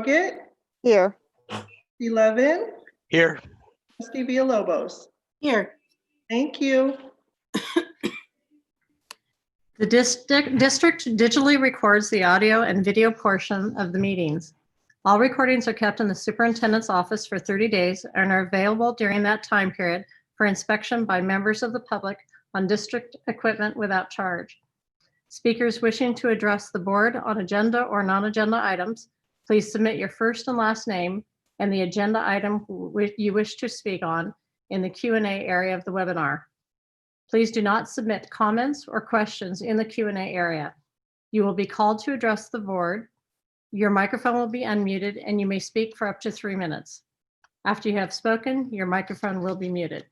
Doggett, Here. 11, Here. trustee Villalobos. Here. Thank you. The district digitally records the audio and video portion of the meetings. All recordings are kept in the superintendent's office for 30 days and are available during that time period for inspection by members of the public on district equipment without charge. Speakers wishing to address the board on agenda or non-agenda items, please submit your first and last name and the agenda item you wish to speak on in the Q&A area of the webinar. Please do not submit comments or questions in the Q&A area. You will be called to address the board. Your microphone will be unmuted and you may speak for up to 3 minutes. After you have spoken, your microphone will be muted.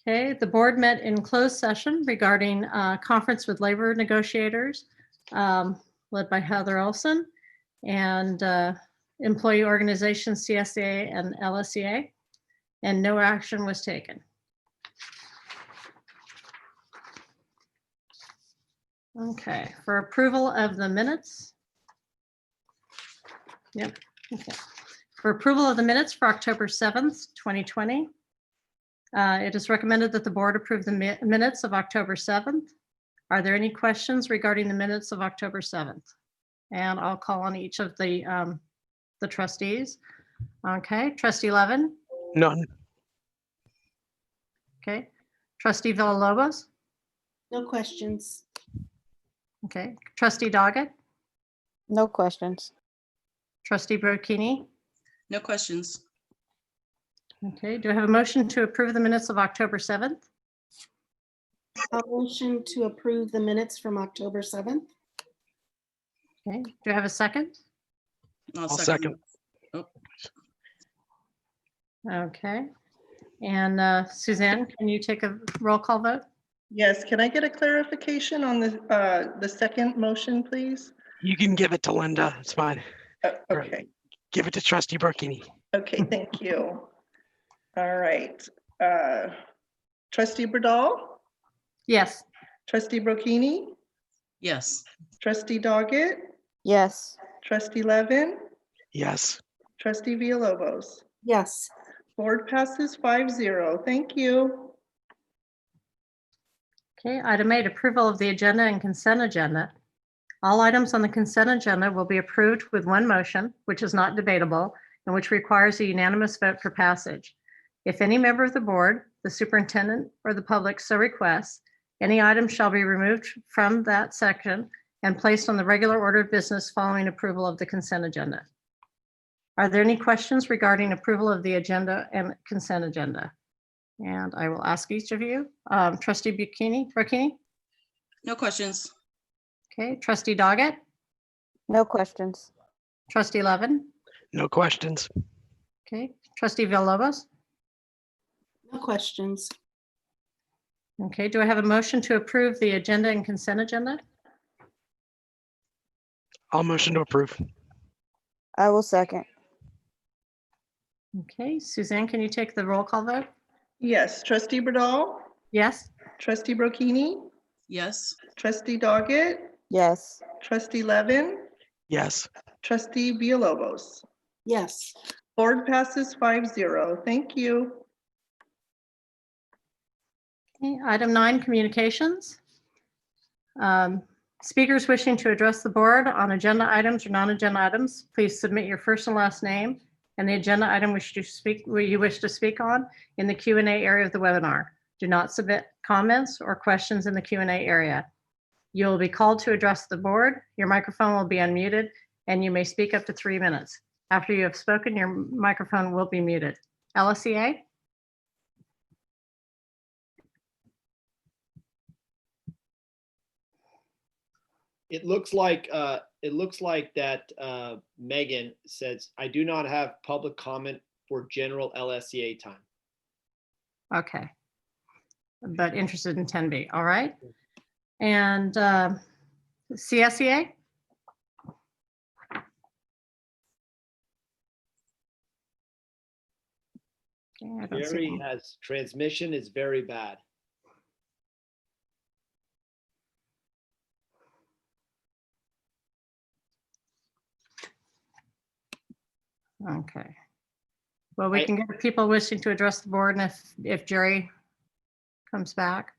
Okay, the board met in closed session regarding conference with labor negotiators led by Heather Olson and employee organizations CSEA and LSEA, and no action was taken. Okay, for approval of the minutes. Yep, okay. For approval of the minutes for October 7th, 2020. It is recommended that the board approve the minutes of October 7th. Are there any questions regarding the minutes of October 7th? And I'll call on each of the trustees. Okay, trustee Levin. None. Okay, trustee Villalobos. No questions. Okay, trustee Doggett, No questions. trustee Brocchini. No questions. Okay, do I have a motion to approve the minutes of October 7th? A motion to approve the minutes from October 7th. Okay, do I have a second? I'll second. Oh, Okay, and Suzanne, can you take a roll call vote? Yes, can I get a clarification on the second motion, please? You can give it to Linda. It's fine. Okay, Give it to trustee Burkini. okay, thank you. All right. Trustee Bradall, Yes. trustee Brocchini, yes. trustee Doggett, Yes. trustee Levin, Yes. trustee Villalobos. Yes. Board passes 5-0. Thank you. Okay, item 8, approval of the agenda and consent agenda. All items on the consent agenda will be approved with one motion, which is not debatable and which requires a unanimous vote for passage. If any member of the board, the superintendent, or the public so requests, any item shall be removed from that section and placed on the regular order of business following approval of the consent agenda. Are there any questions regarding approval of the agenda and consent agenda? And I will ask each of you. Trustee Brocchini? No questions. Okay, trustee Doggett, No questions. trustee Levin, No questions. okay, trustee Villalobos. No questions. Okay, do I have a motion to approve the agenda and consent agenda? I'll motion to approve. I will second. Okay, Suzanne, can you take the roll call vote? Yes, trustee Bradall, Yes, trustee Brocchini, Yes. trustee Doggett, Yes. trustee Levin, Yes. trustee Villalobos. Yes. Board passes 5-0. Thank you. okay, item 9, communications. Speakers wishing to address the board on agenda items or non-agenda items, please submit your first and last name and the agenda item you wish to speak on in the Q&A area of the webinar. Do not submit comments or questions in the Q&A area. You will be called to address the board. Your microphone will be unmuted and you may speak up to 3 minutes. After you have spoken, your microphone will be muted. LSEA? It looks like that Megan says, I do not have public comment for general LSEA time. Okay. But interested in 10B, all right. And CSEA? Okay, I don't see Jerry one. has transmission is very bad. Okay. Well, we I- can get the people wishing to address the board and if Jerry comes back.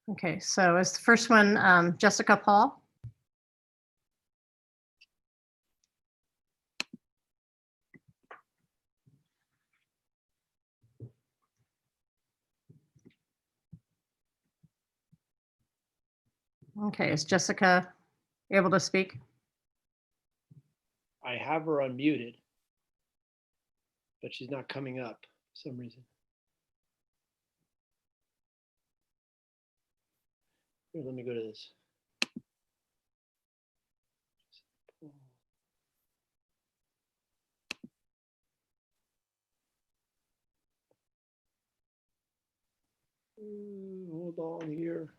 Okay, so is the first one Jessica Paul? Okay, is Jessica able to speak? I have her unmuted, but she's not coming up for some reason. Here, let me go to this. Hold on here.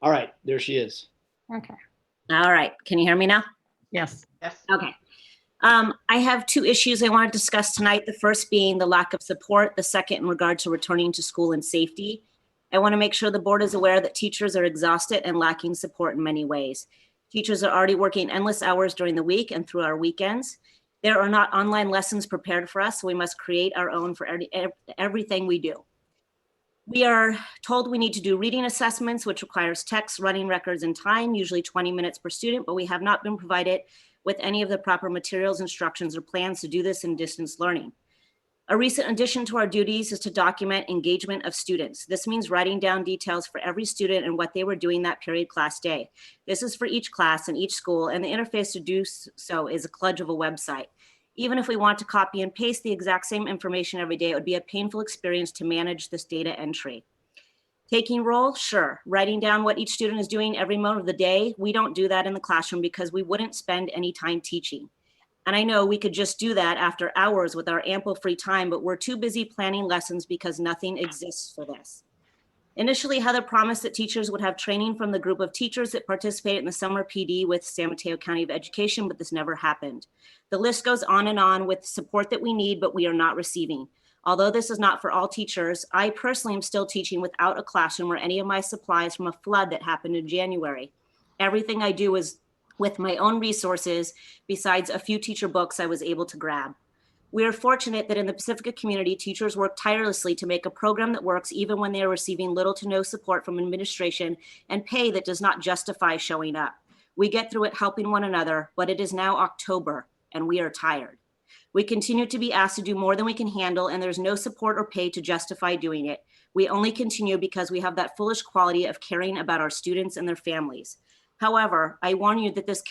All right, there she is. Okay, All right, can you hear me now? yes. Okay. I have two issues I want to discuss tonight. The first being the lack of support, the second in regard to returning to school and safety. I want to make sure the board is aware that teachers are exhausted and lacking support in many ways. Teachers are already working endless hours during the week and through our weekends. There are not online lessons prepared for us, so we must create our own for everything we do. We are told we need to do reading assessments, which requires text, running records, and time, usually 20 minutes per student, but we have not been provided with any of the proper materials, instructions, or plans to do this in distance learning. A recent addition to our duties is to document engagement of students. This means writing down details for every student and what they were doing that period class day. This is for each class and each school, and the interface to do so is a kludge of a website. Even if we want to copy and paste the exact same information every day, it would be a painful experience to manage this data entry. Taking roll, sure. Writing down what each student is doing every moment of the day, we don't do that in the classroom because we wouldn't spend any time teaching. And I know we could just do that after hours with our ample free time, but we're too busy planning lessons because nothing exists for this. Initially, Heather promised that teachers would have training from the group of teachers that participated in the summer PD with San Mateo County of Education, but this never happened. The list goes on and on with support that we need, but we are not receiving. Although this is not for all teachers, I personally am still teaching without a classroom or any of my supplies from a flood that happened in January. Everything I do is with my own resources, besides a few teacher books I was able to grab. We are fortunate that in the Pacifica community, teachers work tirelessly to make a program that works even when they are receiving little to no support from administration and pay that does not justify showing up. We get through it helping one another, but it is now October and we are tired. We continue to be asked to do more than we can handle, and there's no support or pay to justify doing it. We only continue because we have that foolish quality of caring about our students and their families. However, I warn you that this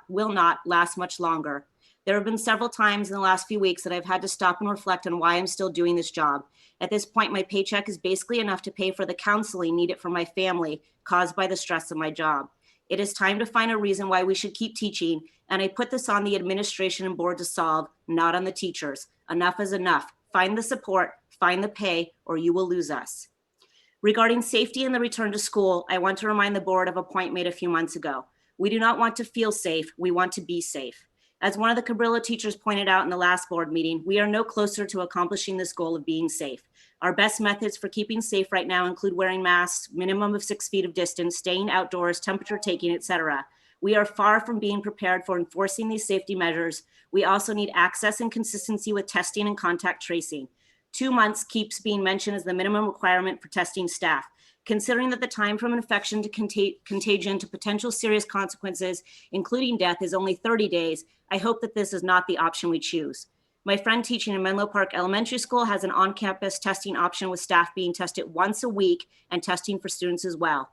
will not last much longer. There have been several times in the last few weeks that I've had to stop and reflect on why I'm still doing this job. At this point, my paycheck is basically enough to pay for the counseling needed for my family caused by the stress of my job. It is time to find a reason why we should keep teaching, and I put this on the administration and board to solve, not on the teachers. Enough is enough. Find the support, find the pay, or you will lose us. Regarding safety and the return to school, I want to remind the board of a point made a few months ago. We do not want to feel safe, we want to be safe. As one of the Cabrillo teachers pointed out in the last board meeting, we are no closer to accomplishing this goal of being safe. Our best methods for keeping safe right now include wearing masks, minimum of 6 feet of distance, staying outdoors, temperature taking, etc. We are far from being prepared for enforcing these safety measures. We also need access and consistency with testing and contact tracing. 2 months keeps being mentioned as the minimum requirement for testing staff. Considering that the time from infection to contagion to potential serious consequences, including death, is only 30 days, I hope that this is not the option we choose. My friend teaching in Menlo Park Elementary School has an on-campus testing option with staff being tested once a week and testing for students as well.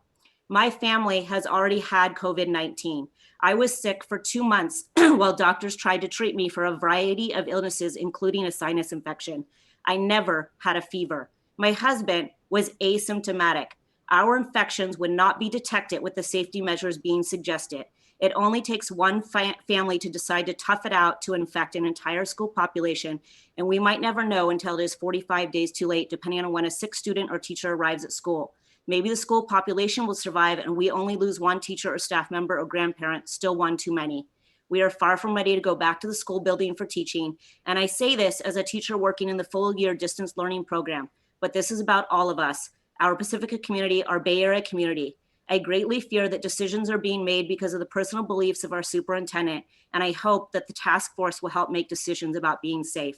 My family has already had COVID-19. I was sick for 2 months while doctors tried to treat me for a variety of illnesses, including a sinus infection. I never had a fever. My husband was asymptomatic. Our infections would not be detected with the safety measures being suggested. It only takes one family to decide to tough it out to infect an entire school population, and we might never know until it is 45 days too late, depending on when a sick student or teacher arrives at school. Maybe the school population will survive and we only lose one teacher or staff member or grandparent, still one too many. We are far from ready to go back to the school building for teaching, and I say this as a teacher working in the full year distance learning program, but this is about all of us, our Pacifica community, our Bay Area community. I greatly fear that decisions are being made because of the personal beliefs of our superintendent, and I hope that the task force will help make decisions about being safe.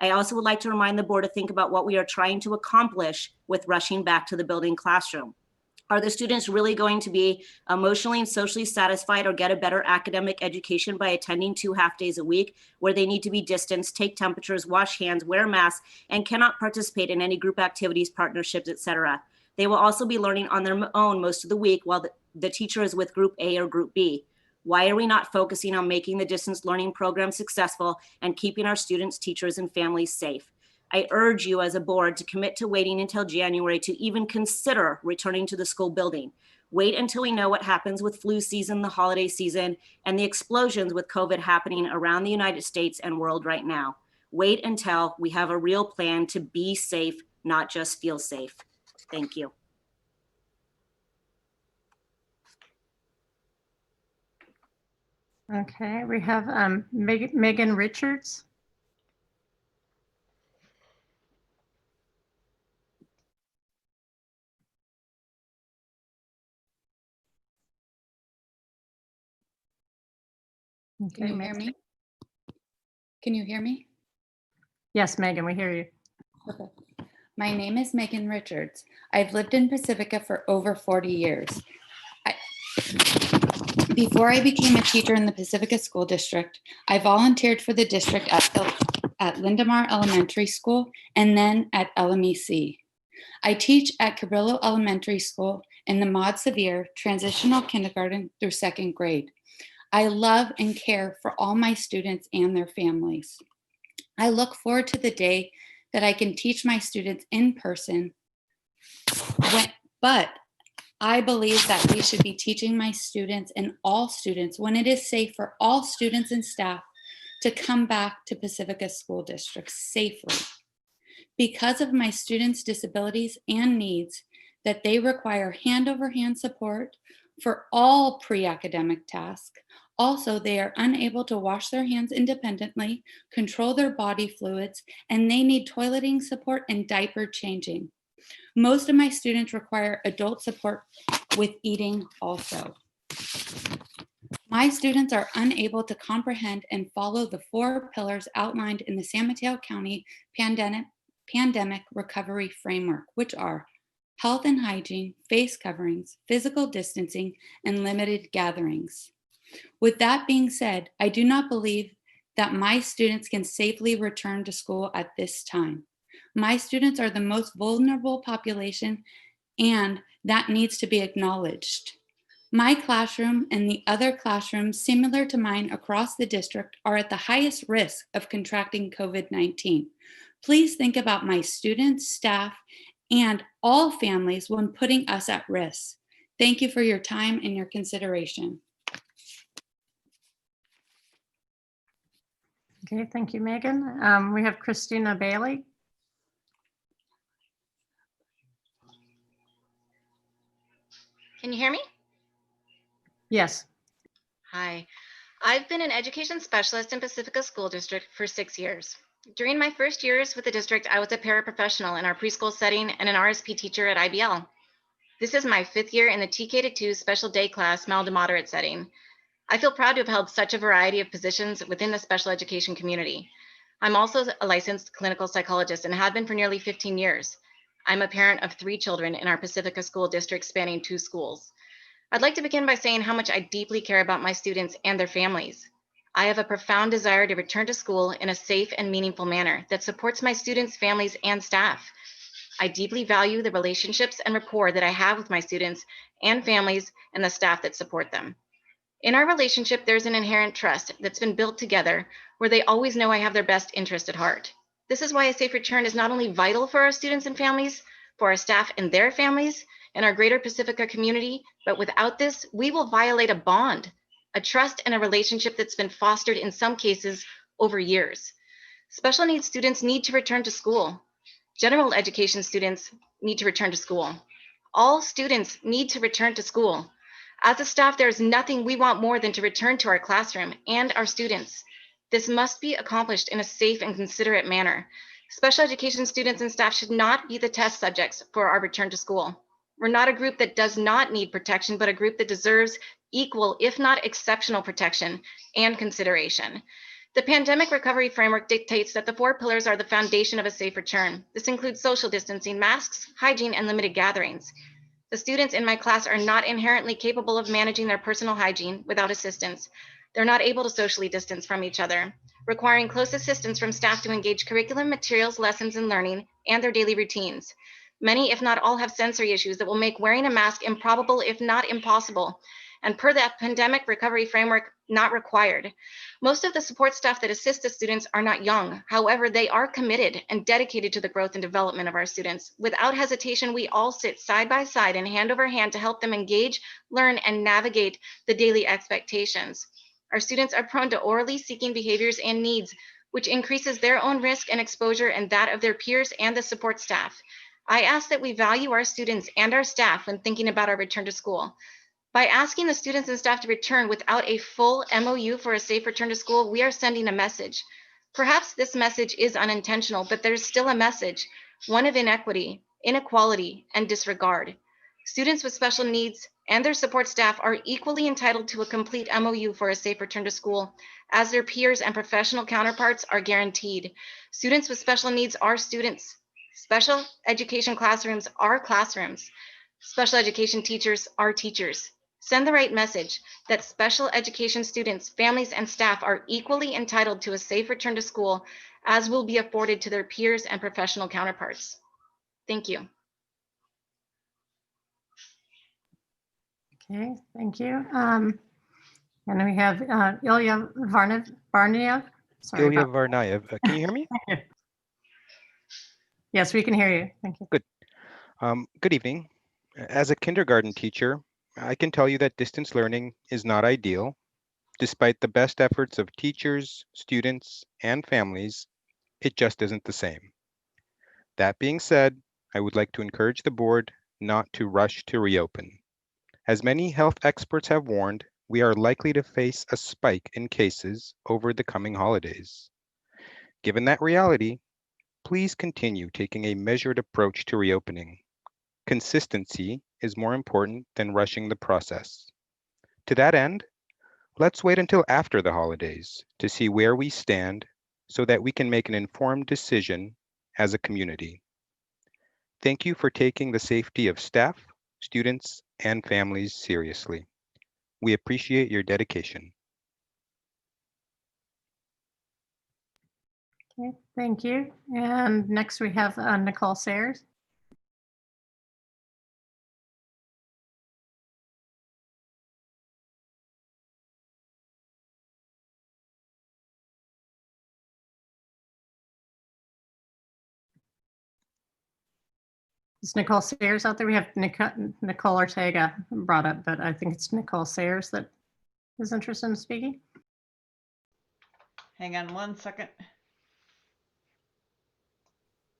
I also would like to remind the board to think about what we are trying to accomplish with rushing back to the building classroom. Are the students really going to be emotionally and socially satisfied or get a better academic education by attending 2 half days a week where they need to be distanced, take temperatures, wash hands, wear masks, and cannot participate in any group activities, partnerships, etc.? They will also be learning on their own most of the week while the teacher is with group A or group B. Why are we not focusing on making the distance learning program successful and keeping our students, teachers, and families safe? I urge you as a board to commit to waiting until January to even consider returning to the school building. Wait until we know what happens with flu season, the holiday season, and the explosions with COVID happening around the United States and world right now. Wait until we have a real plan to be safe, not just feel safe. Thank you. Okay, we have Megan Richards. Can you hear me? Can you hear me? Yes, Megan, we hear you. Okay. My name is Megan Richards. I've lived in Pacifica for over 40 years. Before I became a teacher in the Pacifica School District, I volunteered for the district at Lindemar Elementary School and then at LMEC. I teach at Cabrillo Elementary School in the Maud Severe transitional kindergarten through 2nd grade. I love and care for all my students and their families. I look forward to the day that I can teach my students in person, but I believe that we should be teaching my students and all students when it is safe for all students and staff to come back to Pacifica School District safely. Because of my students' disabilities and needs, that they require hand-over-hand support for all pre-academic tasks. Also, they are unable to wash their hands independently, control their body fluids, and they need toileting support and diaper changing. Most of my students require adult support with eating also. My students are unable to comprehend and follow the 4 pillars outlined in the San Mateo County Pandemic Recovery Framework, which are health and hygiene, face coverings, physical distancing, and limited gatherings. With that being said, I do not believe that my students can safely return to school at this time. My students are the most vulnerable population, and that needs to be acknowledged. My classroom and the other classrooms similar to mine across the district are at the highest risk of contracting COVID-19. Please think about my students, staff, and all families when putting us at risk. Thank you for your time and your consideration. Okay, thank you, Megan. We have Christina Bailey. Can you hear me? Yes. Hi. I've been an education specialist in Pacifica School District for 6 years. During my first years with the district, I was a paraprofessional in our preschool setting and an RSP teacher at IBL. This is my 5th year in the TK-2 special day class mild to moderate setting. I feel proud to have held such a variety of positions within the special education community. I'm also a licensed clinical psychologist and have been for nearly 15 years. I'm a parent of 3 children in our Pacifica School District spanning 2 schools. I'd like to begin by saying how much I deeply care about my students and their families. I have a profound desire to return to school in a safe and meaningful manner that supports my students, families, and staff. I deeply value the relationships and rapport that I have with my students and families and the staff that support them. In our relationship, there's an inherent trust that's been built together where they always know I have their best interest at heart. This is why a safe return is not only vital for our students and families, for our staff and their families, and our greater Pacifica community, but without this, we will violate a bond, a trust and a relationship that's been fostered in some cases over years. Special needs students need to return to school. General education students need to return to school. All students need to return to school. As a staff, there is nothing we want more than to return to our classroom and our students. This must be accomplished in a safe and considerate manner. Special education students and staff should not be the test subjects for our return to school. We're not a group that does not need protection, but a group that deserves equal, if not exceptional, protection and consideration. The pandemic recovery framework dictates that the 4 pillars are the foundation of a safe return. This includes social distancing, masks, hygiene, and limited gatherings. The students in my class are not inherently capable of managing their personal hygiene without assistance. They're not able to socially distance from each other, requiring close assistance from staff to engage curriculum, materials, lessons, and learning, and their daily routines. Many, if not all, have sensory issues that will make wearing a mask improbable, if not impossible, and per that pandemic recovery framework, not required. Most of the support staff that assist the students are not young. However, they are committed and dedicated to the growth and development of our students. Without hesitation, we all sit side by side and hand over hand to help them engage, learn, and navigate the daily expectations. Our students are prone to orally seeking behaviors and needs, which increases their own risk and exposure and that of their peers and the support staff. I ask that we value our students and our staff when thinking about our return to school. By asking the students and staff to return without a full MOU for a safe return to school, we are sending a message. Perhaps this message is unintentional, but there's still a message, one of inequity, inequality, and disregard. Students with special needs and their support staff are equally entitled to a complete MOU for a safe return to school, as their peers and professional counterparts are guaranteed. Students with special needs are students. Special education classrooms are classrooms. Special education teachers are teachers. Send the right message that special education students, families, and staff are equally entitled to a safe return to school, as will be afforded to their peers and professional counterparts. Thank you. Okay, thank you. And we have Ilya Varniev. Sorry Ilya about Varnayev. Can you hear me? that. Yes, we can hear you. Thank you. Good evening. As a kindergarten teacher, I can tell you that distance learning is not ideal. Despite the best efforts of teachers, students, and families, it just isn't the same. That being said, I would like to encourage the board not to rush to reopen. As many health experts have warned, we are likely to face a spike in cases over the coming holidays. Given that reality, please continue taking a measured approach to reopening. Consistency is more important than rushing the process. To that end, let's wait until after the holidays to see where we stand so that we can make an informed decision as a community. Thank you for taking the safety of staff, students, and families seriously. We appreciate your dedication. Okay, thank you. And next we have Nicole Sayers. Is Nicole Sayers out there? We have Nicole Ortega brought up, but I think it's Nicole Sayers that is interested in speaking. Hang on one second.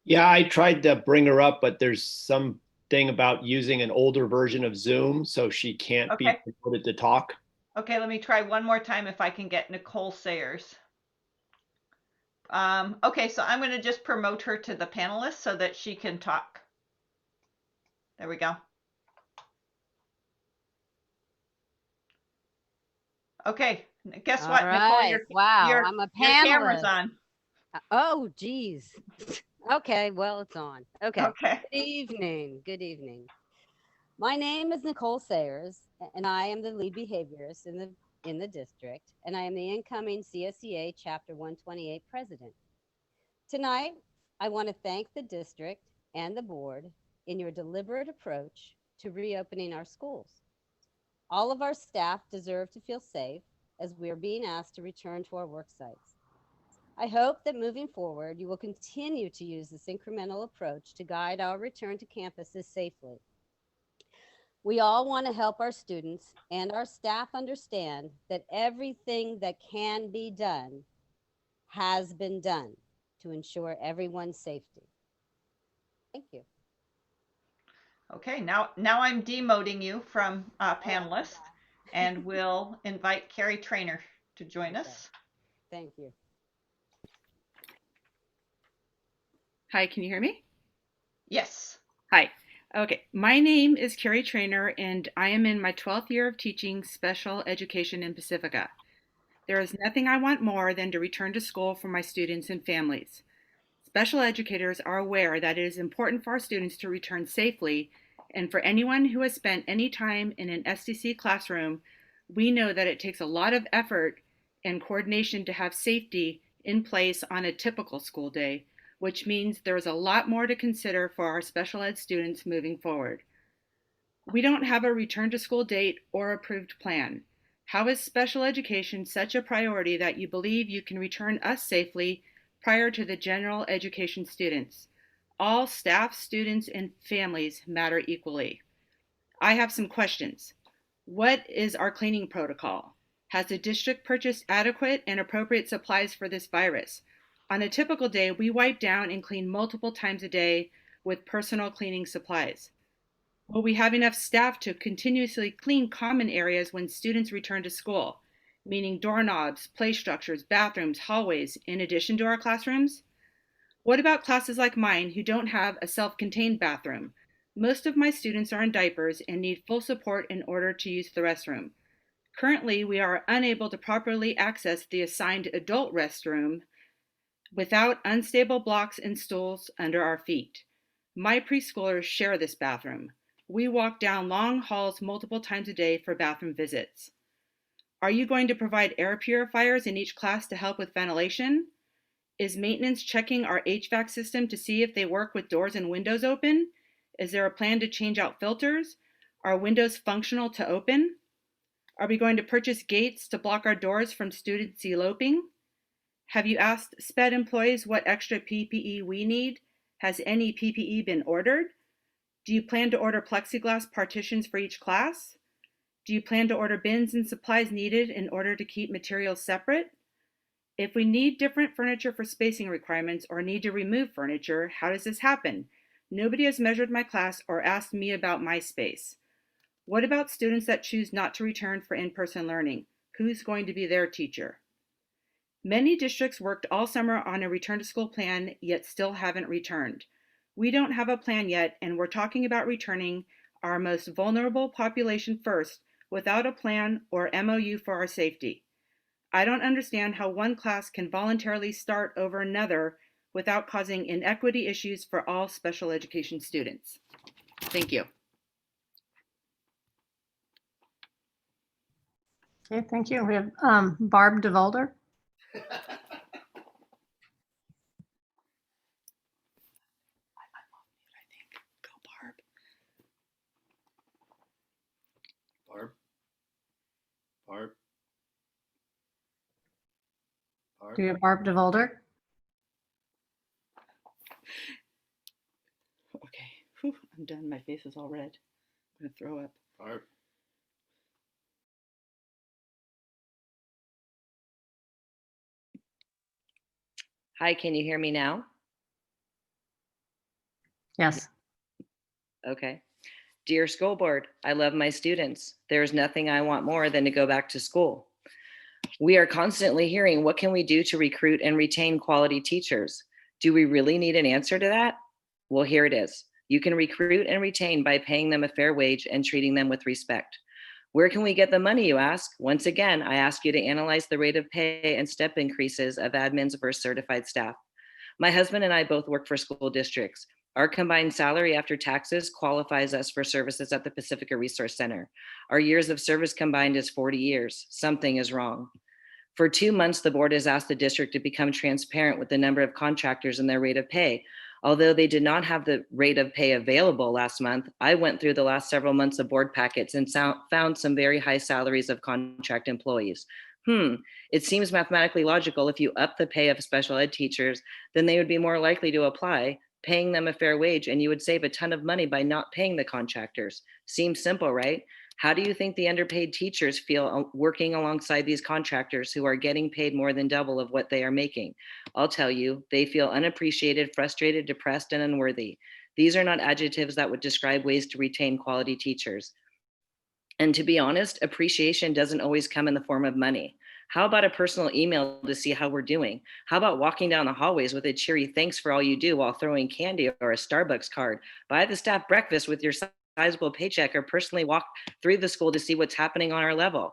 Yeah, I tried to bring her up, but there's something about using an older version of Zoom, so she can't be Okay. promoted to talk. Okay, let me try one more time if I can get Nicole Sayers. Okay, so I'm going to just promote her to the panelist so that she can talk. There we go. Okay, guess what, All Nicole? right. Wow, I'm a your camera's panelist. on. Oh, geez. Okay, well, it's on. Okay. Okay. Good evening. Good evening. My name is Nicole Sayers, and I am the lead behaviorist in the district, and I am the incoming CSEA Chapter 128 president. Tonight, I want to thank the district and the board in your deliberate approach to reopening our schools. All of our staff deserve to feel safe as we are being asked to return to our work sites. I hope that moving forward, you will continue to use this incremental approach to guide our return to campuses safely. We all want to help our students and our staff understand that everything that can be done has been done to ensure everyone's safety. Thank you. Okay, now I'm demoting you from panelist, and we'll invite Carrie Trainer to join us. Thank you. Hi, can you hear me? Yes. Hi. Okay, my name is Carrie Trainer, and I am in my 12th year of teaching special education in Pacifica. There is nothing I want more than to return to school for my students and families. Special educators are aware that it is important for our students to return safely, and for anyone who has spent any time in an SDC classroom, we know that it takes a lot of effort and coordination to have safety in place on a typical school day, which means there's a lot more to consider for our special ed students moving forward. We don't have a return to school date or approved plan. How is special education such a priority that you believe you can return us safely prior to the general education students? All staff, students, and families matter equally. I have some questions. What is our cleaning protocol? Has the district purchased adequate and appropriate supplies for this virus? On a typical day, we wipe down and clean multiple times a day with personal cleaning supplies. Will we have enough staff to continuously clean common areas when students return to school, meaning doorknobs, play structures, bathrooms, hallways, in addition to our classrooms? What about classes like mine who don't have a self-contained bathroom? Most of my students are in diapers and need full support in order to use the restroom. Currently, we are unable to properly access the assigned adult restroom without unstable blocks and stools under our feet. My preschoolers share this bathroom. We walk down long halls multiple times a day for bathroom visits. Are you going to provide air purifiers in each class to help with ventilation? Is maintenance checking our HVAC system to see if they work with doors and windows open? Is there a plan to change out filters? Are windows functional to open? Are we going to purchase gates to block our doors from students eloping? Have you asked SPED employees what extra PPE we need? Has any PPE been ordered? Do you plan to order plexiglass partitions for each class? Do you plan to order bins and supplies needed in order to keep materials separate? If we need different furniture for spacing requirements or need to remove furniture, how does this happen? Nobody has measured my class or asked me about my space. What about students that choose not to return for in-person learning? Who's going to be their teacher? Many districts worked all summer on a return to school plan, yet still haven't returned. We don't have a plan yet, and we're talking about returning our most vulnerable population first without a plan or MOU for our safety. I don't understand how one class can voluntarily start over another without causing inequity issues for all special education students. Thank you. Okay, thank you. We have Barb DeVolder. Barb. Do you have Barb DeVolder? Okay, whew, I'm done. My face is all red. I'm gonna throw up. Barb. Hi, can you hear me now? Yes. Okay. Dear school board, I love my students. There's nothing I want more than to go back to school. We are constantly hearing, what can we do to recruit and retain quality teachers? Do we really need an answer to that? Well, here it is. You can recruit and retain by paying them a fair wage and treating them with respect. Where can we get the money, you ask? Once again, I ask you to analyze the rate of pay and step increases of admins versus certified staff. My husband and I both work for school districts. Our combined salary after taxes qualifies us for services at the Pacifica Resource Center. Our years of service combined is 40 years. Something is wrong. For 2 months, the board has asked the district to become transparent with the number of contractors and their rate of pay. Although they did not have the rate of pay available last month, I went through the last several months of board packets and found some very high salaries of contract employees. It seems mathematically logical if you up the pay of special ed teachers, then they would be more likely to apply, paying them a fair wage, and you would save a ton of money by not paying the contractors. Seems simple, right? How do you think the underpaid teachers feel working alongside these contractors who are getting paid more than double of what they are making? I'll tell you, they feel unappreciated, frustrated, depressed, and unworthy. These are not adjectives that would describe ways to retain quality teachers. And to be honest, appreciation doesn't always come in the form of money. How about a personal email to see how we're doing? How about walking down the hallways with a cheery thanks for all you do while throwing candy or a Starbucks card? Buy the staff breakfast with your sizable paycheck, or personally walk through the school to see what's happening on our level.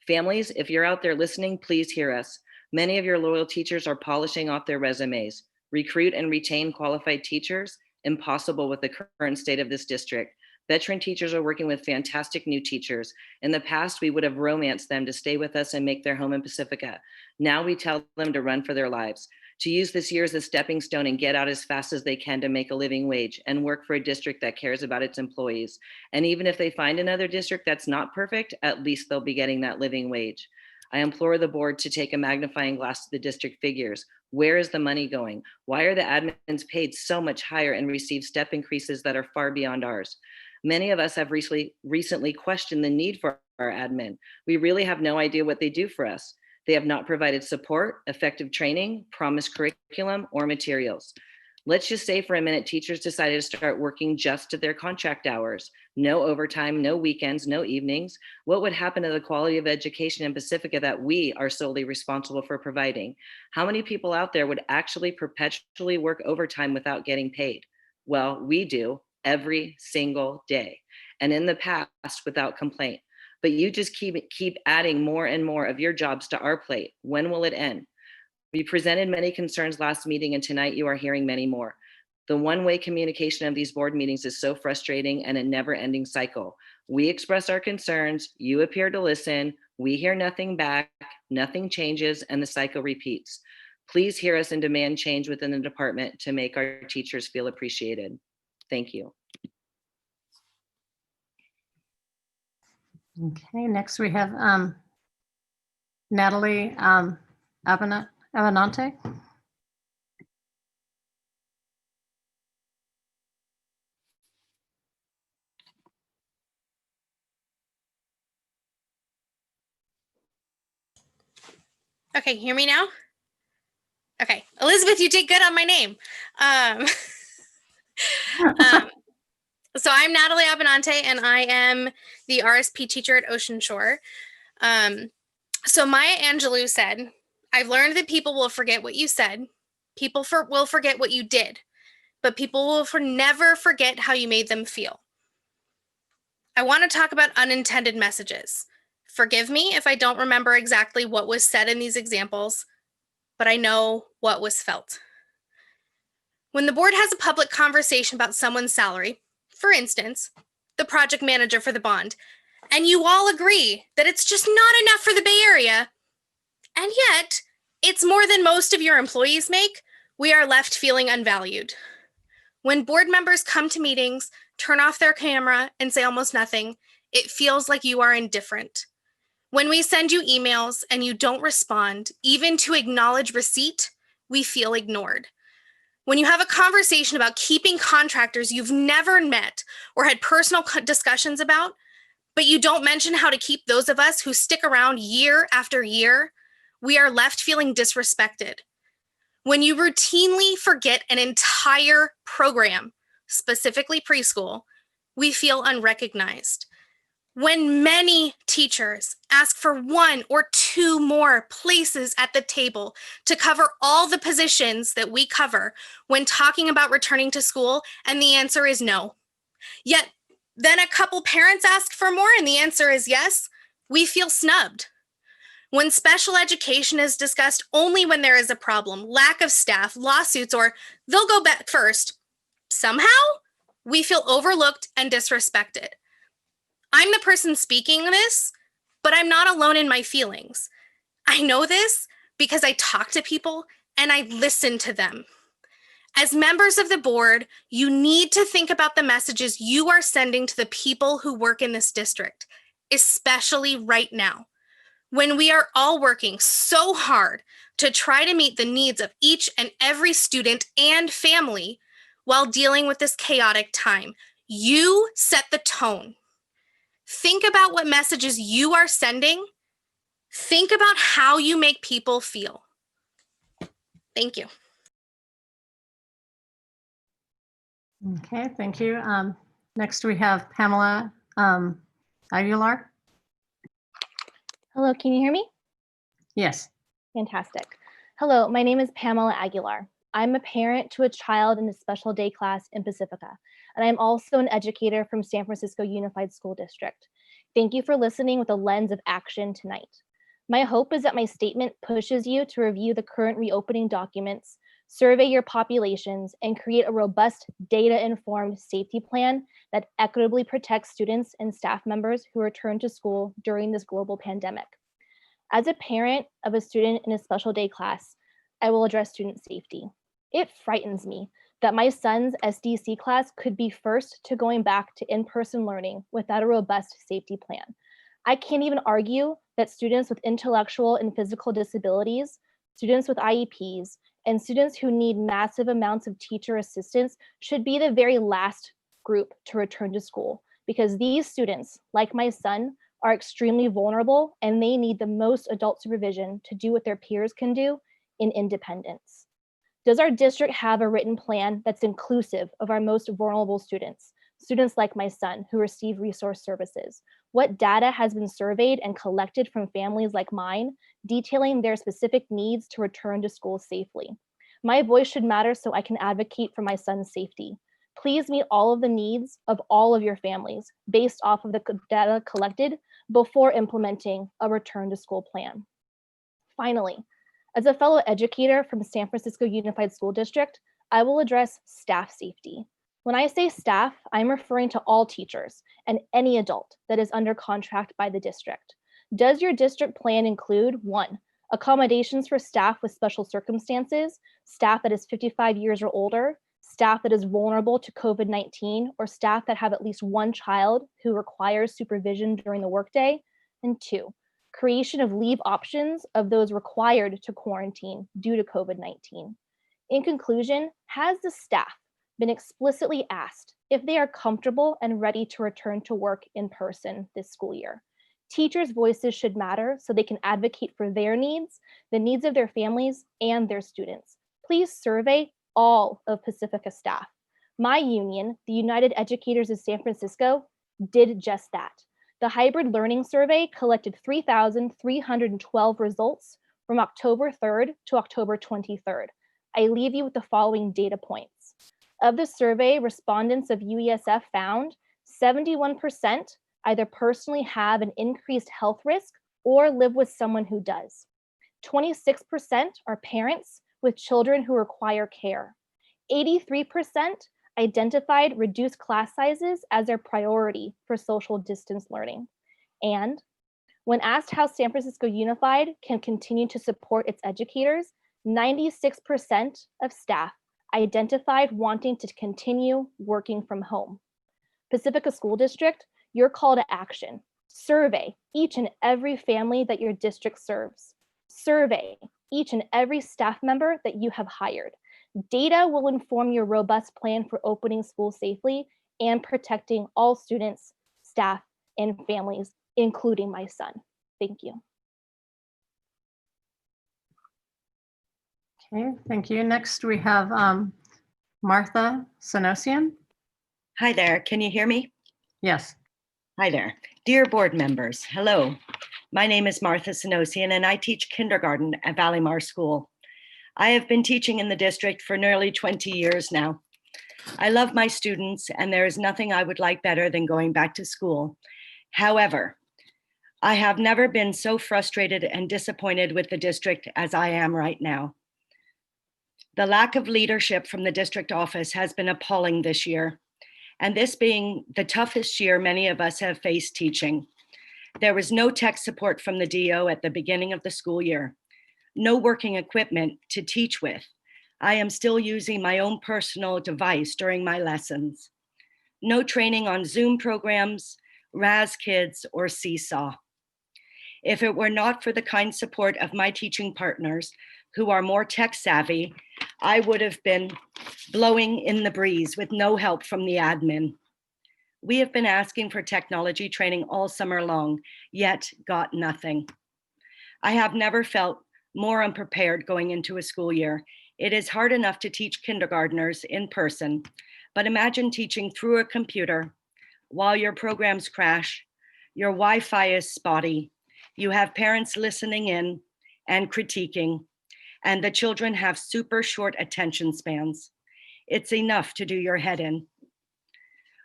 Families, if you're out there listening, please hear us. Many of your loyal teachers are polishing off their resumes. Recruit and retain qualified teachers? Impossible with the current state of this district. Veteran teachers are working with fantastic new teachers. In the past, we would have romanced them to stay with us and make their home in Pacifica. Now we tell them to run for their lives, to use this year as a stepping stone and get out as fast as they can to make a living wage and work for a district that cares about its employees. And even if they find another district that's not perfect, at least they'll be getting that living wage. I implore the board to take a magnifying glass to the district figures. Where is the money going? Why are the admins paid so much higher and receive step increases that are far beyond ours? Many of us have recently questioned the need for our admin. We really have no idea what they do for us. They have not provided support, effective training, promised curriculum, or materials. Let's just say for a minute, teachers decided to start working just to their contract hours. No overtime, no weekends, no evenings. What would happen to the quality of education in Pacifica that we are solely responsible for providing? How many people out there would actually perpetually work overtime without getting paid? Well, we do every single day, and in the past without complaint. But you just keep adding more and more of your jobs to our plate. When will it end? We presented many concerns last meeting, and tonight you are hearing many more. The one-way communication of these board meetings is so frustrating and a never-ending cycle. We express our concerns, you appear to listen, we hear nothing back, nothing changes, and the cycle repeats. Please hear us and demand change within the department to make our teachers feel appreciated. Thank you. Okay, next we have Natalie Avenante. Okay, hear me now? Okay, Elizabeth, you did good on my name. So I'm Natalie Abenante, and I am the RSP teacher at Ocean Shore. So Maya Angelou said, I've learned that people will forget what you said, people will forget what you did, but people will never forget how you made them feel. I want to talk about unintended messages. Forgive me if I don't remember exactly what was said in these examples, but I know what was felt. When the board has a public conversation about someone's salary, for instance, the project manager for the bond, and you all agree that it's just not enough for the Bay Area, and yet it's more than most of your employees make, we are left feeling unvalued. When board members come to meetings, turn off their camera, and say almost nothing, it feels like you are indifferent. When we send you emails and you don't respond, even to acknowledge receipt, we feel ignored. When you have a conversation about keeping contractors you've never met or had personal discussions about, but you don't mention how to keep those of us who stick around year after year, we are left feeling disrespected. When you routinely forget an entire program, specifically preschool, we feel unrecognized. When many teachers ask for 1 or 2 more places at the table to cover all the positions that we cover when talking about returning to school, and the answer is no. Yet then a couple parents ask for more and the answer is yes, we feel snubbed. When special education is discussed only when there is a problem, lack of staff, lawsuits, or they'll go back first, somehow we feel overlooked and disrespected. I'm the person speaking this, but I'm not alone in my feelings. I know this because I talk to people and I listen to them. As members of the board, you need to think about the messages you are sending to the people who work in this district, especially right now, when we are all working so hard to try to meet the needs of each and every student and family while dealing with this chaotic time. You set the tone. Think about what messages you are sending. Think about how you make people feel. Thank you. Okay, thank you. Next we have Pamela Aguilar. Hello, can you hear me? Yes. Fantastic. Hello, my name is Pamela Aguilar. I'm a parent to a child in a special day class in Pacifica, and I'm also an educator from San Francisco Unified School District. Thank you for listening with a lens of action tonight. My hope is that my statement pushes you to review the current reopening documents, survey your populations, and create a robust data-informed safety plan that equitably protects students and staff members who return to school during this global pandemic. As a parent of a student in a special day class, I will address student safety. It frightens me that my son's SDC class could be first to going back to in-person learning without a robust safety plan. I can't even argue that students with intellectual and physical disabilities, students with IEPs, and students who need massive amounts of teacher assistance should be the very last group to return to school, because these students, like my son, are extremely vulnerable and they need the most adult supervision to do what their peers can do in independence. Does our district have a written plan that's inclusive of our most vulnerable students, students like my son who receive resource services? What data has been surveyed and collected from families like mine, detailing their specific needs to return to school safely? My voice should matter so I can advocate for my son's safety. Please meet all of the needs of all of your families based off of the data collected before implementing a return to school plan. Finally, as a fellow educator from San Francisco Unified School District, I will address staff safety. When I say staff, I'm referring to all teachers and any adult that is under contract by the district. Does your district plan include 1, accommodations for staff with special circumstances, staff that is 55 years or older, staff that is vulnerable to COVID-19, or staff that have at least one child who requires supervision during the workday? And 2, creation of leave options of those required to quarantine due to COVID-19. In conclusion, has the staff been explicitly asked if they are comfortable and ready to return to work in person this school year? Teachers' voices should matter so they can advocate for their needs, the needs of their families, and their students. Please survey all of Pacifica staff. My union, the United Educators of San Francisco, did just that. The hybrid learning survey collected 3,312 results from October 3rd to October 23rd. I leave you with the following data points. Of the survey, respondents of UESF found 71% either personally have an increased health risk or live with someone who does. 26% are parents with children who require care. 83% identified reduced class sizes as their priority for social distance learning. And when asked how San Francisco Unified can continue to support its educators, 96% of staff identified wanting to continue working from home. Pacifica School District, your call to action. Survey each and every family that your district serves. Survey each and every staff member that you have hired. Data will inform your robust plan for opening school safely and protecting all students, staff, and families, including my son. Thank you. Okay, thank you. Next, we have Martha Sanosian. Hi there, can you hear me? Yes. Hi there. Dear board members, hello. My name is Martha Sanosian and I teach kindergarten at Valleymar School. I have been teaching in the district for nearly 20 years now. I love my students and there is nothing I would like better than going back to school. However, I have never been so frustrated and disappointed with the district as I am right now. The lack of leadership from the district office has been appalling this year, and this being the toughest year many of us have faced teaching. There was no tech support from the DO at the beginning of the school year, no working equipment to teach with. I am still using my own personal device during my lessons. No training on Zoom programs, RAS Kids, or Seesaw. If it were not for the kind support of my teaching partners who are more tech savvy, I would have been blowing in the breeze with no help from the admin. We have been asking for technology training all summer long, yet got nothing. I have never felt more unprepared going into a school year. It is hard enough to teach kindergartners in person, but imagine teaching through a computer while your programs crash, your Wi-Fi is spotty, you have parents listening in, and critiquing, and the children have super short attention spans. It's enough to do your head in.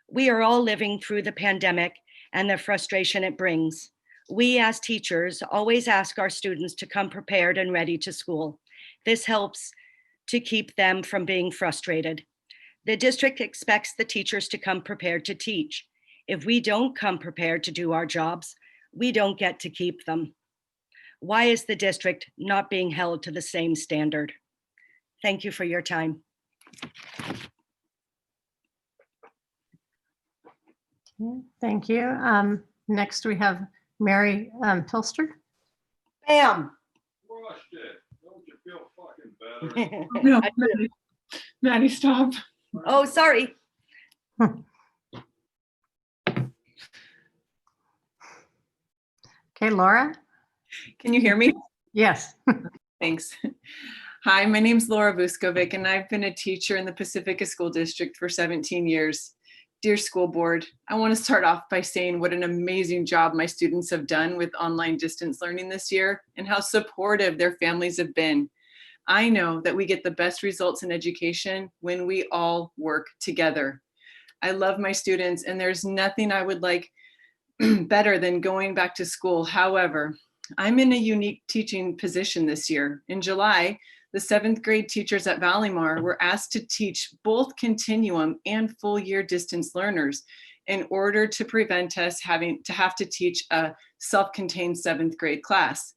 We are all living through the pandemic and the frustration it brings. We as teachers always ask our students to come prepared and ready to school. This helps to keep them from being frustrated. The district expects the teachers to come prepared to teach. If we don't come prepared to do our jobs, we don't get to keep them. Why is the district not being held to the same standard? Thank you for your time. Thank you. Next, we have Mary Pilster. Bam. Don't you feel fucking better? No, Maddie, stop. Oh, sorry. Okay, Laura. Can you hear me? Yes. Thanks. Hi, my name's Laura Vuskovic, and I've been a teacher in the Pacifica School District for 17 years. Dear school board, I want to start off by saying what an amazing job my students have done with online distance learning this year and how supportive their families have been. I know that we get the best results in education when we all work together. I love my students, and there's nothing I would like better than going back to school. However, I'm in a unique teaching position this year. In July, the 7th grade teachers at Valleymar were asked to teach both continuum and full year distance learners in order to prevent us having to teach a self-contained 7th grade class.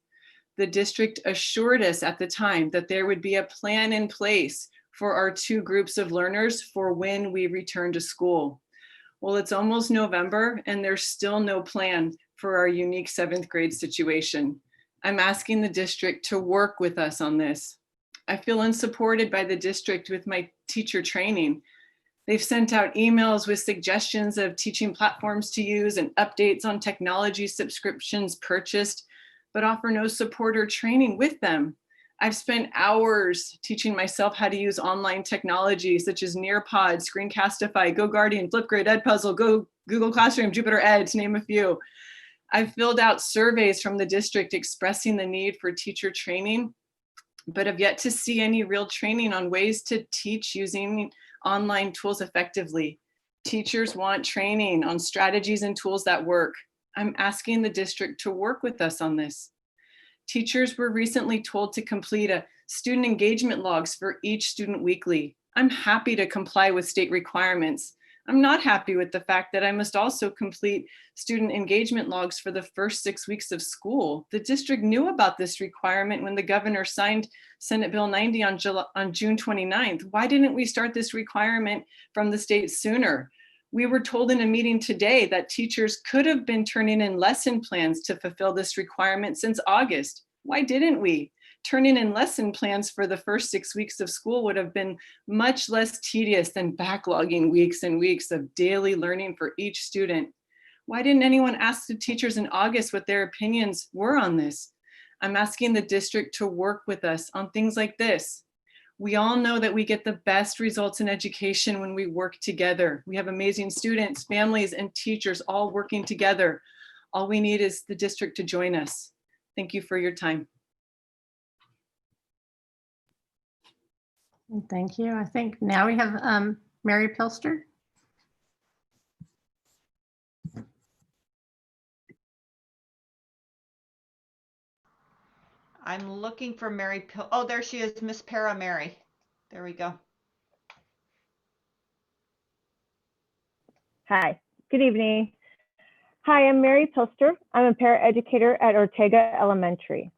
The district assured us at the time that there would be a plan in place for our 2 groups of learners for when we return to school. Well, it's almost November and there's still no plan for our unique 7th grade situation. I'm asking the district to work with us on this. I feel unsupported by the district with my teacher training. They've sent out emails with suggestions of teaching platforms to use and updates on technology subscriptions purchased, but offer no support or training with them. I've spent hours teaching myself how to use online technology such as Nearpod, Screencastify, GoGuardian, Flipgrid, Edpuzzle, Google Classroom, Jupyter Ed, to name a few. I've filled out surveys from the district expressing the need for teacher training, but have yet to see any real training on ways to teach using online tools effectively. Teachers want training on strategies and tools that work. I'm asking the district to work with us on this. Teachers were recently told to complete a student engagement logs for each student weekly. I'm happy to comply with state requirements. I'm not happy with the fact that I must also complete student engagement logs for the first 6 weeks of school. The district knew about this requirement when the governor signed Senate Bill 90 on June 29th. Why didn't we start this requirement from the state sooner? We were told in a meeting today that teachers could have been turning in lesson plans to fulfill this requirement since August. Why didn't we? Turning in lesson plans for the first 6 weeks of school would have been much less tedious than backlogging weeks and weeks of daily learning for each student. Why didn't anyone ask the teachers in August what their opinions were on this? I'm asking the district to work with us on things like this. We all know that we get the best results in education when we work together. We have amazing students, families, and teachers all working together. All we need is the district to join us. Thank you for your time. Thank you. I think now we have Mary Pilster. I'm looking for Mary Oh, there she is, Miss Para Mary. There we go. Hi, good evening. Hi, I'm Mary Pilster. I'm a paraeducator at Ortega Elementary.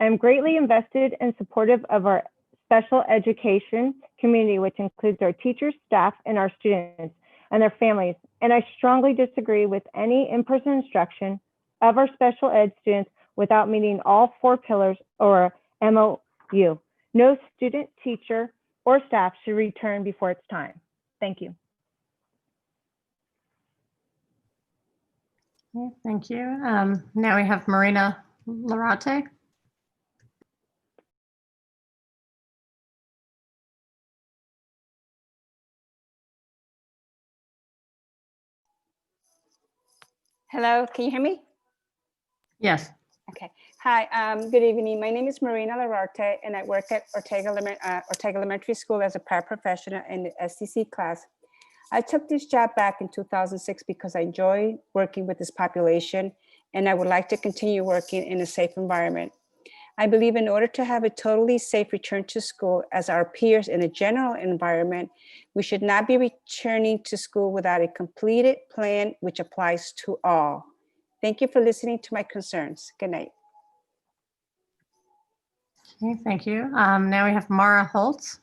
I'm greatly invested and supportive of our special education community, which includes our teachers, staff, and our students and their families. And I strongly disagree with any in-person instruction of our special ed students without meeting all 4 pillars or MOU. No student, teacher, or staff should return before it's time. Thank you. Okay, thank you. Now we have Marina Larate. Hello, can you hear me? Yes. Okay. Hi, good evening. My name is Marina Lararte, and I work at Ortega Elementary School as a paraprofessional in the STC class. I took this job back in 2006 because I enjoy working with this population, and I would like to continue working in a safe environment. I believe in order to have a totally safe return to school as our peers in a general environment, we should not be returning to school without a completed plan which applies to all. Thank you for listening to my concerns. Good night. Okay, thank you. Now we have Mara Holtz.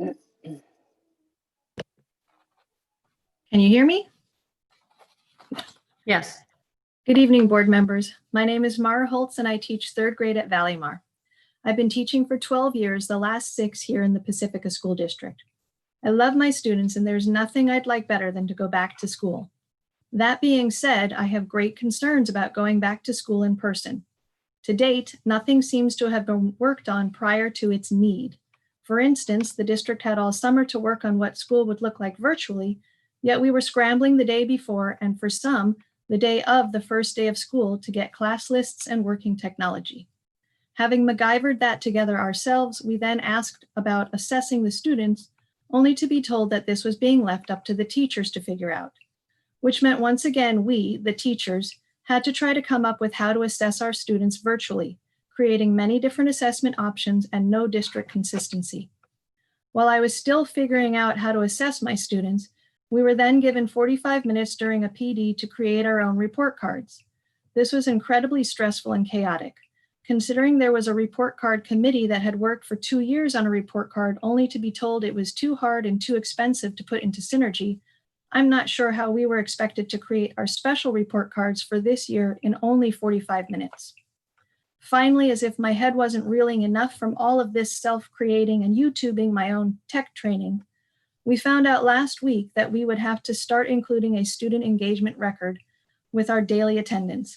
Can you hear me? Yes. Good evening, board members. My name is Mara Holtz and I teach 3rd grade at Valleymar. I've been teaching for 12 years, the last 6 here in the Pacifica School District. I love my students and there's nothing I'd like better than to go back to school. That being said, I have great concerns about going back to school in person. To date, nothing seems to have been worked on prior to its need. For instance, the district had all summer to work on what school would look like virtually, yet we were scrambling the day before and for some, the day of the first day of school to get class lists and working technology. Having MacGyvered that together ourselves, we then asked about assessing the students, only to be told that this was being left up to the teachers to figure out, which meant once again, we, the teachers, had to try to come up with how to assess our students virtually, creating many different assessment options and no district consistency. While I was still figuring out how to assess my students, we were then given 45 minutes during a PD to create our own report cards. This was incredibly stressful and chaotic. Considering there was a report card committee that had worked for 2 years on a report card only to be told it was too hard and too expensive to put into Synergy, I'm not sure how we were expected to create our special report cards for this year in only 45 minutes. Finally, as if my head wasn't reeling enough from all of this self-creating and YouTubing my own tech training, we found out last week that we would have to start including a student engagement record with our daily attendance.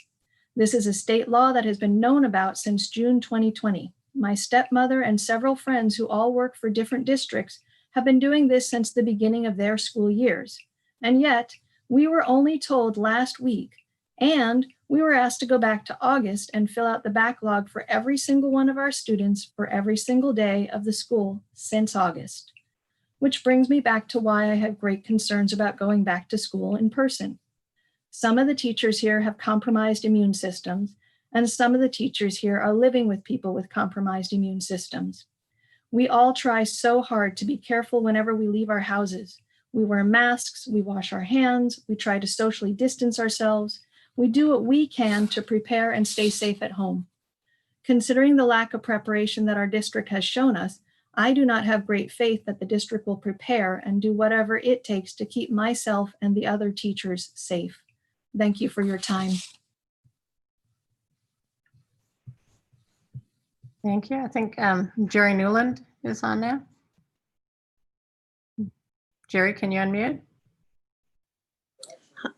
This is a state law that has been known about since June 2020. My stepmother and several friends who all work for different districts have been doing this since the beginning of their school years. And yet, we were only told last week, and we were asked to go back to August and fill out the backlog for every single one of our students for every single day of the school since August. Which brings me back to why I have great concerns about going back to school in person. Some of the teachers here have compromised immune systems, and some of the teachers here are living with people with compromised immune systems. We all try so hard to be careful whenever we leave our houses. We wear masks, we wash our hands, we try to socially distance ourselves. We do what we can to prepare and stay safe at home. Considering the lack of preparation that our district has shown us, I do not have great faith that the district will prepare and do whatever it takes to keep myself and the other teachers safe. Thank you for your time. Thank you. I think Jerry Newland is on now. Jerry, can you unmute?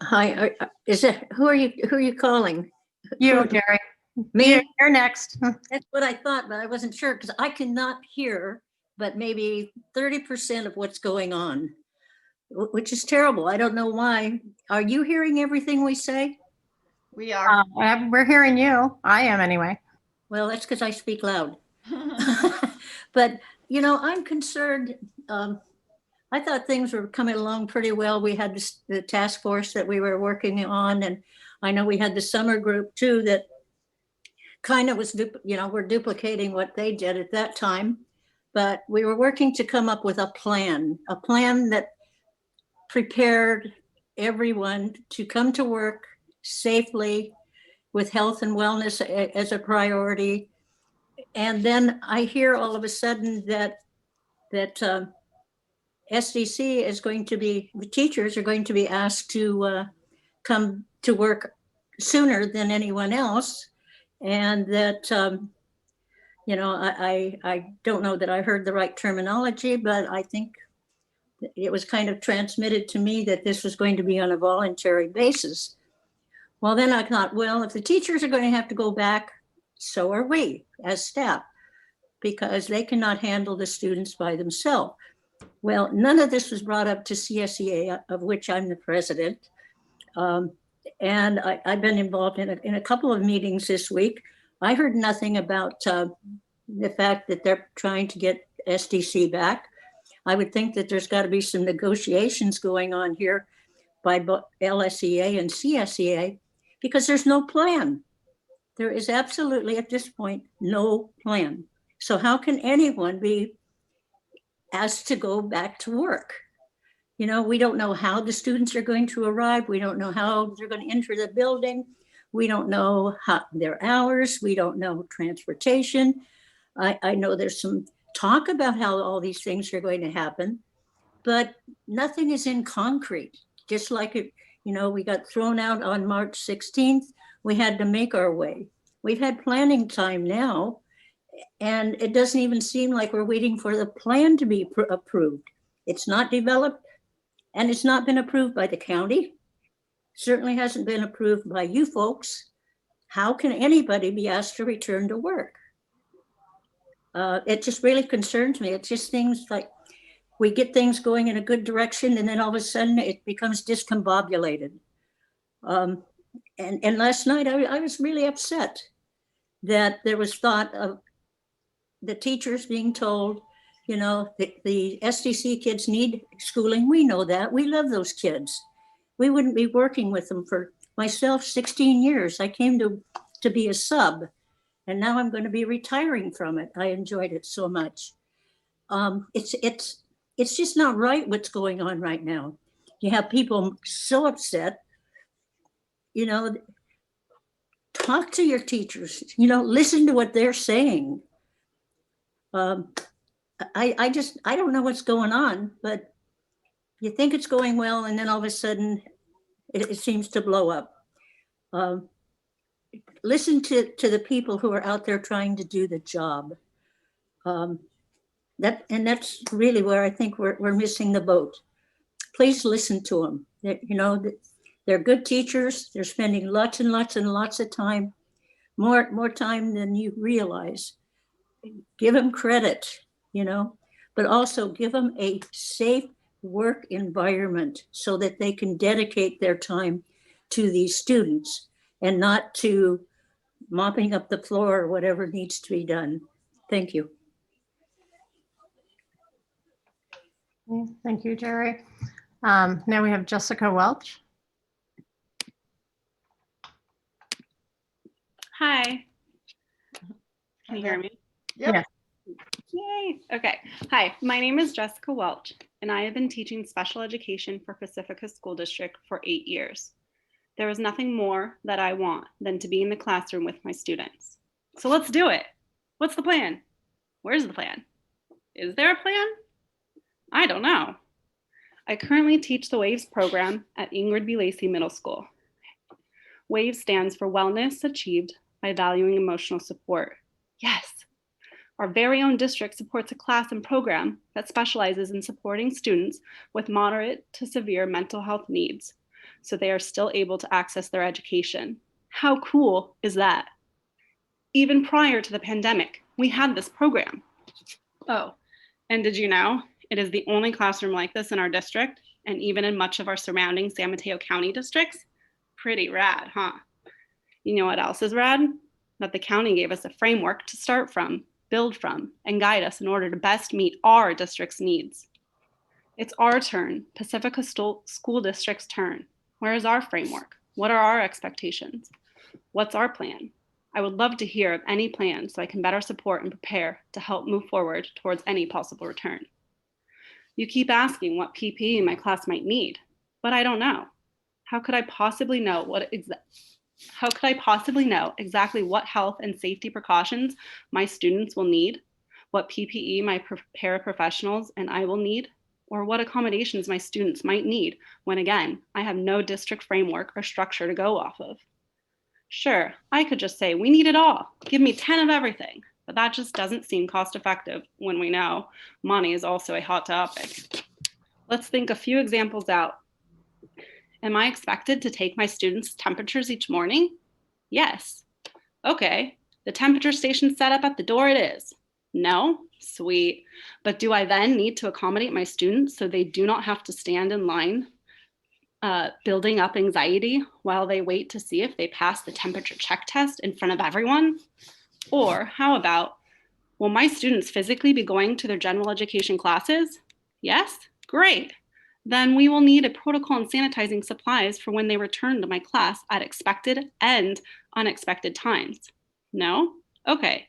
Hi, who are you calling? You, Jerry. Me? You're next. That's what I thought, but I wasn't sure because I cannot hear but maybe 30% of what's going on, which is terrible. I don't know why. Are you hearing everything we say? We are. We're hearing you. I am anyway. Well, that's because I speak loud. But, you know, I'm concerned. I thought things were coming along pretty well. We had the task force that we were working on, and I know we had the summer group too that kind of was, we're duplicating what they did at that time. But we were working to come up with a plan that prepared everyone to come to work safely with health and wellness as a priority. And then I hear all of a sudden that SDC is going to be, the teachers are going to be asked to come to work sooner than anyone else. And that, I don't know that I heard the right terminology, but I think it was kind of transmitted to me that this was going to be on a voluntary basis. Well, then I thought, well, if the teachers are going to have to go back, so are we as staff, because they cannot handle the students by themselves. Well, none of this was brought up to CSEA, of which I'm the president. And I've been involved in a couple of meetings this week. I heard nothing about the fact that they're trying to get SDC back. I would think that there's got to be some negotiations going on here by both LSEA and CSEA, because there's no plan. There is absolutely, at this point, no plan. So how can anyone be asked to go back to work? You know, we don't know how the students are going to arrive. We don't know how they're going to enter the building. We don't know how their hours. We don't know transportation. I know there's some talk about how all these things are going to happen, but nothing is in concrete. Just like it, you know, we got thrown out on March 16th. We had to make our way. We've had planning time now, and it doesn't even seem like we're waiting for the plan to be approved. It's not developed, and it's not been approved by the county. Certainly hasn't been approved by you folks. How can anybody be asked to return to work? It just really concerns me. It just seems like we get things going in a good direction, and then all of a sudden it becomes discombobulated. And last night I was really upset that there was thought of the teachers being told, you know, the SDC kids need schooling. We know that. We love those kids. We wouldn't be working with them for myself 16 years. I came to be a sub, and now I'm going to be retiring from it. I enjoyed it so much. It's just not right what's going on right now. You have people so upset. You know, talk to your teachers, you know, listen to what they're saying. I don't know what's going on, but you think it's going well, and then all of a sudden it seems to blow up. Listen to the people who are out there trying to do the job. That's really where I think we're missing the boat. Please listen to them. You know, they're good teachers. They're spending lots and lots and lots of time, more time than you realize. Give them credit, you know, but also give them a safe work environment so that they can dedicate their time to these students and not to mopping up the floor or whatever needs to be done. Thank you. Thank you, Jerry. Now we have Jessica Welch. Hi. Can you hear me? Yes. Yay. Okay. Hi, my name is Jessica Welch, and I have been teaching special education for Pacifica School District for 8 years. There is nothing more that I want than to be in the classroom with my students. So let's do it. What's the plan? Where's the plan? Is there a plan? I don't know. I currently teach the WAVES program at Ingrid B. Lacey Middle School. WAVES stands for Wellness Achieved by Valuing Emotional Support. Yes, our very own district supports a class and program that specializes in supporting students with moderate to severe mental health needs, so they are still able to access their education. How cool is that? Even prior to the pandemic, we had this program. Oh, and did you know it is the only classroom like this in our district, and even in much of our surrounding San Mateo County districts? Pretty rad, huh? You know what else is rad? That the county gave us a framework to start from, build from, and guide us in order to best meet our district's needs. It's our turn, Pacifica School District's turn. Where is our framework? What are our expectations? What's our plan? I would love to hear of any plans so I can better support and prepare to help move forward towards any possible return. You keep asking what PPE my class might need, but I don't know. How could I possibly know exactly what health and safety precautions my students will need, what PPE my paraprofessionals and I will need, or what accommodations my students might need when, again, I have no district framework or structure to go off of? Sure, I could just say, we need it all. Give me 10 of everything. But that just doesn't seem cost effective when we know money is also a hot topic. Let's think a few examples out. Am I expected to take my students' temperatures each morning? Yes. Okay, the temperature station set up at the door it is. No? Sweet. But do I then need to accommodate my students so they do not have to stand in line, building up anxiety while they wait to see if they pass the temperature check test in front of everyone? Or how about, will my students physically be going to their general education classes? Yes? Great. Then we will need a protocol on sanitizing supplies for when they return to my class at expected and unexpected times. No? Okay.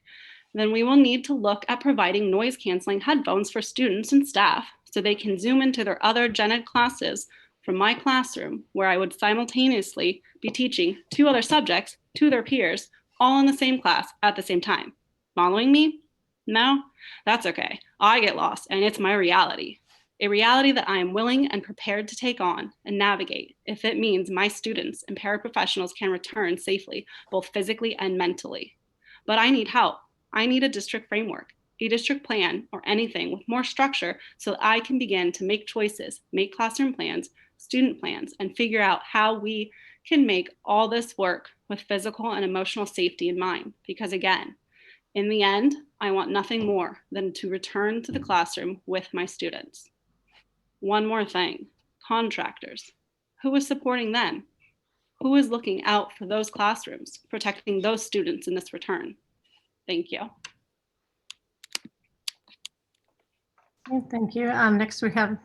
Then we will need to look at providing noise canceling headphones for students and staff so they can zoom into their other gen ed classes from my classroom, where I would simultaneously be teaching 2 other subjects to their peers, all in the same class at the same time. Following me? No? That's okay. I get lost, and it's my reality. A reality that I am willing and prepared to take on and navigate if it means my students and paraprofessionals can return safely, both physically and mentally. But I need help. I need a district framework, a district plan, or anything with more structure so that I can begin to make choices, make classroom plans, student plans, and figure out how we can make all this work with physical and emotional safety in mind. Because again, in the end, I want nothing more than to return to the classroom with my students. One more thing, contractors. Who is supporting them? Who is looking out for those classrooms, protecting those students in this return? Thank you. Okay, thank you. Next we have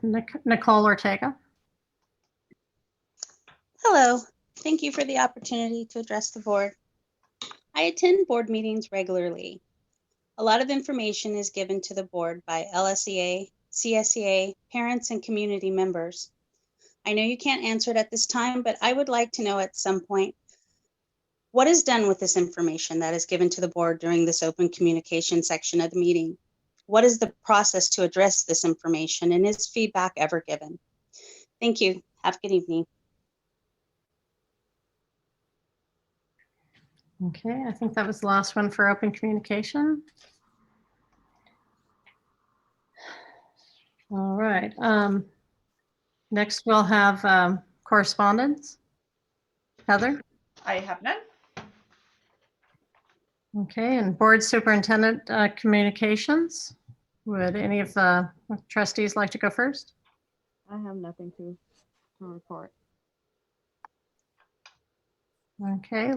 Nicole Ortega. Hello, thank you for the opportunity to address the board. I attend board meetings regularly. A lot of information is given to the board by LSEA, CSEA, parents, and community members. I know you can't answer it at this time, but I would like to know at some point, what is done with this information that is given to the board during this open communication section of the meeting? What is the process to address this information, and is feedback ever given? Thank you. Have a good evening. Okay, I think that was the last one for open communication. All right. Next we'll have correspondence. Heather? I have none. Okay, and board superintendent communications. Would any of the trustees like to go first? I have nothing to report. Okay,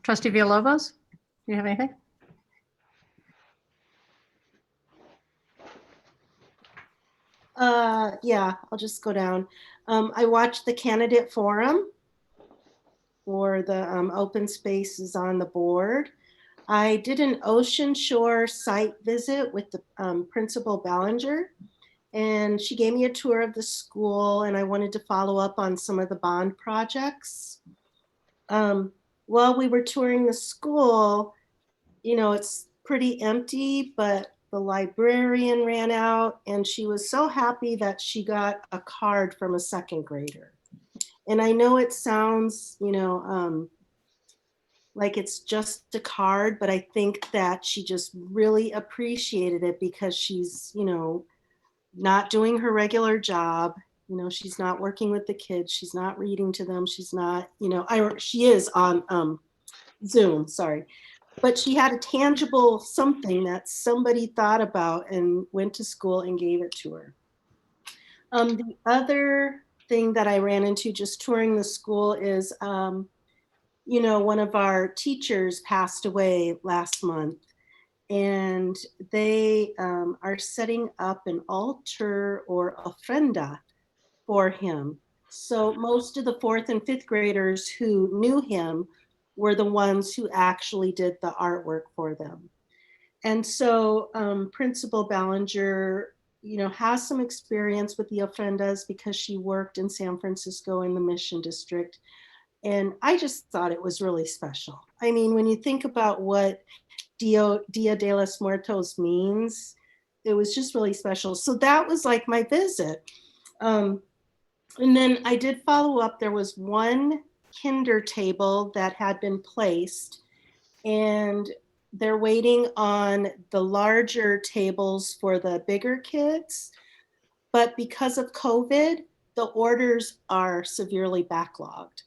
trustee Villalobos, do you have anything? Yeah, I'll just go down. I watched the candidate forum for the open spaces on the board. I did an Ocean Shore site visit with the Principal Ballinger, and she gave me a tour of the school, and I wanted to follow up on some of the bond projects. While we were touring the school, you know, it's pretty empty, but the librarian ran out and she was so happy that she got a card from a second grader. And I know it sounds, you know, like it's just a card, but I think that she just really appreciated it because she's, you know, not doing her regular job. You know, she's not working with the kids. She's not reading to them. She's not, you know, she is on Zoom, sorry. But she had a tangible something that somebody thought about and went to school and gave it to her. The other thing that I ran into just touring the school is, you know, one of our teachers passed away last month, and they are setting up an altar or ofrenda for him. So most of the 4th and 5th graders who knew him were the ones who actually did the artwork for them. And so Principal Ballinger, you know, has some experience with the ofrendas because she worked in San Francisco in the Mission District. And I just thought it was really special. I mean, when you think about what Dia de los Muertos means, it was just really special. So that was like my visit. And then I did follow up. There was one kinder table that had been placed, and they're waiting on the larger tables for the bigger kids. But because of COVID, the orders are severely backlogged.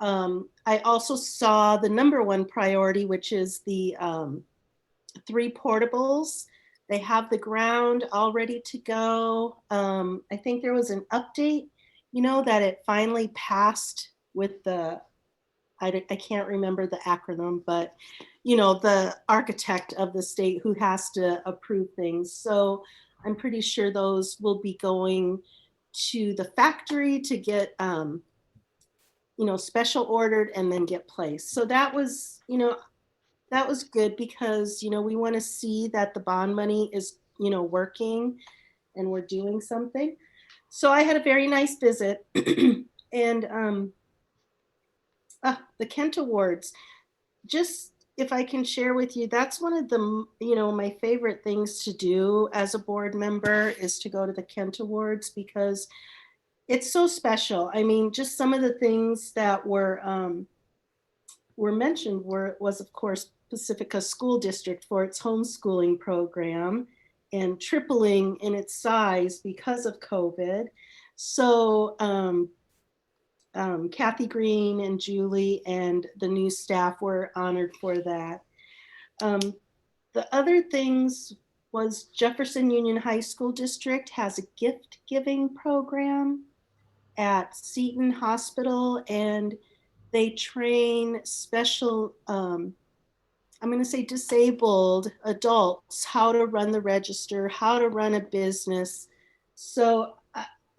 I also saw the #1 priority, which is the 3 portables They have the ground all ready to go. I think there was an update, that it finally passed with I can't remember the acronym, but the architect of the state who has to approve things. So I'm pretty sure those will be going to the factory to get, special ordered and then get placed. So that was good because, we want to see that the bond money is, working and we're doing something. So I had a very nice visit and the Kent Awards, just if I can share with you, that's one of the, my favorite things to do as a board member is to go to the Kent Awards because it's so special. I mean, just some of the things that were mentioned was of course Pacifica School District for its homeschooling program and tripling in its size because of COVID. So Kathy Green and Julie and the new staff were honored for that. The other things was Jefferson Union High School District has a gift giving program at Seton Hospital, and they train special, I'm going to say disabled adults, how to run the register, how to run a business. So,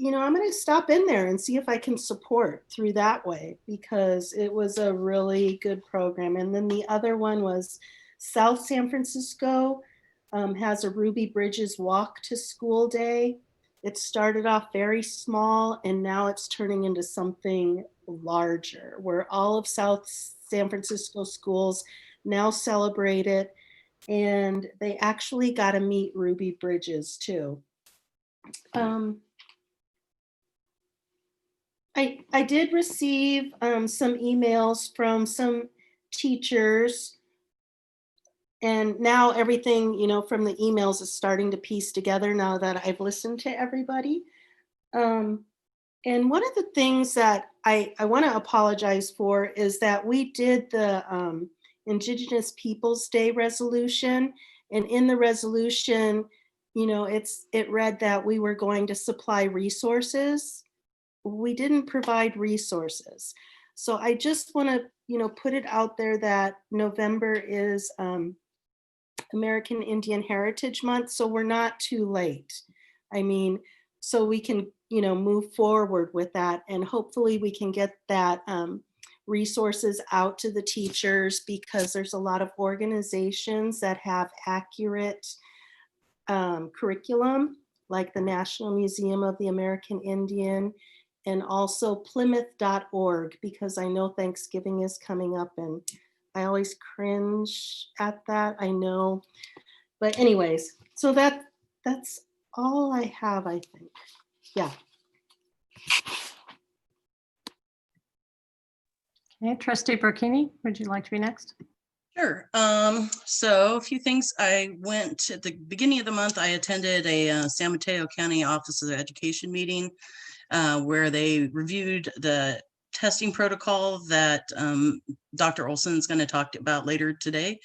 I'm going to stop in there and see if I can support through that way because it was a really good program. And then the other one was South San Francisco has a Ruby Bridges Walk to School Day. It started off very small and now it's turning into something larger where all of South San Francisco schools now celebrate it. And they actually got to meet Ruby Bridges too. I did receive some emails from some teachers, and now everything, from the emails is starting to piece together now that I've listened to everybody. And one of the things that I want to apologize for is that we did the Indigenous Peoples Day resolution, and in the resolution, it read that we were going to supply resources. We didn't provide resources. So I just want to, put it out there that November is American Indian Heritage Month. So we're not too late. I mean, so we can, move forward with that. And hopefully we can get that resources out to the teachers because there's a lot of organizations that have accurate curriculum, like the National Museum of the American Indian, and also Plymouth.org, because I know Thanksgiving is coming up and I always cringe at that, I know. But anyways, so that's all I have, I think. Yeah. Okay, Trustee Burkini, would you like to be next? Sure. So a few things. I went at the beginning of the month, I attended a San Mateo County Office of Education meeting where they reviewed the testing protocol that Dr. Olson is going to talk about later today.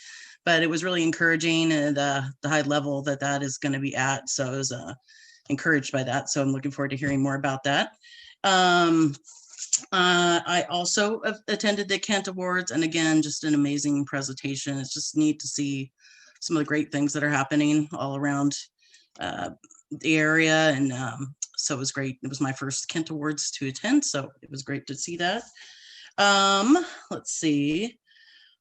But it was really encouraging and the high level that is going to be at. So I was encouraged by that. So I'm looking forward to hearing more about that. I also attended the Kent Awards, and again, just an amazing presentation. It's just neat to see some of the great things that are happening all around the area. And so it was great. It was my first Kent Awards to attend, so it was great to see that. Let's see.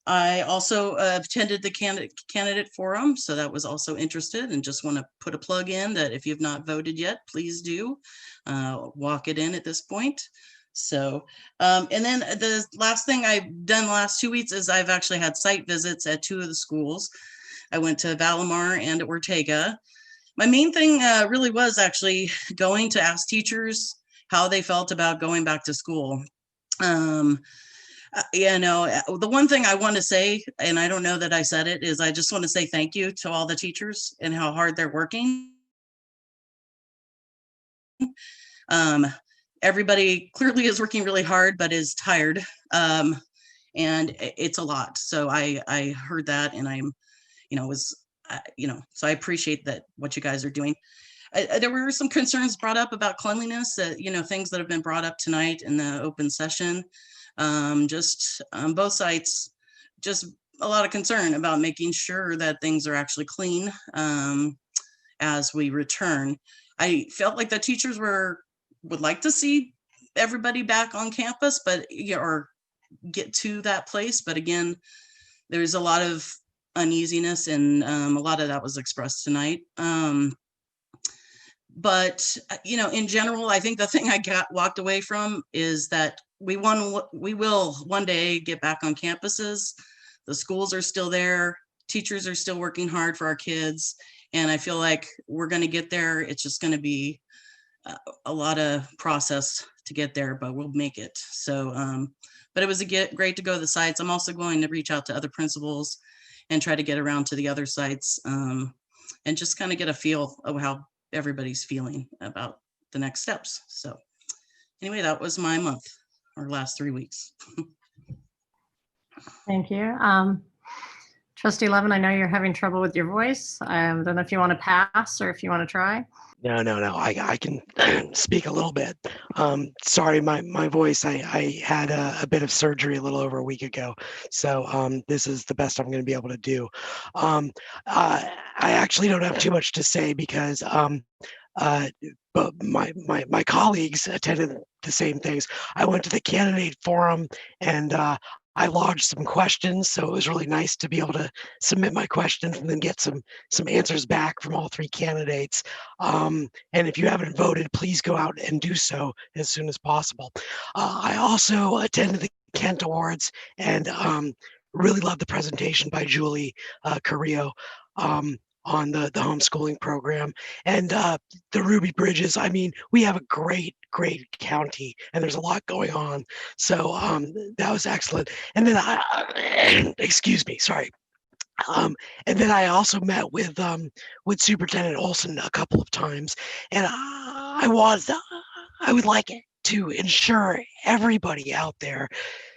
I also attended the candidate forum, so that was also interested, and just want to put a plug in that if you've not voted yet, please do walk it in at this point. So, and then the last thing I've done the last 2 weeks is I've actually had site visits at 2 of the schools. I went to Valimar and Ortega. My main thing really was actually going to ask teachers how they felt about going back to school. The one thing I want to say, and I don't know that I said it, is I just want to say thank you to all the teachers and how hard they're working. Everybody clearly is working really hard, but is tired. And it's a lot. So I heard that, and I'm, was so I appreciate that what you guys are doing. There were some concerns brought up about cleanliness, things that have been brought up tonight in the open session. Just on both sites, just a lot of concern about making sure that things are actually clean as we return. I felt like the teachers would like to see everybody back on campus, but or get to that place. But again, there's a lot of uneasiness, and a lot of that was expressed tonight. But in general, I think the thing I walked away from is that we will one day get back on campuses. The schools are still there. Teachers are still working hard for our kids. And I feel like we're going to get there. It's just going to be a lot of process to get there, but we'll make it. So, but it was great to go to the sites. I'm also going to reach out to other principals and try to get around to the other sites and just kind of get a feel of how everybody's feeling about the next steps. So anyway, that was my month, or last 3 weeks. Thank you. Trustee Levin, I know you're having trouble with your voice. I don't know if you want to pass or if you want to try. No, I can speak a little bit. Sorry, my voice, I had a bit of surgery a little over a week ago. So this is the best I'm going to be able to do. I actually don't have too much to say because but my colleagues attended the same things. I went to the candidate forum and I lodged some questions, so it was really nice to be able to submit my questions and then get some answers back from all 3 candidates. And if you haven't voted, please go out and do so as soon as possible. I also attended the Kent Awards and really loved the presentation by Julie Carrillo on the homeschooling program and the Ruby Bridges. I mean, we have a great county and there's a lot going on. So that was excellent. And then excuse me, sorry. And then I also met with Superintendent Olson a couple of times, and I would like to ensure everybody out there,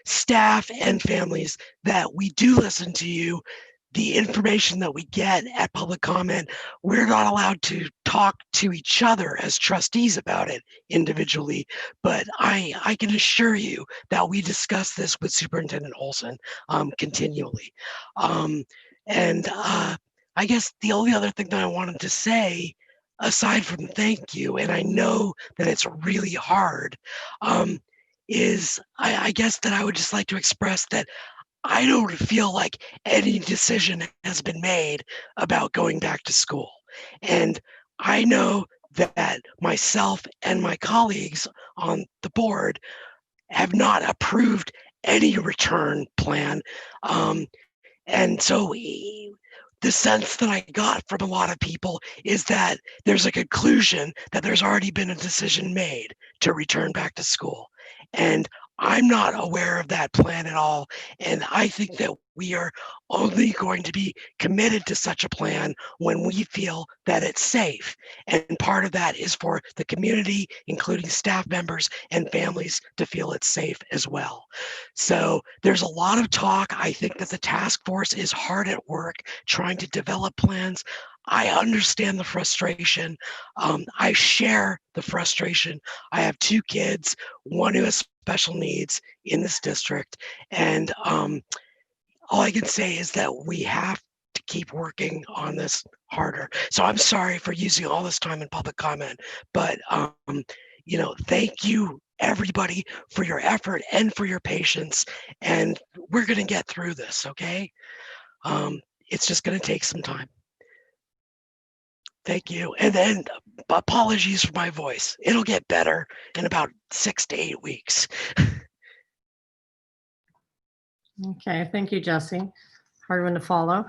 staff and families, that we do listen to you. The information that we get at public comment, we're not allowed to talk to each other as trustees about it individually, but I can assure you that we discuss this with Superintendent Olson continually. And I guess the only other thing that I wanted to say, aside from thank you, and I know that it's really hard, is I guess that I would just like to express that I don't feel like any decision has been made about going back to school. And I know that myself and my colleagues on the board have not approved any return plan. And so the sense that I got from a lot of people is that there's a conclusion that there's already been a decision made to return back to school. And I'm not aware of that plan at all. And I think that we are only going to be committed to such a plan when we feel that it's safe. And part of that is for the community, including staff members and families, to feel it's safe as well. So there's a lot of talk. I think that the task force is hard at work trying to develop plans. I understand the frustration. I share the frustration. I have 2 kids, one who has special needs in this district. And all I can say is that we have to keep working on this harder. So I'm sorry for using all this time in public comment, but thank you everybody for your effort and for your patience. And we're going to get through this, okay? It's just going to take some time. Thank you. And then apologies for my voice. It'll get better in about 6 to 8 weeks. Okay, thank you, Jesse. Hard one to follow.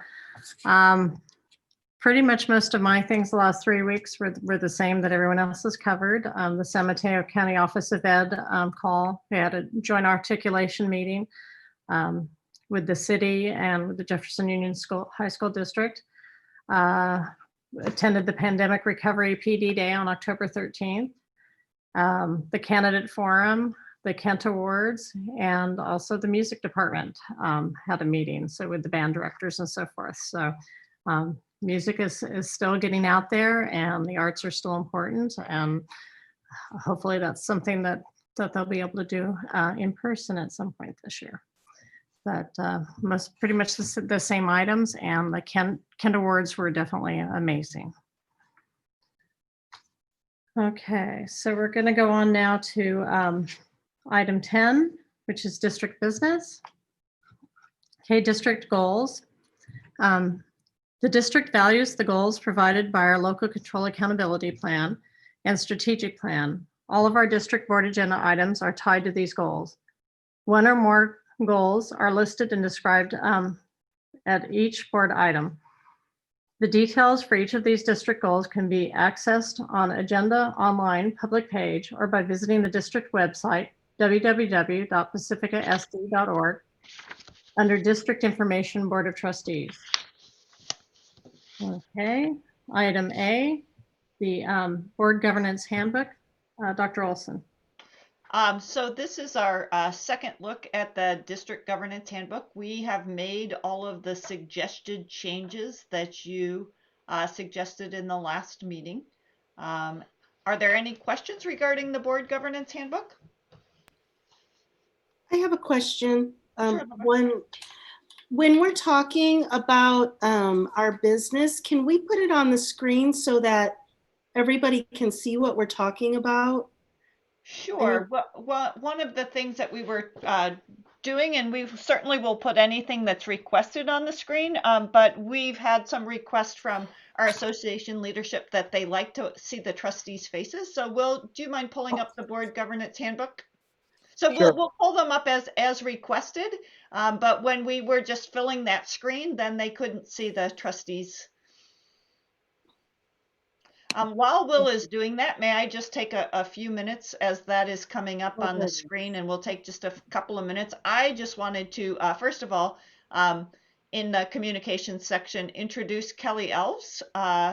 Pretty much most of my things the last 3 weeks were the same that everyone else has covered. The San Mateo County Office of Ed call. We had a joint articulation meeting with the city and with the Jefferson Union High School District. Attended the Pandemic Recovery PD Day on October 13th. The Candidate Forum, the Kent Awards, and also the music department had a meeting, so with the band directors and so forth. So music is still getting out there and the arts are still important. And hopefully that's something that they'll be able to do in person at some point this year. But pretty much the same items, and the Kent Awards were definitely amazing. Okay, so we're going to go on now to item 10, which is district business. Okay, district goals. The district values the goals provided by our local control accountability plan and strategic plan. All of our district board agenda items are tied to these goals. One or more goals are listed and described at each board item. The details for each of these district goals can be accessed on Agenda Online public page or by visiting the district website, www.pacificasd.org, under District Information Board of Trustees. Okay, item A, the Board Governance Handbook. Dr. Olson. So this is our second look at the district governance handbook. We have made all of the suggested changes that you suggested in the last meeting. Are there any questions regarding the board governance handbook? I have a question. Sure. When we're talking about our business, can we put it on the screen so that everybody can see what we're talking about? Sure. Well, one of the things that we were doing, and we certainly will put anything that's requested on the screen, but we've had some requests from our association leadership that they like to see the trustees' faces. So do you mind pulling up the board governance handbook? So Sure. we'll pull them up as requested, but when we were just filling that screen, then they couldn't see the trustees. While Will is doing that, may I just take a few minutes as that is coming up on the screen, and we'll take just a couple of minutes. I just wanted to, first of all, in the communications section, introduce Kelly Elves,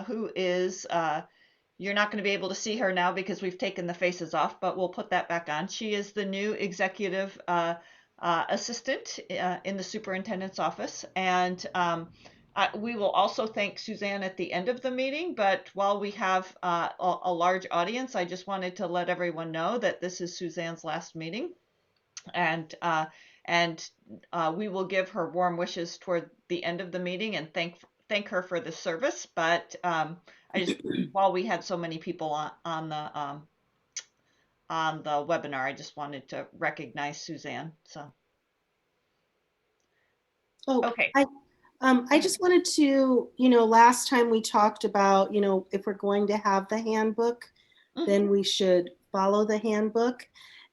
who is, you're not going to be able to see her now because we've taken the faces off, but we'll put that back on. She is the new executive assistant in the superintendent's office, and we will also thank Suzanne at the end of the meeting, but while we have a large audience, I just wanted to let everyone know that this is Suzanne's last meeting, and we will give her warm wishes toward the end of the meeting and thank her for the service. But I just, while we had so many people on the webinar, I just wanted to recognize Suzanne. So. Oh, okay. I just wanted to, last time we talked about, if we're going to have the handbook, then we should follow the handbook.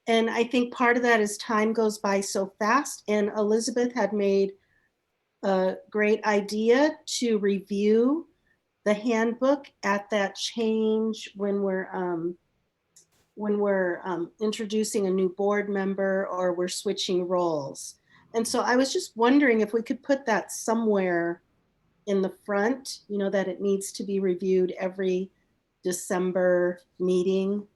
And I think part of that is time goes by so fast. And Elizabeth had made a great idea to review the handbook at that change when we're introducing a new board member or we're switching roles. And so I was just wondering if we could put that somewhere in the front, that it needs to be reviewed every December meeting.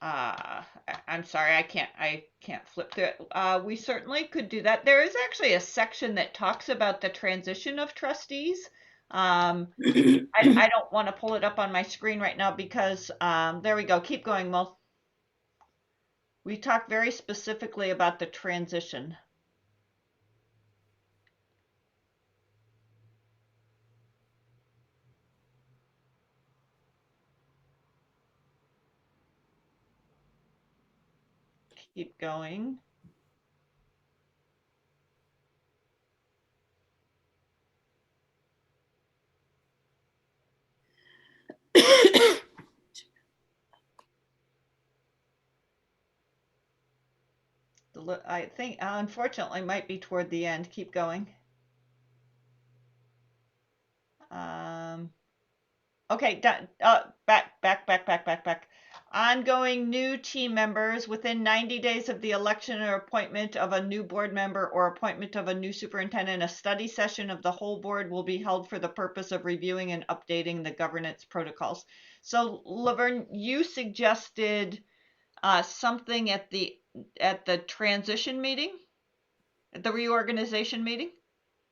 I'm sorry, I can't flip through it. We certainly could do that. There is actually a section that talks about the transition of trustees. I don't want to pull it up on my screen right now because there we go. Keep going, Mo. We talked very specifically about the transition. Keep going. I think, unfortunately, might be toward the end. Keep going. Okay, back. Ongoing new team members within 90 days of the election or appointment of a new board member or appointment of a new superintendent, a study session of the whole board will be held for the purpose of reviewing and updating the governance protocols. So Laverne, you suggested something at the transition meeting? the reorganization meeting?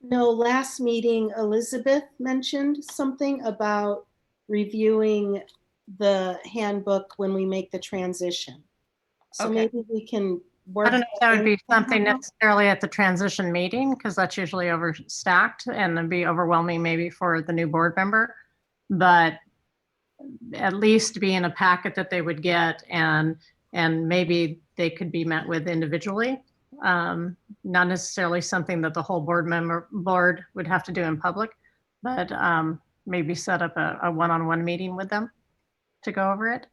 No, last meeting, Elizabeth mentioned something about reviewing the handbook when we make the transition. So Okay. maybe we can work. I don't know if that would be something somehow. necessarily at the transition meeting, because that's usually overstacked and it'd be overwhelming maybe for the new board member. But at least be in a packet that they would get, and maybe they could be met with individually. Not necessarily something that the whole board would have to do in public, but maybe set up a one-on-one meeting with them to go over it.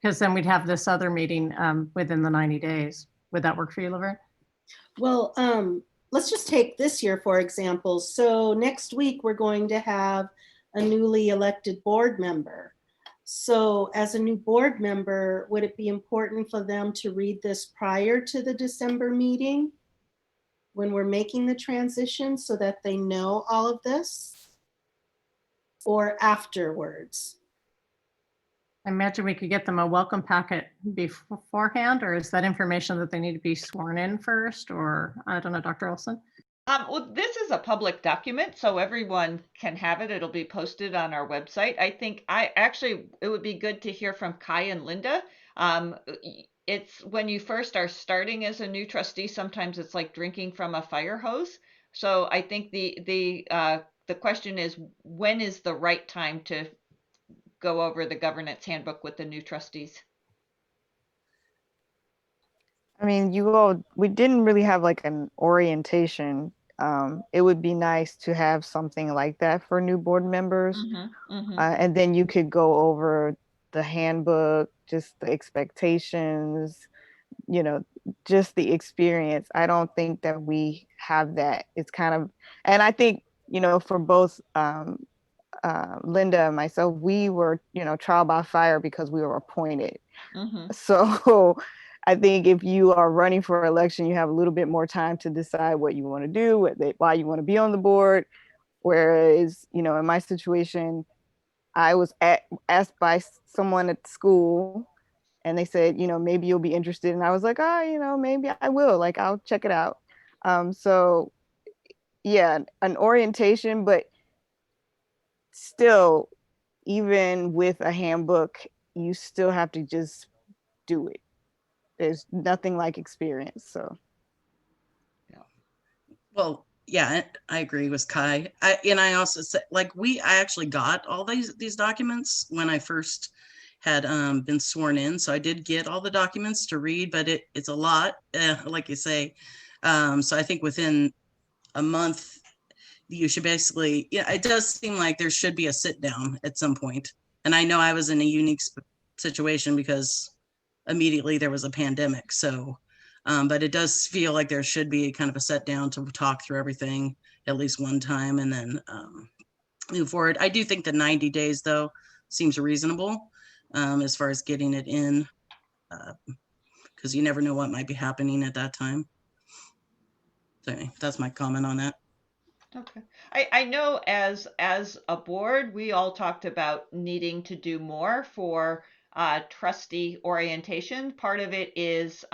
Because then we'd have this other meeting within the 90 days. Would that work for you, Laverne? Well, let's just take this year, for example. So next week, we're going to have a newly elected board member. So as a new board member, would it be important for them to read this prior to the December meeting when we're making the transition so that they know all of this? Or afterwards? I imagine we could get them a welcome packet beforehand, or is that information that they need to be sworn in first? Or I don't know, Dr. Olson? Well, this is a public document, so everyone can have it. It'll be posted on our website. I think it would be good to hear from Kai and Linda. It's when you first are starting as a new trustee, sometimes it's like drinking from a fire hose. So I think the question is, when is the right time to go over the governance handbook with the new trustees? I mean, we didn't really have like an orientation. It would be nice to have something like that for new board members. And then you could go over the handbook, just the expectations, just the experience. I don't think that we have that. It's kind of, and I think, for both Linda and myself, we were, trial by fire because we were appointed. So I think if you are running for election, you have a little bit more time to decide what you want to do, why you want to be on the board. Whereas, in my situation, I was asked by someone at school and they said, maybe you'll be interested. And I was like, maybe I will, like, I'll check it out. So yeah, an orientation, but still, even with a handbook, you still have to just do it. There's nothing like experience. So Well, yeah, I agree with Kai. I also said, like, I actually got all these documents when I first had been sworn in. So I did get all the documents to read, but it's a lot, like you say. So I think within a month, you should basically, it does seem like there should be a sit down at some point. And I know I was in a unique situation because immediately there was a pandemic. So but it does feel like there should be kind of a set down to talk through everything at least one time and then move forward. I do think the 90 days, though, seems reasonable as far as getting it in, because you never know what might be happening at that time. So anyway, that's my comment on that. Okay. I know as a board, we all talked about needing to do more for trustee orientation. Part of it is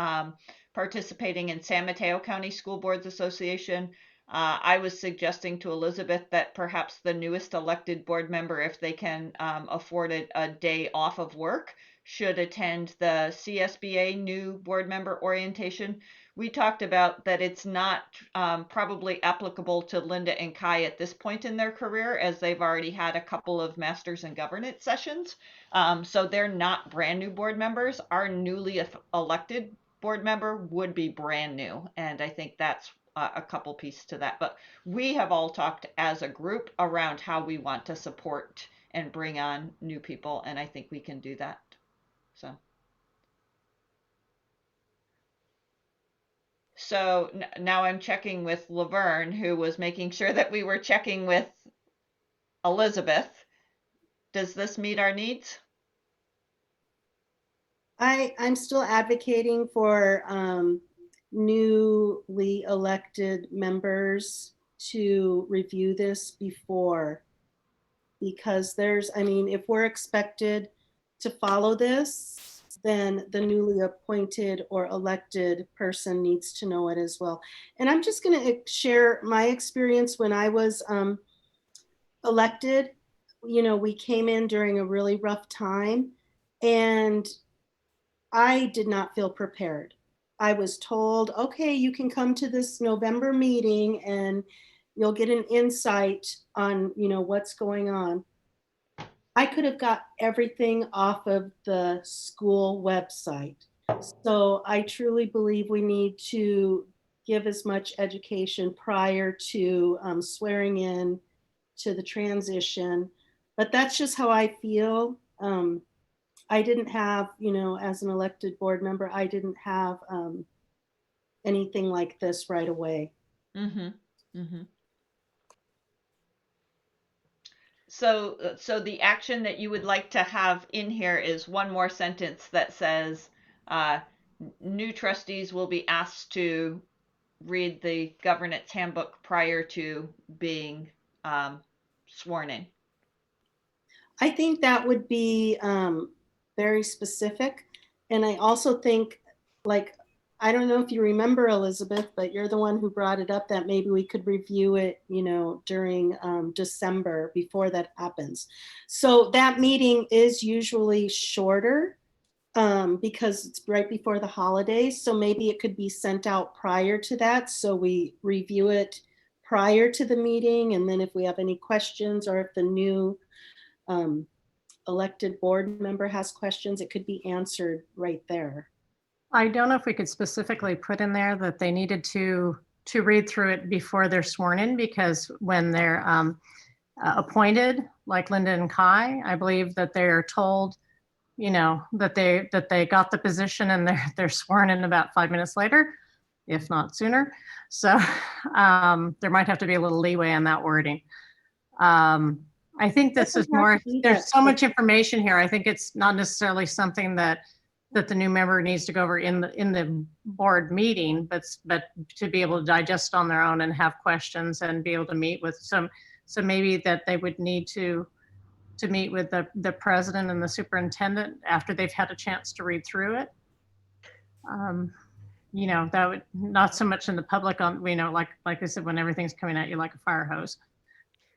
participating in San Mateo County School Boards Association. I was suggesting to Elizabeth that perhaps the newest elected board member, if they can afford a day off of work, should attend the CSBA new board member orientation. We talked about that it's not probably applicable to Linda and Kai at this point in their career, as they've already had a couple of Masters in Governance sessions. So they're not brand new board members. Our newly elected board member would be brand new. And I think that's a couple pieces to that. But we have all talked as a group around how we want to support and bring on new people. And I think we can do that. So now I'm checking with Laverne, who was making sure that we were checking with Elizabeth. Does this meet our needs? I'm still advocating for newly elected members to review this before, because if we're expected to follow this, then the newly appointed or elected person needs to know it as well. And I'm just going to share my experience when I was elected. You know, we came in during a really rough time, and I did not feel prepared. I was told, okay, you can come to this November meeting and you'll get an insight on, you know, what's going on. I could have got everything off of the school website. So I truly believe we need to give as much education prior to swearing in to the transition. But that's just how I feel. I didn't have, you know, as an elected board member, I didn't have anything like this right away. Mm-hmm. Mm-hmm. So the action that you would like to have in here is one more sentence that says, new trustees will be asked to read the governance handbook prior to being sworn in. I think that would be very specific. And I also think, like, I don't know if you remember, Elizabeth, but you're the one who brought it up that maybe we could review it, you know, during December before that happens. So that meeting is usually shorter because it's right before the holidays. So maybe it could be sent out prior to that. So we review it prior to the meeting. And then if we have any questions, or if the new elected board member has questions, it could be answered right there. I don't know if we could specifically put in there that they needed to read through it before they're sworn in, because when they're appointed, like Linda and Kai, I believe that they're told, you know, that they got the position and they're sworn in about 5 minutes later, if not sooner. So there might have to be a little leeway on that wording. I think this is more, there's so much information here. I think it's not necessarily something that the new member needs to go over in the board meeting, but to be able to digest on their own and have questions and be able to meet with some. So maybe that they would need to meet with the president and the superintendent after they've had a chance to read through it. You know, that would not so much in the public on, you know, like I said, when everything's coming at you like a fire hose.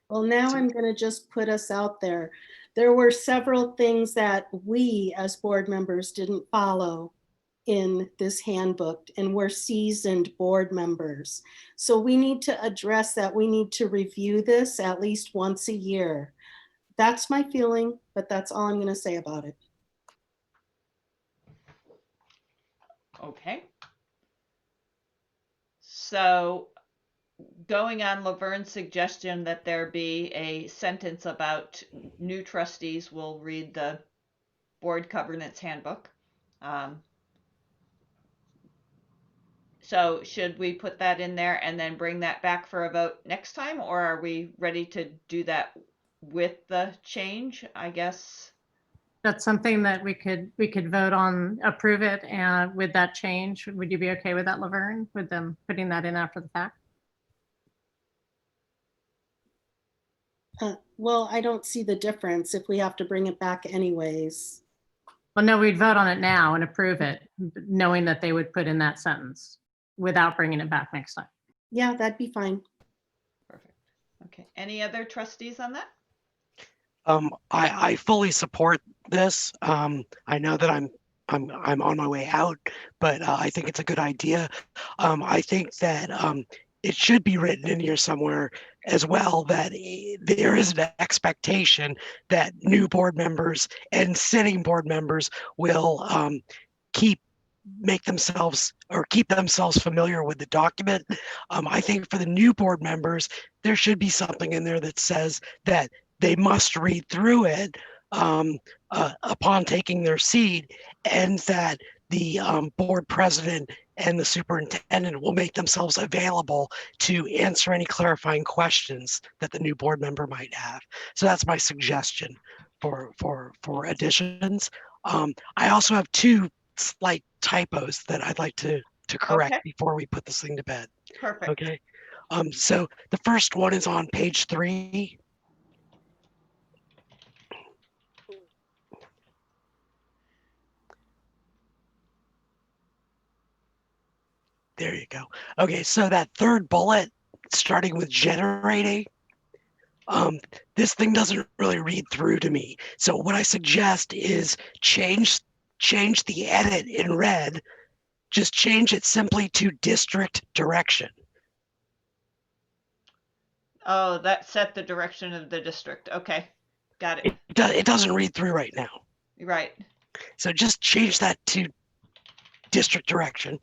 Well, now I'm going to just put us out there. There were several things that we as board members didn't follow in this handbook, and we're seasoned board members. So we need to address that. We need to review this at least once a year. That's my feeling, but that's all I'm going to say about it. Okay. So going on Laverne's suggestion that there be a sentence about new trustees will read the board governance handbook. So should we put that in there and then bring that back for a vote next time, or are we ready to do that with the change? I guess That's something that we could vote on, approve it, and with that change, would you be okay with that, Laverne, with them putting that in after the fact? Well, I don't see the difference if we have to bring it back anyways. Well, no, we'd vote on it now and approve it, knowing that they would put in that sentence without bringing it back next time. Yeah, that'd be fine. Perfect. Okay. Any other trustees on that? I fully support this. I know that I'm on my way out, but I think it's a good idea. I think that it should be written in here somewhere as well that there is an expectation that new board members and sitting board members will keep themselves familiar with the document. I think for the new board members, there should be something in there that says that they must read through it upon taking their seat, and that the board president and the superintendent will make themselves available to answer any clarifying questions that the new board member might have. So that's my suggestion for additions. I also have two slight typos that I'd like to correct before we put this thing to bed. Perfect. Okay. So the first one is on page 3. There you go. Okay, so that third bullet, starting with generating, this thing doesn't really read through to me. So what I suggest is change the edit in red. Just change it simply to district direction. Oh, that set the direction of the district. Okay, got it. It doesn't read through right now. Right. So just change that to district direction.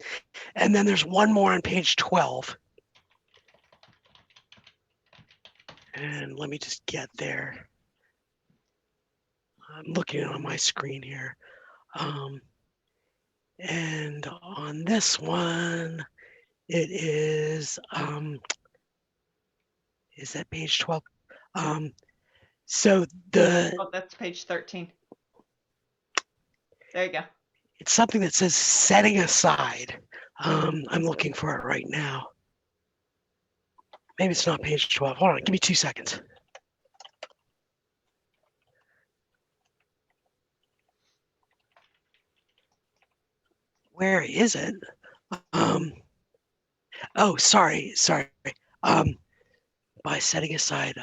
And then there's one more on page 12. And let me just get there. I'm looking on my screen here. And on this one, it is that page 12? So Oh, that's page 13. There you go. It's something that says setting aside. I'm looking for it right now. Maybe it's not page 12. Hold on, give me 2 seconds. Where is it? Oh, sorry. By setting aside,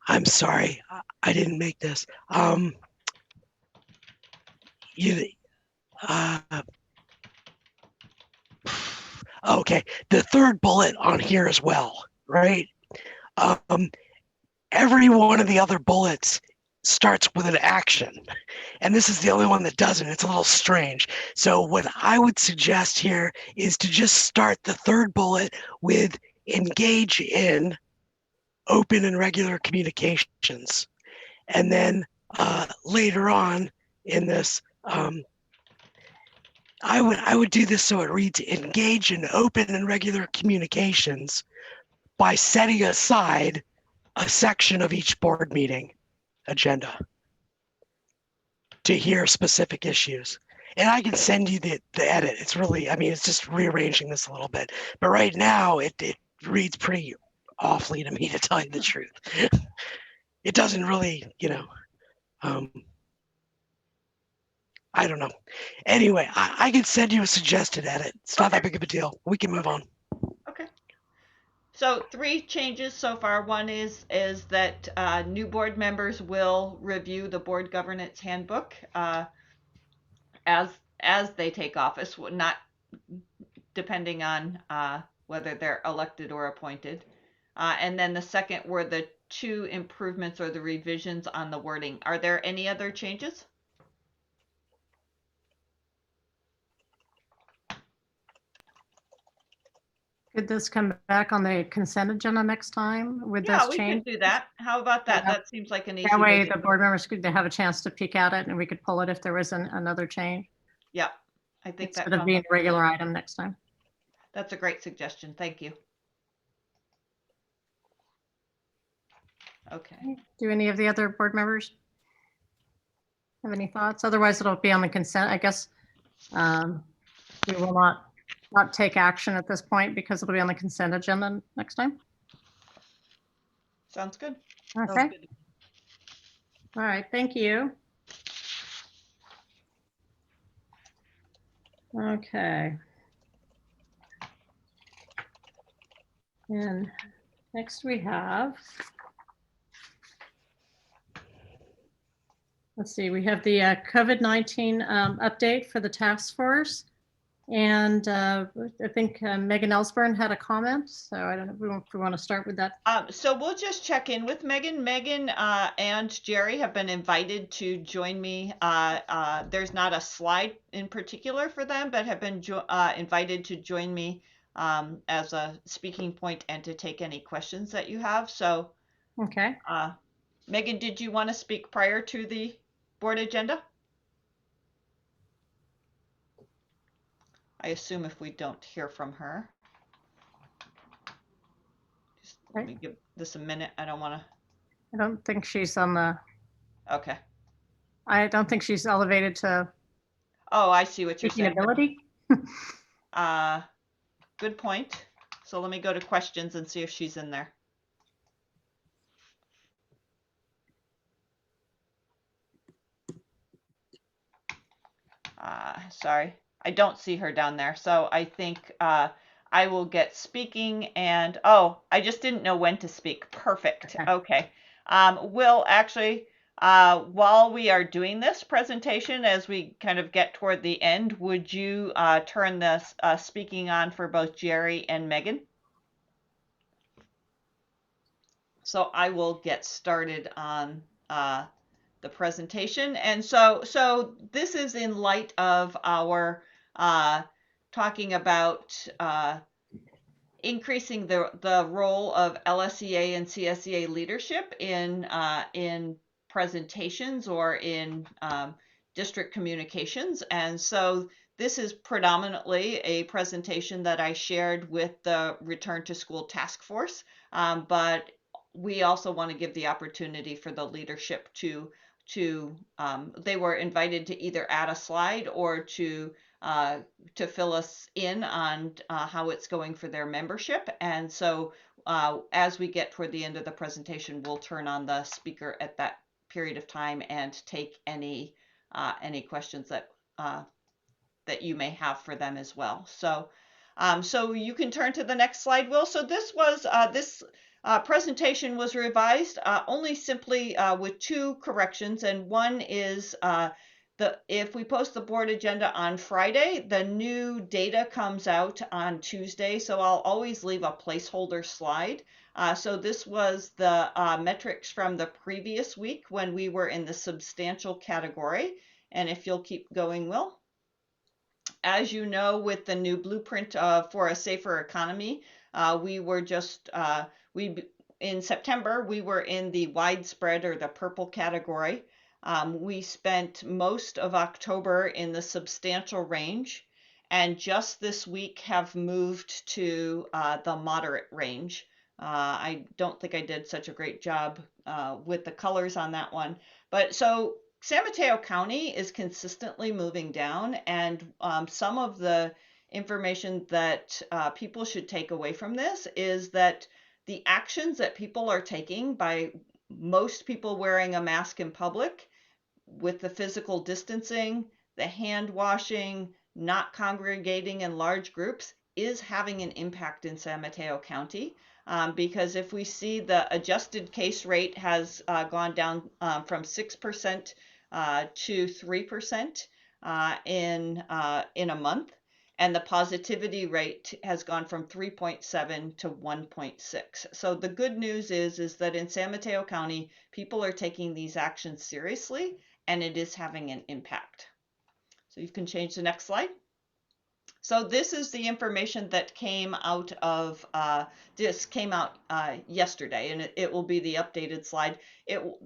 I'm sorry, I didn't make this. Okay, the third bullet on here as well, right? Every one of the other bullets starts with an action, and this is the only one that doesn't. It's a little strange. So what I would suggest here is to just start the third bullet with engage in open and regular communications. And then later on in this, I would do this so it reads engage in open and regular communications by setting aside a section of each board meeting agenda to hear specific issues. And I can send you the edit. It's really, I mean, it's just rearranging this a little bit. But right now it reads pretty awfully to me, to tell you the truth. It doesn't really, I don't know. Anyway, I can send you a suggested edit. It's not that big of a deal. We can move on. Okay. So 3 changes so far. One is that new board members will review the board governance handbook as they take office, not depending on whether they're elected or appointed. And then the second were the 2 improvements or the revisions on the wording. Are there any other changes? Could this come back on the consent agenda next time with this We change? could do that. How about that? Yeah. That seems like an easy That way way the board members could have a chance to peek at it and we could pull it if there was another change. Yeah, I think that Instead of being a regular item next time. That's a great suggestion. Thank you. Okay. Do any of the other board members have any thoughts? Otherwise, it'll be on the consent. I guess we will not take action at this point because it'll be on the consent agenda next time. Sounds good. Okay. Sounds good. All right. Thank you. Okay. And next we have, let's see, we have the COVID-19 update for the task force. And I think Megan Ellsburn had a comment. So I don't know if we want to start with that. So we'll just check in with Megan. Megan and Jerry have been invited to join me. There's not a slide in particular for them, but have been invited to join me as a speaking point and to take any questions that you have. So, okay. Megan, did you want to speak prior to the board agenda? I assume if we don't hear from her. Just let me give this a minute. I don't want to. I don't think she's on the. Okay. I don't think she's elevated to. Oh, I see what you're saying. Ability. Good point. So let me go to questions and see if she's in there. Sorry. I don't see her down there. So I think I will get speaking, and oh, I just didn't know when to speak. Perfect. Okay. Will actually, while we are doing this presentation, as we kind of get toward the end, would you turn this speaking on for both Jerry and Megan? So I will get started on the presentation. And so this is in light of our talking about increasing the role of LSEA and CSEA leadership in presentations or in district communications. And so this is predominantly a presentation that I shared with the Return to School Task Force, but we also want to give the opportunity for the leadership to they were invited to either add a slide or to fill us in on how it's going for their membership. And so as we get toward the end of the presentation, we'll turn on the speaker at that period of time and take any questions that that you may have for them as well. So so you can turn to the next slide, Will. So this was this presentation was revised only simply with 2 corrections, and one is if we post the board agenda on Friday, the new data comes out on Tuesday, so I'll always leave a placeholder slide. So this was the metrics from the previous week when we were in the substantial category. And if you'll keep going, Will. As you know, with the new blueprint for a safer economy, we were just, in September, we were in the widespread or the purple category. We spent most of October in the substantial range, and just this week have moved to the moderate range. I don't think I did such a great job with the colors on that one. But so San Mateo County is consistently moving down, and some of the information that people should take away from this is that the actions that people are taking, by most people wearing a mask in public, with the physical distancing, the hand washing, not congregating in large groups, is having an impact in San Mateo County. Because if we see the adjusted case rate has gone down from 6% to 3% in a month, and the positivity rate has gone from 3.7 to 1.6. So the good news is that in San Mateo County, people are taking these actions seriously, and it is having an impact. So you can change the next slide. So this is the information that came out of yesterday, and it will be the updated slide.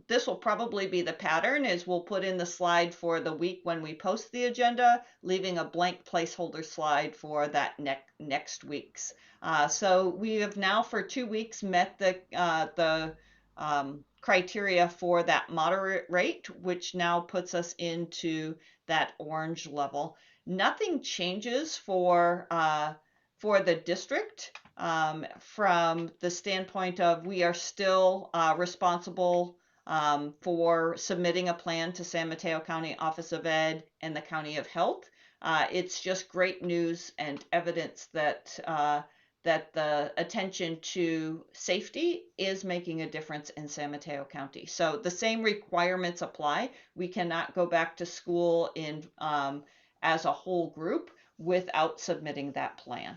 This will probably be the pattern, is we'll put in the slide for the week when we post the agenda, leaving a blank placeholder slide for that next week's. So we have now for 2 weeks met the criteria for that moderate rate, which now puts us into that orange level. Nothing changes for the district from the standpoint of we are still responsible for submitting a plan to San Mateo County Office of Ed and the County of Health. It's just great news and evidence that that the attention to safety is making a difference in San Mateo County. So the same requirements apply. We cannot go back to school in as a whole group without submitting that plan.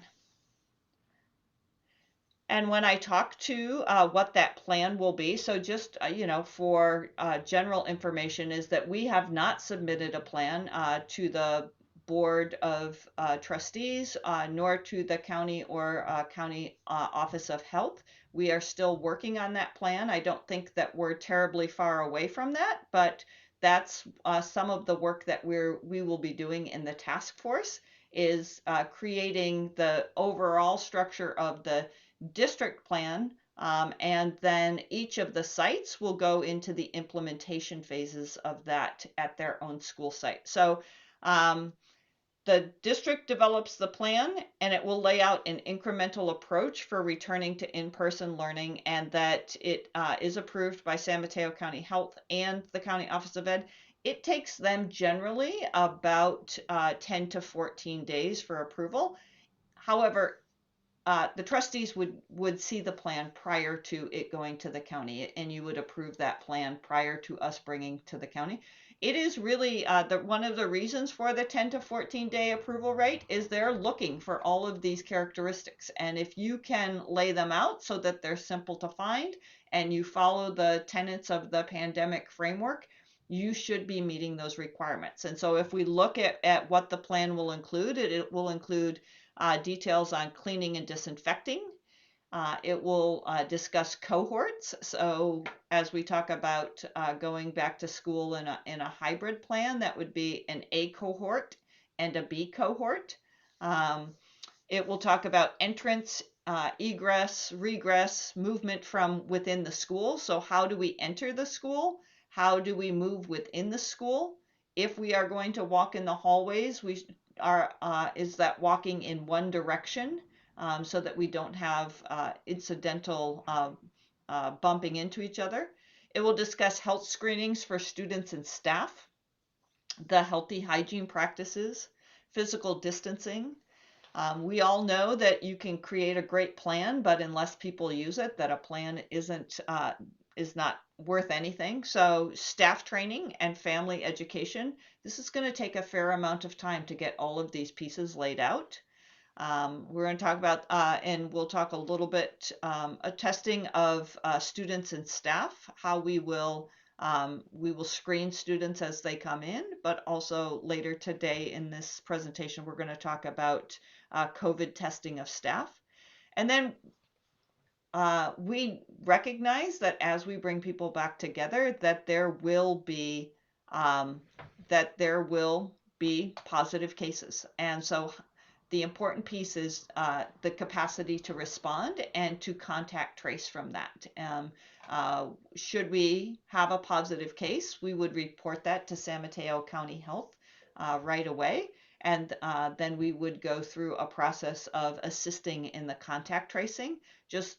And when I talk to what that plan will be, so just for general information, is that we have not submitted a plan to the Board of Trustees nor to the county or county Office of Health. We are still working on that plan. I don't think that we're terribly far away from that, but that's some of the work that we will be doing in the task force, is creating the overall structure of the district plan, and then each of the sites will go into the implementation phases of that at their own school site. So the district develops the plan, and it will lay out an incremental approach for returning to in-person learning, and that it is approved by San Mateo County Health and the County Office of Ed. It takes them generally about 10 to 14 days for approval. However, the trustees would see the plan prior to it going to the county, and you would approve that plan prior to us bringing to the county. It is really one of the reasons for the 10 to 14 day approval rate is they're looking for all of these characteristics. And if you can lay them out so that they're simple to find and you follow the tenets of the pandemic framework, you should be meeting those requirements. And so if we look at what the plan will include, it will include details on cleaning and disinfecting. It will discuss cohorts. So as we talk about going back to school in a hybrid plan, that would be an A cohort and a B cohort. It will talk about entrance, egress, regress, movement from within the school. So how do we enter the school? How do we move within the school? If we are going to walk in the hallways, we are is that walking in one direction so that we don't have incidental bumping into each other. It will discuss health screenings for students and staff, the healthy hygiene practices, physical distancing. We all know that you can create a great plan, but unless people use it, that a plan is not worth anything. So staff training and family education, this is going to take a fair amount of time to get all of these pieces laid out. We're going to talk about, and we'll talk a little bit, a testing of students and staff, how we will screen students as they come in, but also later today in this presentation, we're going to talk about COVID testing of staff. And then we recognize that as we bring people back together, that there will be positive cases. And so the important piece is the capacity to respond and to contact trace from that. Should we have a positive case, we would report that to San Mateo County Health right away. And then we would go through a process of assisting in the contact tracing, just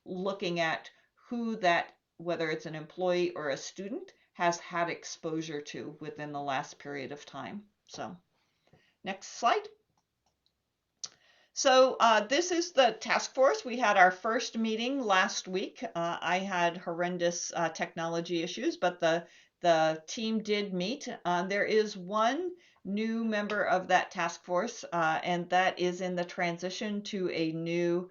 looking at who that, whether it's an employee or a student, has had exposure to within the last period of time. So next slide. So this is the task force. We had our first meeting last week. I had horrendous technology issues, but the team did meet. There is one new member of that task force, and that is in the transition to a new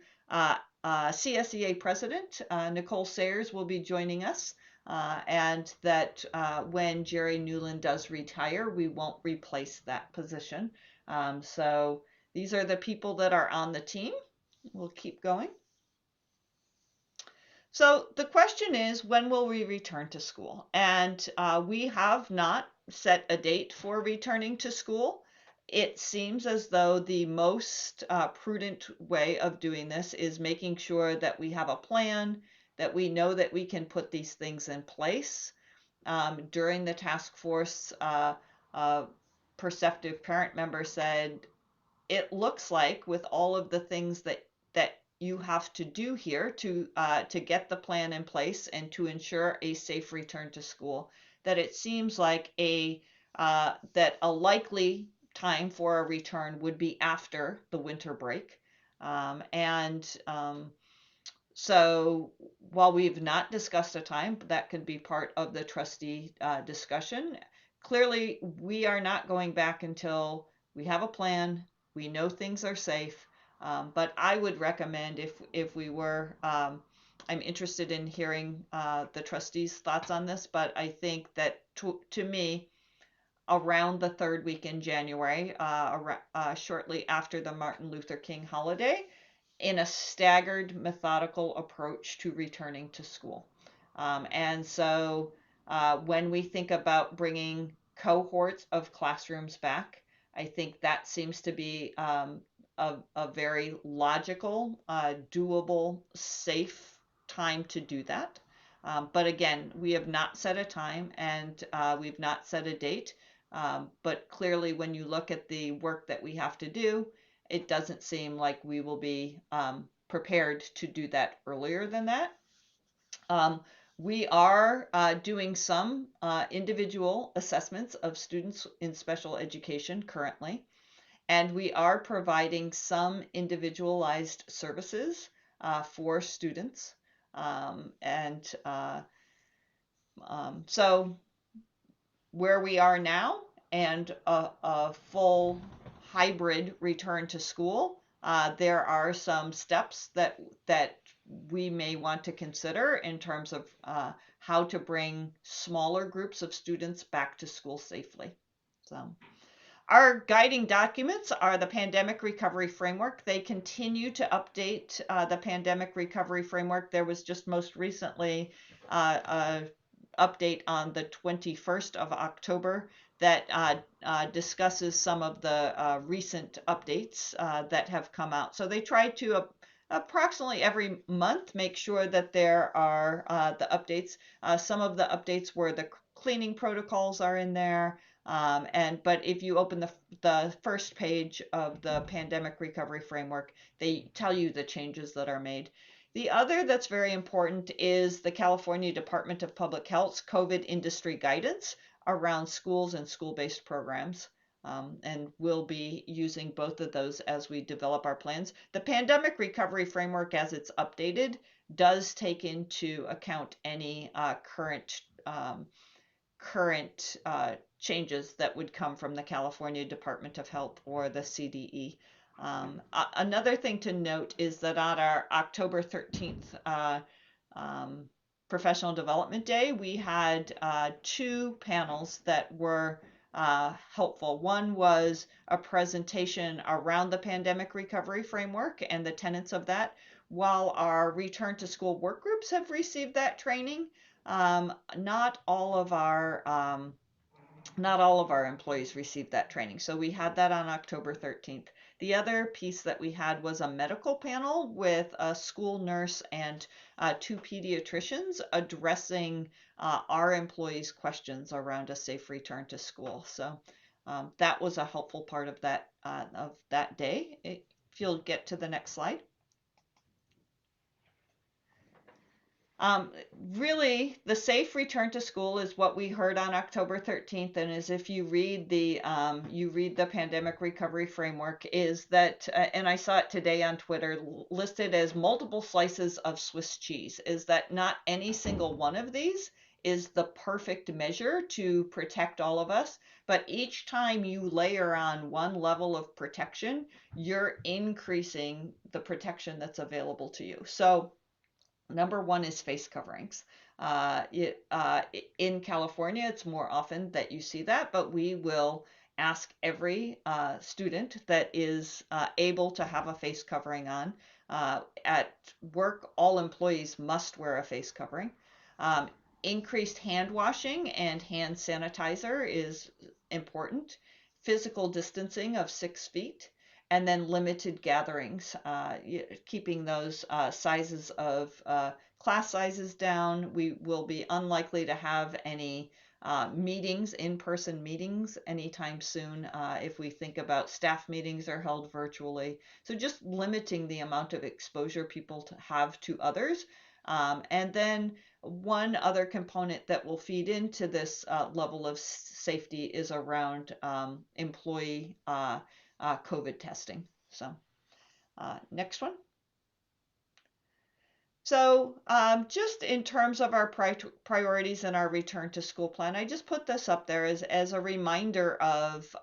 CSEA president. Nicole Sayers will be joining us, and that when Jerry Newland does retire, we won't replace that position. So these are the people that are on the team. We'll keep going. So the question is, when will we return to school? And we have not set a date for returning to school. It seems as though the most prudent way of doing this is making sure that we have a plan, that we know that we can put these things in place. During the task force, a perceptive parent member said, it looks like with all of the things that you have to do here to get the plan in place and to ensure a safe return to school, that it seems like that a likely time for a return would be after the winter break. So while we've not discussed a time, that could be part of the trustee discussion. Clearly, we are not going back until we have a plan, we know things are safe, but I would recommend if we were, I'm interested in hearing the trustees' thoughts on this, but I think that to me, around the third week in January, shortly after the Martin Luther King holiday, in a staggered, methodical approach to returning to school. And so when we think about bringing cohorts of classrooms back, I think that seems to be a very logical, doable, safe time to do that. But again, we have not set a time and we've not set a date. But clearly, when you look at the work that we have to do, it doesn't seem like we will be prepared to do that earlier than that. We are doing some individual assessments of students in special education currently, and we are providing some individualized services for students. So where we are now and a full hybrid return to school, there are some steps that we may want to consider in terms of how to bring smaller groups of students back to school safely. So our guiding documents are the Pandemic Recovery Framework. They continue to update the Pandemic Recovery Framework. There was just most recently a update on the 21st of October that discusses some of the recent updates that have come out. So they try to approximately every month make sure that there are the updates. Some of the updates were the cleaning protocols are in there. But if you open the first page of the Pandemic Recovery Framework, they tell you the changes that are made. The other that's very important is the California Department of Public Health's COVID industry guidance around schools and school-based programs. And we'll be using both of those as we develop our plans. The Pandemic Recovery Framework, as it's updated, does take into account any current changes that would come from the California Department of Health or the CDE. Another thing to note is that on our October 13th Professional Development Day, we had two panels that were helpful. One was a presentation around the Pandemic Recovery Framework and the tenets of that, while our return to school work groups have received that training. Not all of our employees received that training. So we had that on October 13th. The other piece that we had was a medical panel with a school nurse and two pediatricians addressing our employees' questions around a safe return to school. So that was a helpful part of that day. If you'll get to the next slide. Really, the safe return to school is what we heard on October 13th, and as if you read the Pandemic Recovery Framework, is that, and I saw it today on Twitter, listed as multiple slices of Swiss cheese, is that not any single one of these is the perfect measure to protect all of us, but each time you layer on one level of protection, you're increasing the protection that's available to you. So number one is face coverings. In California, it's more often that you see that, but we will ask every student that is able to have a face covering on. At work, all employees must wear a face covering. Increased hand washing and hand sanitizer is important. Physical distancing of 6 feet. And then limited gatherings, keeping those sizes of class sizes down. We will be unlikely to have any meetings, in-person meetings anytime soon if we think about staff meetings are held virtually. So just limiting the amount of exposure people have to others. And then one other component that will feed into this level of safety is around employee COVID testing. So next one. So just in terms of our priorities and our return to school plan, I just put this up there as a reminder of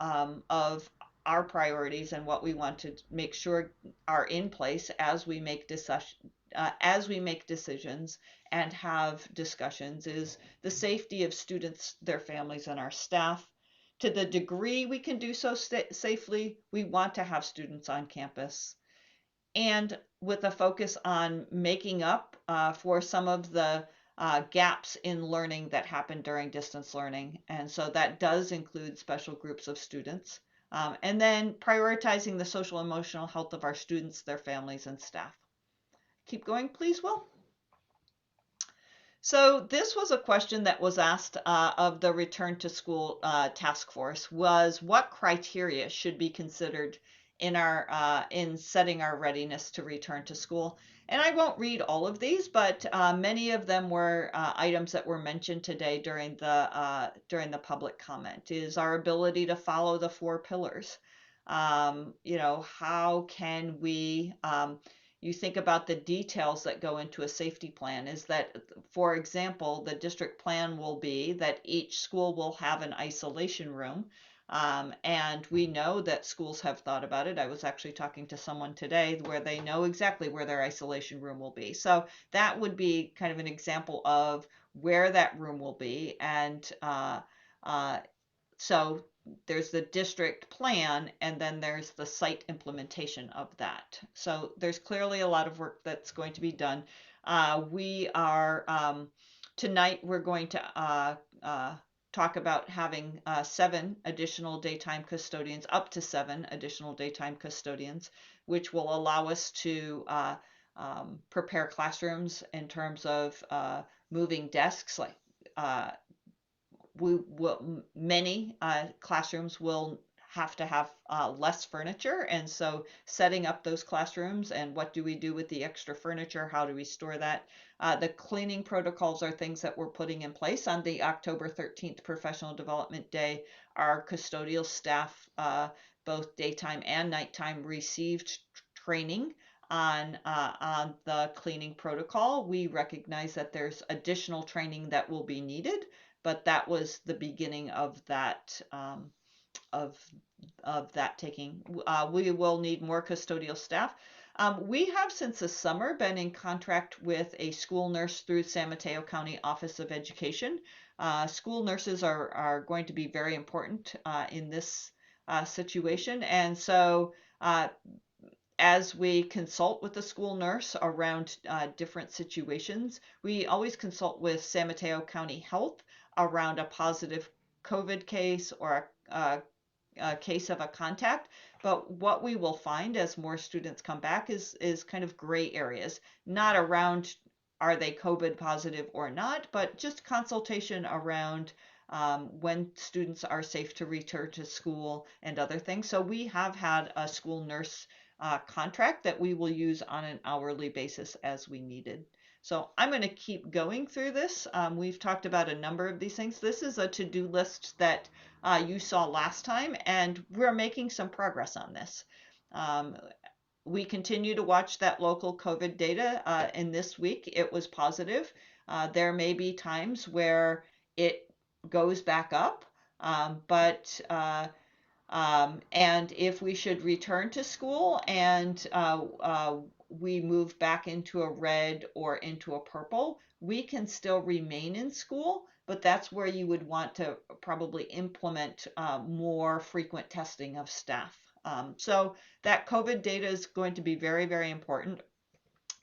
our priorities and what we want to make sure are in place as we make decisions and have discussions, is the safety of students, their families, and our staff. To the degree we can do so safely, we want to have students on campus. And with a focus on making up for some of the gaps in learning that happened during distance learning. And so that does include special groups of students. And then prioritizing the social and emotional health of our students, their families, and staff. Keep going, please, Will. So this was a question that was asked of the Return to School Task Force, was what criteria should be considered in setting our readiness to return to school. And I won't read all of these, but many of them were items that were mentioned today during the public comment. Is our ability to follow the 4 pillars. How can we? You think about the details that go into a safety plan. Is that, for example, the district plan will be that each school will have an isolation room. And we know that schools have thought about it. I was actually talking to someone today where they know exactly where their isolation room will be. So that would be kind of an example of where that room will be. And so there's the district plan, and then there's the site implementation of that. So there's clearly a lot of work that's going to be done. We are tonight we're going to talk about having 7 additional daytime custodians, up to 7 additional daytime custodians, which will allow us to prepare classrooms in terms of moving desks. Like many classrooms will have to have less furniture, and so setting up those classrooms and what do we do with the extra furniture, how do we store that. The cleaning protocols are things that we're putting in place. On the October 13th Professional Development Day, our custodial staff, both daytime and nighttime, received training on the cleaning protocol. We recognize that there's additional training that will be needed, but that was the beginning of that taking. We will need more custodial staff. We have since the summer been in contract with a school nurse through San Mateo County Office of Education. School nurses are going to be very important in this situation, and so as we consult with the school nurse around different situations, we always consult with San Mateo County Health around a positive COVID case or a case of a contact. But what we will find as more students come back is kind of gray areas, not around are they COVID positive or not, but just consultation around when students are safe to return to school and other things. So we have had a school nurse contract that we will use on an hourly basis as we needed. So I'm going to keep going through this. We've talked about a number of these things. This is a to-do list that you saw last time, and we're making some progress on this. We continue to watch that local COVID data. In this week, it was positive. There may be times where it goes back up, and if we should return to school and we move back into a red or into a purple, we can still remain in school, but that's where you would want to probably implement more frequent testing of staff. So that COVID data is going to be very, very important.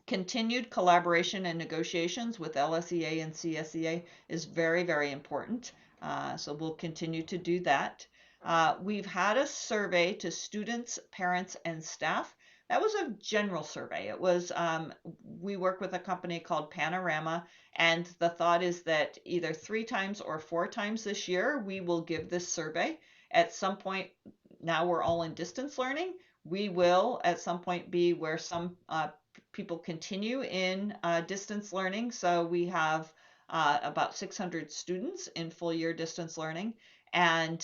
Continued collaboration and negotiations with LSEA and CSEA is very, very important. So we'll continue to do that. We've had a survey to students, parents, and staff. That was a general survey. It was, we work with a company called Panorama, and the thought is that either 3 times or 4 times this year, we will give this survey. At some point, now we're all in distance learning, we will at some point be where some people continue in distance learning. So we have about 600 students in full year distance learning, and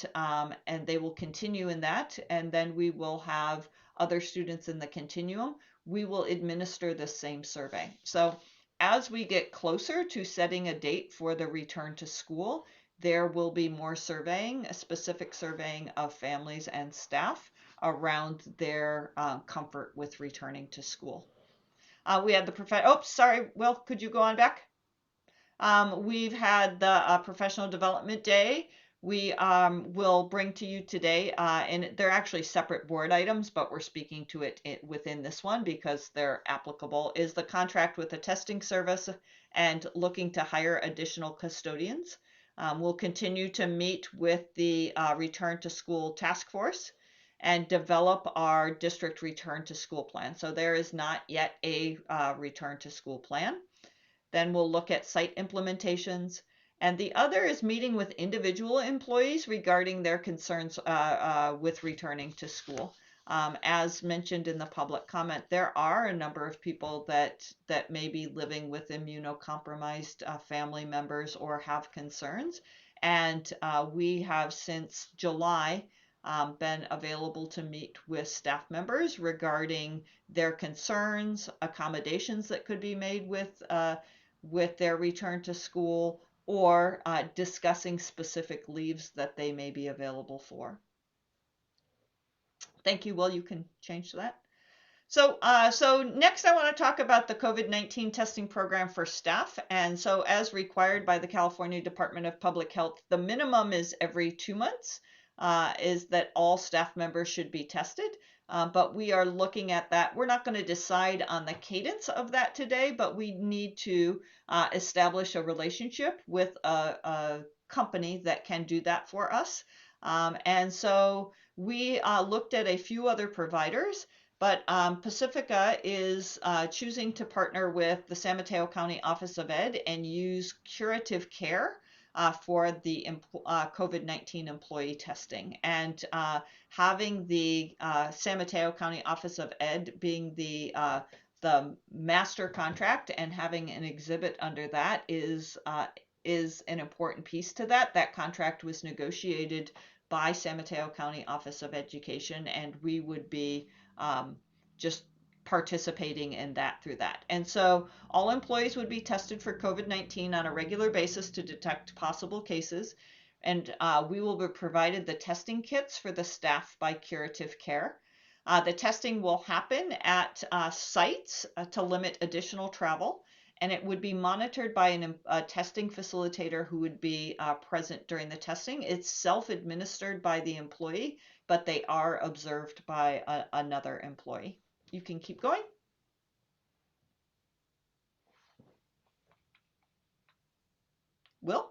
they will continue in that. And then we will have other students in the continuum. We will administer the same survey. So as we get closer to setting a date for the return to school, there will be more surveying, a specific surveying of families and staff around their comfort with returning to school. We had the Will, could you go on back? We've had the Professional Development Day. We will bring to you today, and they're actually separate board items, but we're speaking to it within this one because they're applicable, is the contract with the testing service and looking to hire additional custodians. We'll continue to meet with the Return to School Task Force and develop our district return to school plan. So there is not yet a return to school plan. Then we'll look at site implementations. And the other is meeting with individual employees regarding their concerns with returning to school. As mentioned in the public comment, there are a number of people that may be living with immunocompromised family members or have concerns. And we have since July been available to meet with staff members regarding their concerns, accommodations that could be made with their return to school, or discussing specific leaves that they may be available for. Thank you. Will, you can change that. So next I want to talk about the COVID-19 testing program for staff. And so as required by the California Department of Public Health, the minimum is every 2 months, is that all staff members should be tested. But we are looking at that. We're not going to decide on the cadence of that today, but we need to establish a relationship with a company that can do that for us. And so we looked at a few other providers, but Pacifica is choosing to partner with the San Mateo County Office of Ed and use curative care for the COVID-19 employee testing. And having the San Mateo County Office of Ed being the master contract and having an exhibit under that is an important piece to that. That contract was negotiated by San Mateo County Office of Education, and we would be just participating in that through that. And so all employees would be tested for COVID-19 on a regular basis to detect possible cases. And we will be provided the testing kits for the staff by Curative Care. The testing will happen at sites to limit additional travel, and it would be monitored by a testing facilitator who would be present during the testing. It's self-administered by the employee, but they are observed by another employee. You can keep going. Will?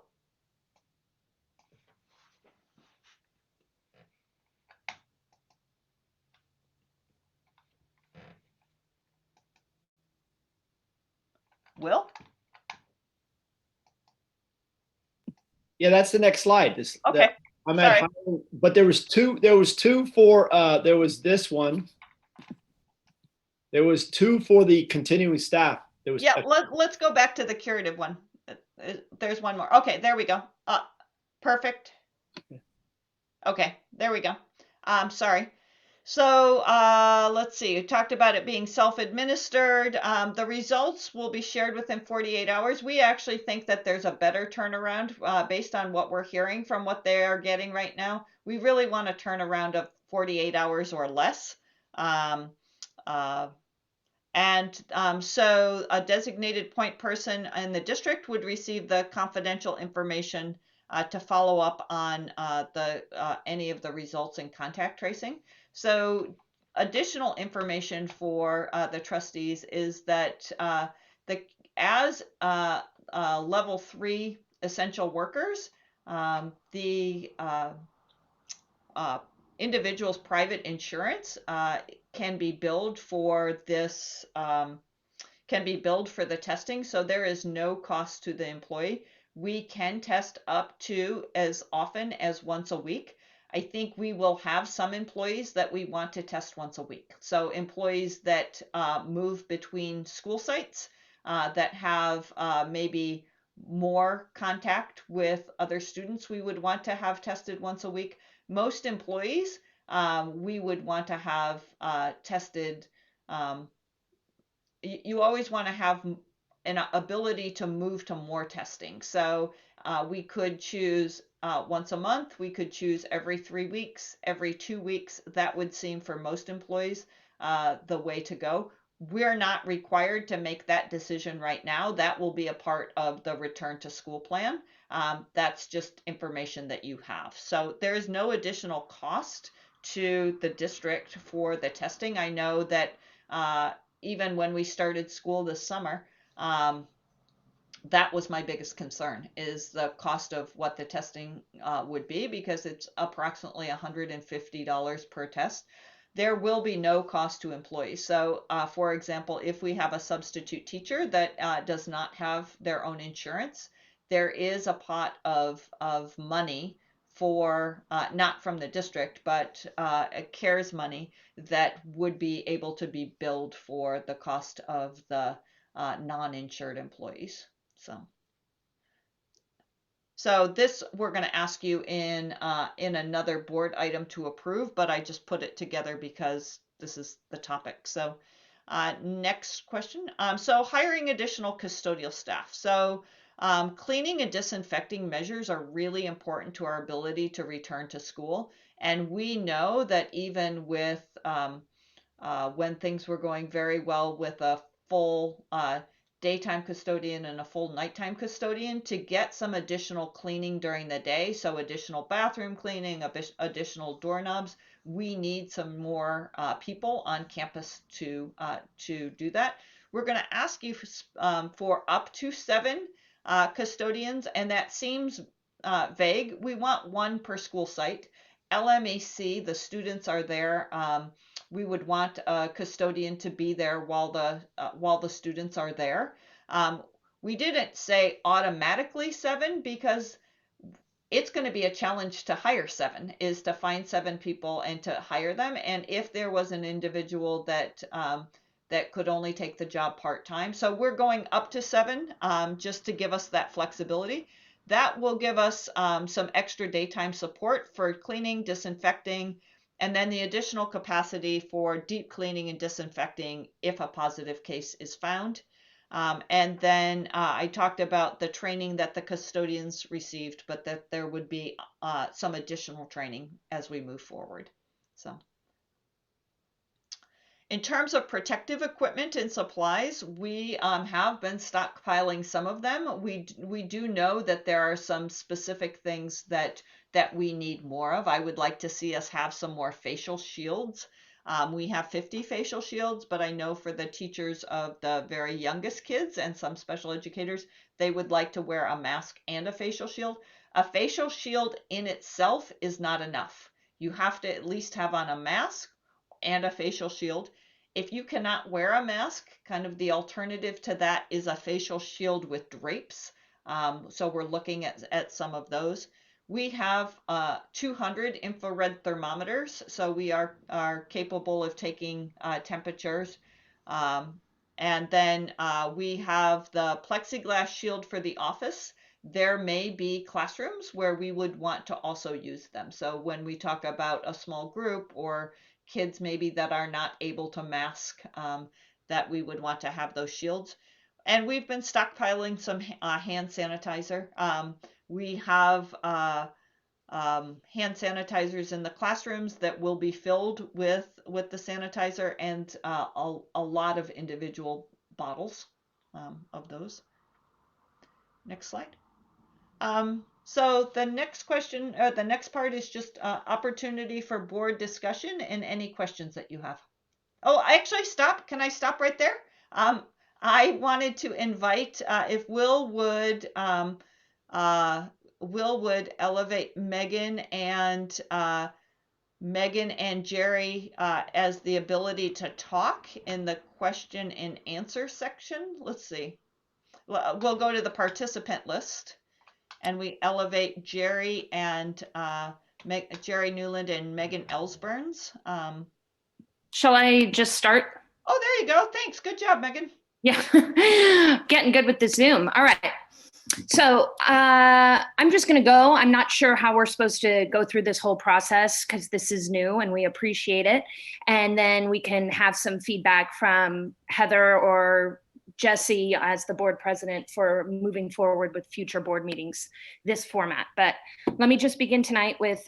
Will? Yeah, that's the next slide. Okay. I'm at hiring, but there was two for there was this one. There was two for the continuing staff. There was let's go back to the curative one. There's one more. Okay, there we go. Perfect. Okay, there we go. Sorry. So let's see, we talked about it being self-administered. The results will be shared within 48 hours. We actually think that there's a better turnaround based on what we're hearing from what they are getting right now. We really want a turnaround of 48 hours or less. So a designated point person in the district would receive the confidential information to follow up on any of the results in contact tracing. So additional information for the trustees is that as level 3 essential workers, the individual's private insurance can be billed for this, can be billed for the testing. So there is no cost to the employee. We can test up to as often as once a week. I think we will have some employees that we want to test once a week. So employees that move between school sites, that have maybe more contact with other students, we would want to have tested once a week. Most employees, we would want to have tested. You always want to have an ability to move to more testing. So we could choose once a month, we could choose every 3 weeks, every 2 weeks. That would seem for most employees the way to go. We're not required to make that decision right now. That will be a part of the return to school plan. That's just information that you have. So there is no additional cost to the district for the testing. I know that even when we started school this summer, that was my biggest concern, is the cost of what the testing would be, because it's approximately $150 per test. There will be no cost to employees. So for example, if we have a substitute teacher that does not have their own insurance, there is a pot of money for, not from the district, but CARES money that would be able to be billed for the cost of the non-insured employees. So this we're going to ask you in another board item to approve, but I just put it together because this is the topic. So next question. So hiring additional custodial staff. So cleaning and disinfecting measures are really important to our ability to return to school. And we know that even with when things were going very well with a full daytime custodian and a full nighttime custodian, to get some additional cleaning during the day, so additional bathroom cleaning, additional doorknobs, we need some more people on campus to do that. We're going to ask you for up to 7 custodians, and that seems vague. We want 1 per school site. LMEC, the students are there. We would want a custodian to be there while the students are there. We didn't say automatically 7 because it's going to be a challenge to hire 7, is to find 7 people and to hire them. And if there was an individual that that could only take the job part-time, so we're going up to 7 just to give us that flexibility. That will give us some extra daytime support for cleaning, disinfecting, and then the additional capacity for deep cleaning and disinfecting if a positive case is found. And then I talked about the training that the custodians received, but that there would be some additional training as we move forward. So, in terms of protective equipment and supplies, we have been stockpiling some of them. We do know that there are some specific things that we need more of. I would like to see us have some more facial shields. We have 50 facial shields, but I know for the teachers of the very youngest kids and some special educators, they would like to wear a mask and a facial shield. A facial shield in itself is not enough. You have to at least have on a mask and a facial shield. If you cannot wear a mask, kind of the alternative to that is a facial shield with drapes. So we're looking at some of those. We have 200 infrared thermometers, so we are capable of taking temperatures. And then we have the plexiglass shield for the office. There may be classrooms where we would want to also use them. So when we talk about a small group or kids maybe that are not able to mask, that we would want to have those shields. And we've been stockpiling some hand sanitizer. We have hand sanitizers in the classrooms that will be filled with the sanitizer, and a lot of individual bottles of those. Next slide. So the next question, the next part is just opportunity for board discussion and any questions that you have. Oh, actually, stop. Can I stop right there? I wanted to invite if Will would elevate Megan and Jerry as the ability to talk in the question and answer section. Let's see. We'll go to the participant list. And we elevate Jerry and Jerry Newland and Megan Ellsburns. Shall I just start? Oh, there you go. Thanks. Good job, Megan. Yeah, getting good with the Zoom. All right. So I'm just going to go. I'm not sure how we're supposed to go through this whole process because this is new and we appreciate it. And then we can have some feedback from Heather or Jesse as the board president for moving forward with future board meetings, this format. But let me just begin tonight with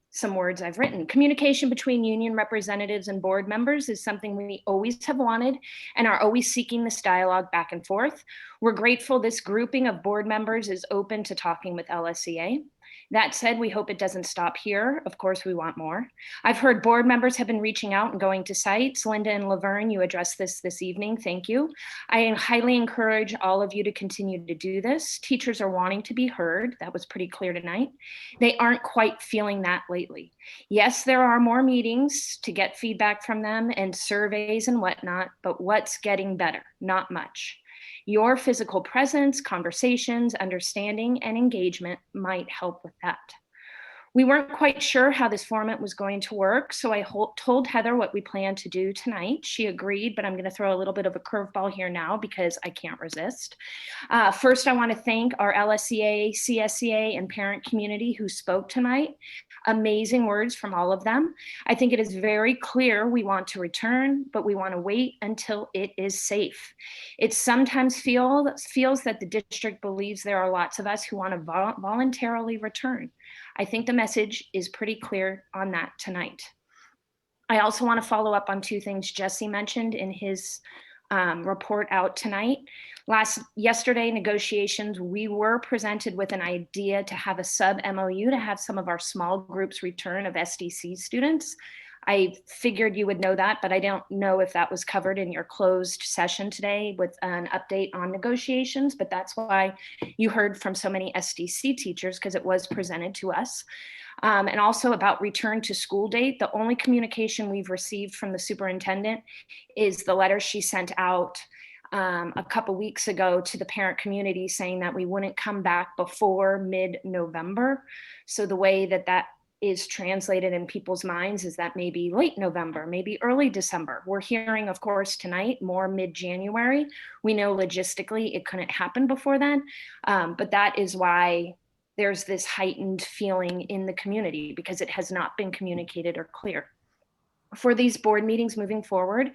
some words I've written. Communication between union representatives and board members is something we always have wanted and are always seeking this dialogue back and forth. We're grateful this grouping of board members is open to talking with LSEA. That said, we hope it doesn't stop here. Of course, we want more. I've heard board members have been reaching out and going to sites. Linda and Laverne, you addressed this evening. Thank you. I highly encourage all of you to continue to do this. Teachers are wanting to be heard. That was pretty clear tonight. They aren't quite feeling that lately. Yes, there are more meetings to get feedback from them and surveys and whatnot, but what's getting better? Not much. Your physical presence, conversations, understanding, and engagement might help with that. We weren't quite sure how this format was going to work, so I told Heather what we planned to do tonight. She agreed, but I'm going to throw a little bit of a curveball here now because I can't resist. First, I want to thank our LSEA, CSEA, and parent community who spoke tonight. Amazing words from all of them. I think it is very clear we want to return, but we want to wait until it is safe. It sometimes feels that the district believes there are lots of us who want to voluntarily return. I think the message is pretty clear on that tonight. I also want to follow up on two things Jesse mentioned in his report out tonight. Yesterday, negotiations, we were presented with an idea to have a sub MOU to have some of our small groups return of SDC students. I figured you would know that, but I don't know if that was covered in your closed session today with an update on negotiations, but that's why you heard from so many SDC teachers, because it was presented to us. And also about return to school date, the only communication we've received from the superintendent is the letter she sent out a couple weeks ago to the parent community saying that we wouldn't come back before mid-November. So the way that is translated in people's minds is that maybe late November, maybe early December. We're hearing, of course, tonight more mid-January. We know logistically it couldn't happen before then, but that is why there's this heightened feeling in the community because it has not been communicated or clear. For these board meetings moving forward,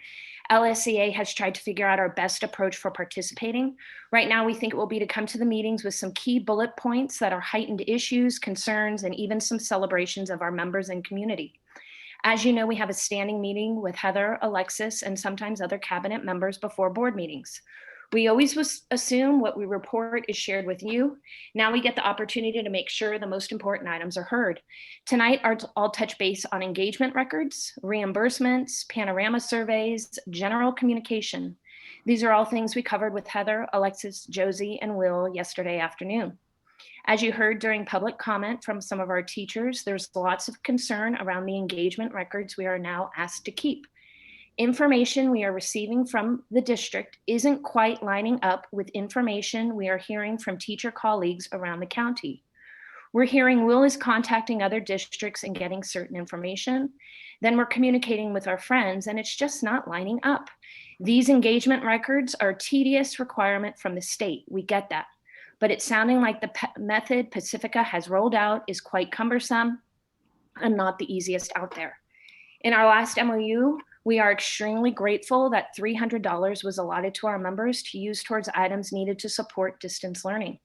LSEA has tried to figure out our best approach for participating. Right now, we think it will be to come to the meetings with some key bullet points that are heightened issues, concerns, and even some celebrations of our members and community. As you know, we have a standing meeting with Heather, Alexis, and sometimes other cabinet members before board meetings. We always assume what we report is shared with you. Now we get the opportunity to make sure the most important items are heard. Tonight, I'll touch base on engagement records, reimbursements, panorama surveys, general communication. These are all things we covered with Heather, Alexis, Josie, and Will yesterday afternoon. As you heard during public comment from some of our teachers, there's lots of concern around the engagement records we are now asked to keep. Information we are receiving from the district isn't quite lining up with information we are hearing from teacher colleagues around the county. We're hearing Will is contacting other districts and getting certain information. Then we're communicating with our friends and it's just not lining up. These engagement records are a tedious requirement from the state. We get that. But it's sounding like the method Pacifica has rolled out is quite cumbersome and not the easiest out there. In our last MOU, we are extremely grateful that $300 was allotted to our members to use towards items needed to support distance learning.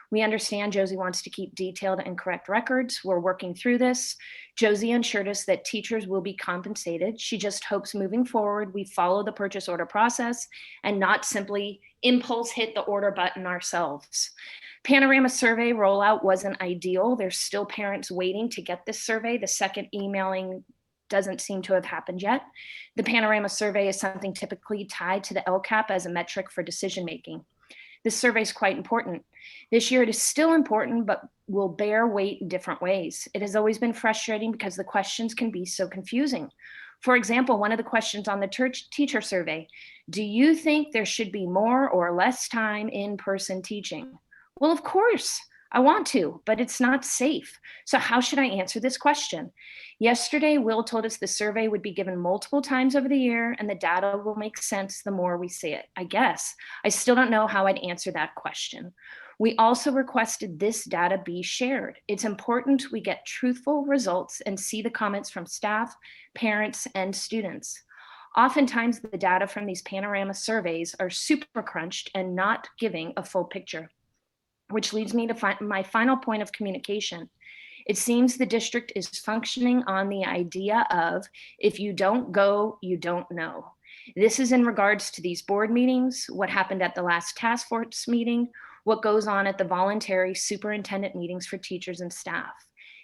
We understand Josie wants to keep detailed and correct records. We're working through this. Josie assured us that teachers will be compensated. She just hopes moving forward, we follow the purchase order process and not simply impulse hit the order button ourselves. Panorama survey rollout wasn't ideal. There's still parents waiting to get this survey. The second emailing doesn't seem to have happened yet. The panorama survey is something typically tied to the LCAP as a metric for decision making. This survey is quite important. This year it is still important, but will bear weight in different ways. It has always been frustrating because the questions can be so confusing. For example, one of the questions on the teacher survey, do you think there should be more or less time in-person teaching? Well, of course, I want to, but it's not safe. So how should I answer this question? Yesterday, Will told us the survey would be given multiple times over the year and the data will make sense the more we see it, I guess. I still don't know how I'd answer that question. We also requested this data be shared. It's important we get truthful results and see the comments from staff, parents, and students. Oftentimes, the data from these panorama surveys are super crunched and not giving a full picture, which leads me to my final point of communication. It seems the district is functioning on the idea of, if you don't go, you don't know. This is in regards to these board meetings, what happened at the last task force meeting, what goes on at the voluntary superintendent meetings for teachers and staff.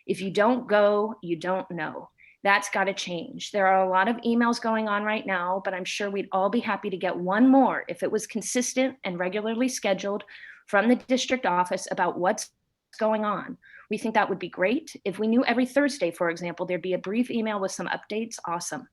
If you don't go, you don't know. That's got to change. There are a lot of emails going on right now, but I'm sure we'd all be happy to get one more if it was consistent and regularly scheduled from the district office about what's going on. We think that would be great. If we knew every Thursday, for example, there'd be a brief email with some updates, awesome.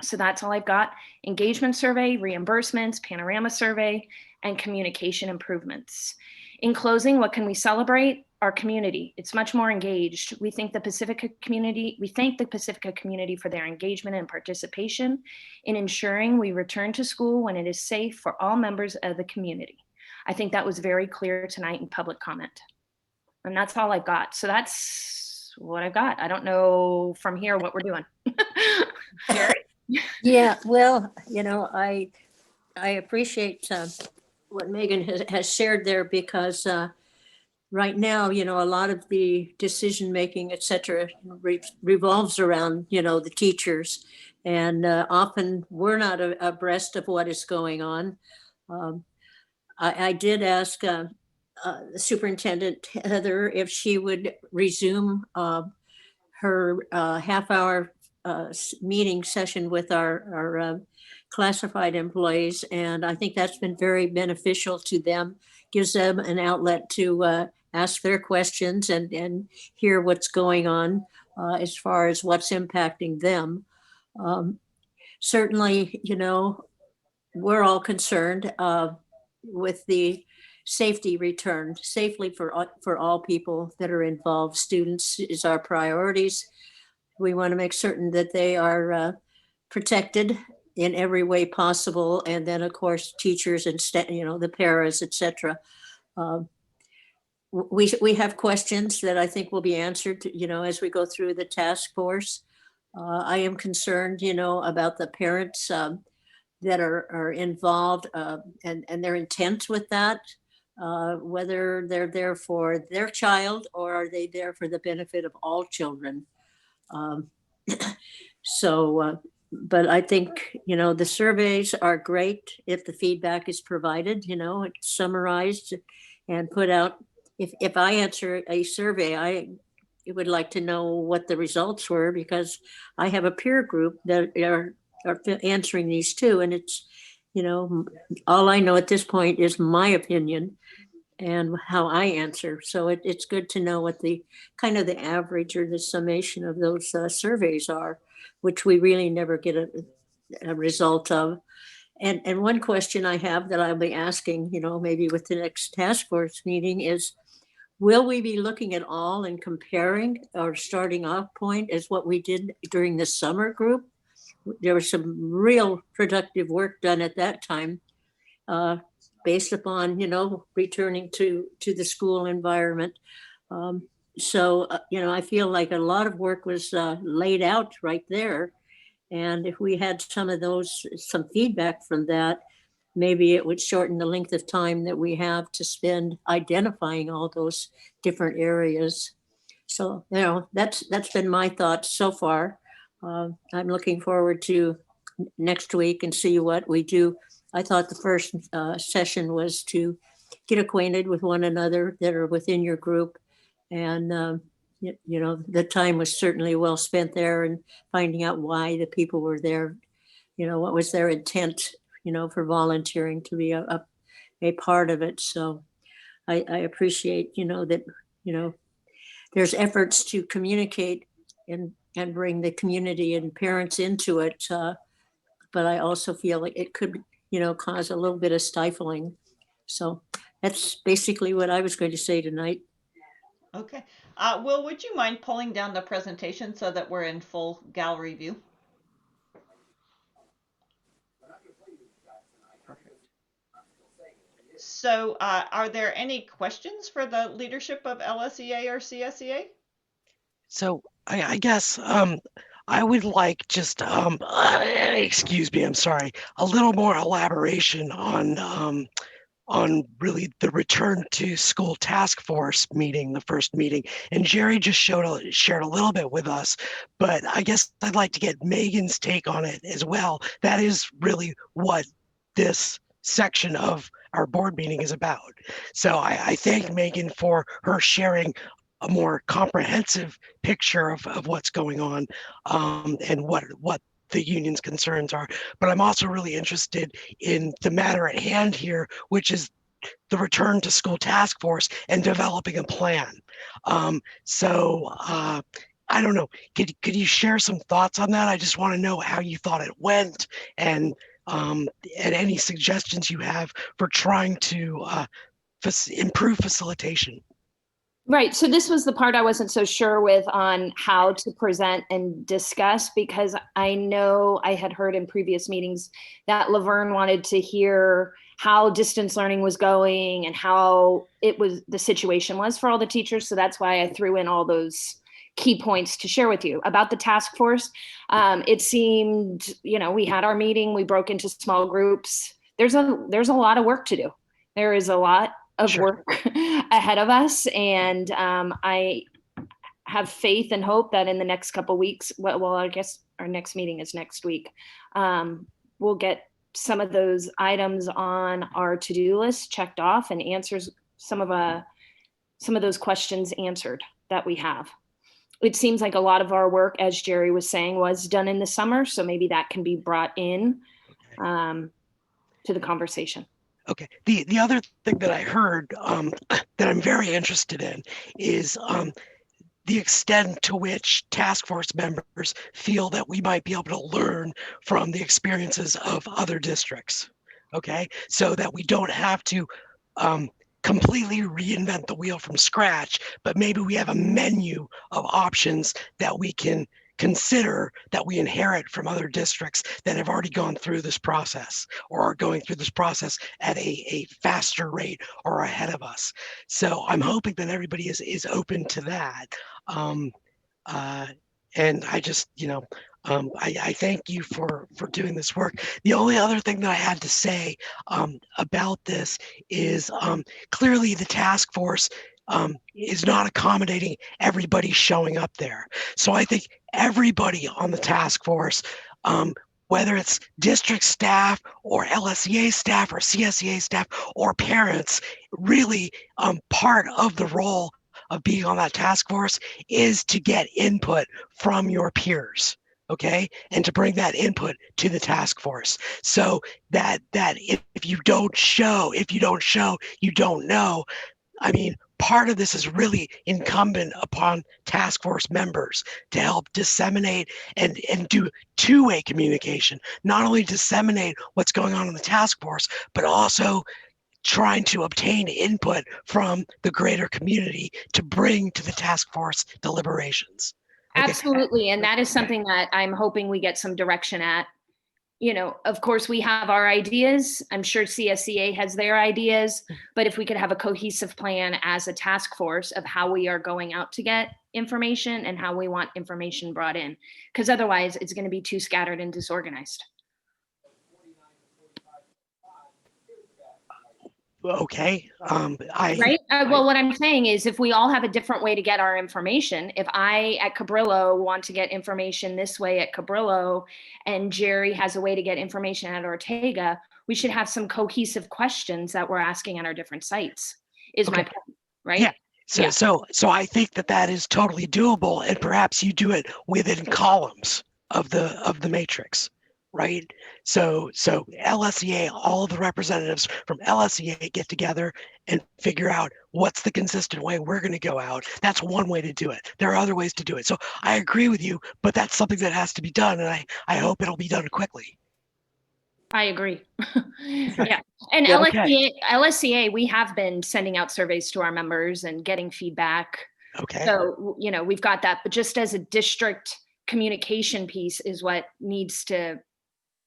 So that's all I've got. Engagement survey, reimbursements, panorama survey, and communication improvements. In closing, what can we celebrate? our community. It's much more engaged. We thank the Pacifica community for their engagement and participation in ensuring we return to school when it is safe for all members of the community. I think that was very clear tonight in public comment. And that's all I've got. So that's what I've got. I don't know from here what we're doing. Yeah, well, I appreciate what Megan has shared there, because right now, a lot of the decision making, et cetera, revolves around, the teachers. And often we're not abreast of what is going on. I did ask the Superintendent Heather if she would resume her half-hour meeting session with our classified employees. And I think that's been very beneficial to them, gives them an outlet to ask their questions and hear what's going on as far as what's impacting them. Certainly, we're all concerned with the safety return safely for all people that are involved. Students is our priorities. We want to make certain that they are protected in every way possible. And then, of course, teachers and the paras, et cetera. We have questions that I think will be answered, as we go through the task force. I am concerned, about the parents that are involved and their intent with that, whether they're there for their child or are they there for the benefit of all children. But I think, the surveys are great if the feedback is provided, it's summarized and put out. If I answer a survey, I would like to know what the results were, because I have a peer group that are answering these too. And it's, all I know at this point is my opinion and how I answer. So it's good to know what the kind of the average or the summation of those surveys are, which we really never get a result of. And one question I have that I'll be asking, maybe with the next task force meeting is, will we be looking at all and comparing our starting off point as what we did during the summer group? There was some real productive work done at that time based upon, returning to the school environment. I feel like a lot of work was laid out right there. And if we had some feedback from that, maybe it would shorten the length of time that we have to spend identifying all those different areas. So, that's been my thoughts so far. I'm looking forward to next week and see what we do. I thought the first session was to get acquainted with one another that are within your group. And, the time was certainly well spent there and finding out why the people were there, what was their intent, for volunteering to be a part of it. So I appreciate, that, there's efforts to communicate and bring the community and parents into it. But I also feel like it could, cause a little bit of stifling. So that's basically what I was going to say tonight. Okay. Will, would you mind pulling down the presentation so that we're in full gallery view? Perfect. So are there any questions for the leadership of LSEA or CSEA? So I guess I would like just, excuse me, I'm sorry, a little more elaboration on really the return to school task force meeting, the first meeting. And Jerry just shared a little bit with us, but I guess I'd like to get Megan's take on it as well. That is really what this section of our board meeting is about. So I thank Megan for her sharing a more comprehensive picture of what's going on and what the union's concerns are. But I'm also really interested in the matter at hand here, which is the return to school task force and developing a plan. I don't know, could you share some thoughts on that? I just want to know how you thought it went and any suggestions you have for trying to improve facilitation. Right. So this was the part I wasn't so sure with on how to present and discuss, because I know I had heard in previous meetings that Laverne wanted to hear how distance learning was going and how the situation was for all the teachers. So that's why I threw in all those key points to share with you about the task force. It seemed, we had our meeting, we broke into small groups. There's a lot of work to do. There is a lot of work ahead of us. And I have faith and hope that in the next couple of weeks, well, I guess our next meeting is next week, we'll get some of those items on our to-do list checked off and answers some of those questions answered that we have. It seems like a lot of our work, as Jerry was saying, was done in the summer. So maybe that can be brought in to the conversation. Okay. The other thing that I heard that I'm very interested in is the extent to which task force members feel that we might be able to learn from the experiences of other districts. Okay. So that we don't have to completely reinvent the wheel from scratch, but maybe we have a menu of options that we can consider that we inherit from other districts that have already gone through this process or are going through this process at a faster rate or ahead of us. So I'm hoping that everybody is open to that. And I just, I thank you for doing this work. The only other thing that I had to say about this is clearly the task force is not accommodating everybody showing up there. So I think everybody on the task force, whether it's district staff or LSEA staff or CSEA staff or parents, really part of the role of being on that task force is to get input from your peers. Okay, and to bring that input to the task force, so that if you don't show, you don't know. I mean, part of this is really incumbent upon task force members to help disseminate and do two-way communication, not only disseminate what's going on in the task force, but also trying to obtain input from the greater community to bring to the task force deliberations. Okay. Absolutely. And that is something that I'm hoping we get some direction at. Of course, we have our ideas. I'm sure CSEA has their ideas, but if we could have a cohesive plan as a task force of how we are going out to get information and how we want information brought in, because otherwise it's going to be too scattered and disorganized. Okay. Right. Well, what I'm saying is if we all have a different way to get our information, if I at Cabrillo want to get information this way at Cabrillo and Jerry has a way to get information at Ortega, we should have some cohesive questions that we're asking at our different sites is my point, right? Yeah. So I think that is totally doable, and perhaps you do it within columns of the matrix. Right. So LSEA, all of the representatives from LSEA get together and figure out what's the consistent way we're going to go out. That's one way to do it. There are other ways to do it. So I agree with you, but that's something that has to be done. And I hope it'll be done quickly. I agree. Yeah. And LSEA, we have been sending out surveys to our members and getting feedback. Okay. So, we've got that, but just as a district communication piece is what needs to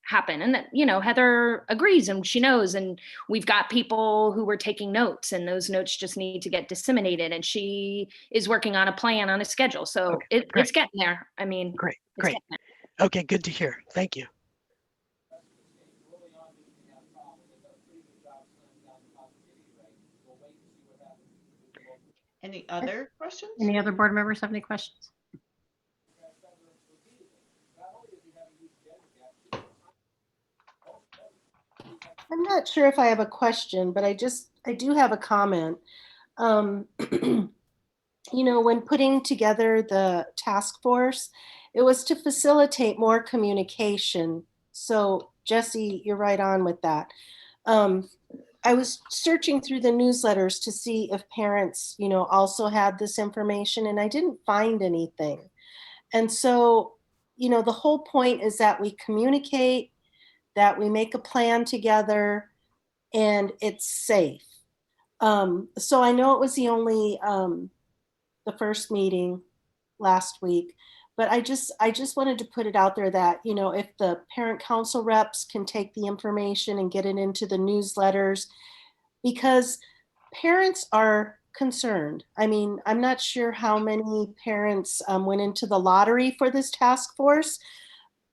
happen. And that, Heather agrees and she knows, and we've got people who were taking notes and those notes just need to get disseminated, and she is working on a plan, on a schedule. So it's getting there. I mean, great. Okay. Good to hear. Thank you. Any other questions? Any other board members have any questions? I'm not sure if I have a question, but I do have a comment. When putting together the task force, it was to facilitate more communication. So Jesse, you're right on with that. I was searching through the newsletters to see if parents, also had this information, and I didn't find anything. And so, the whole point is that we communicate, that we make a plan together, and it's safe. So I know it was the only the first meeting last week. But I just wanted to put it out there that, you know, if the parent council reps can take the information and get it into the newsletters, because parents are concerned. I mean, I'm not sure how many parents went into the lottery for this task force,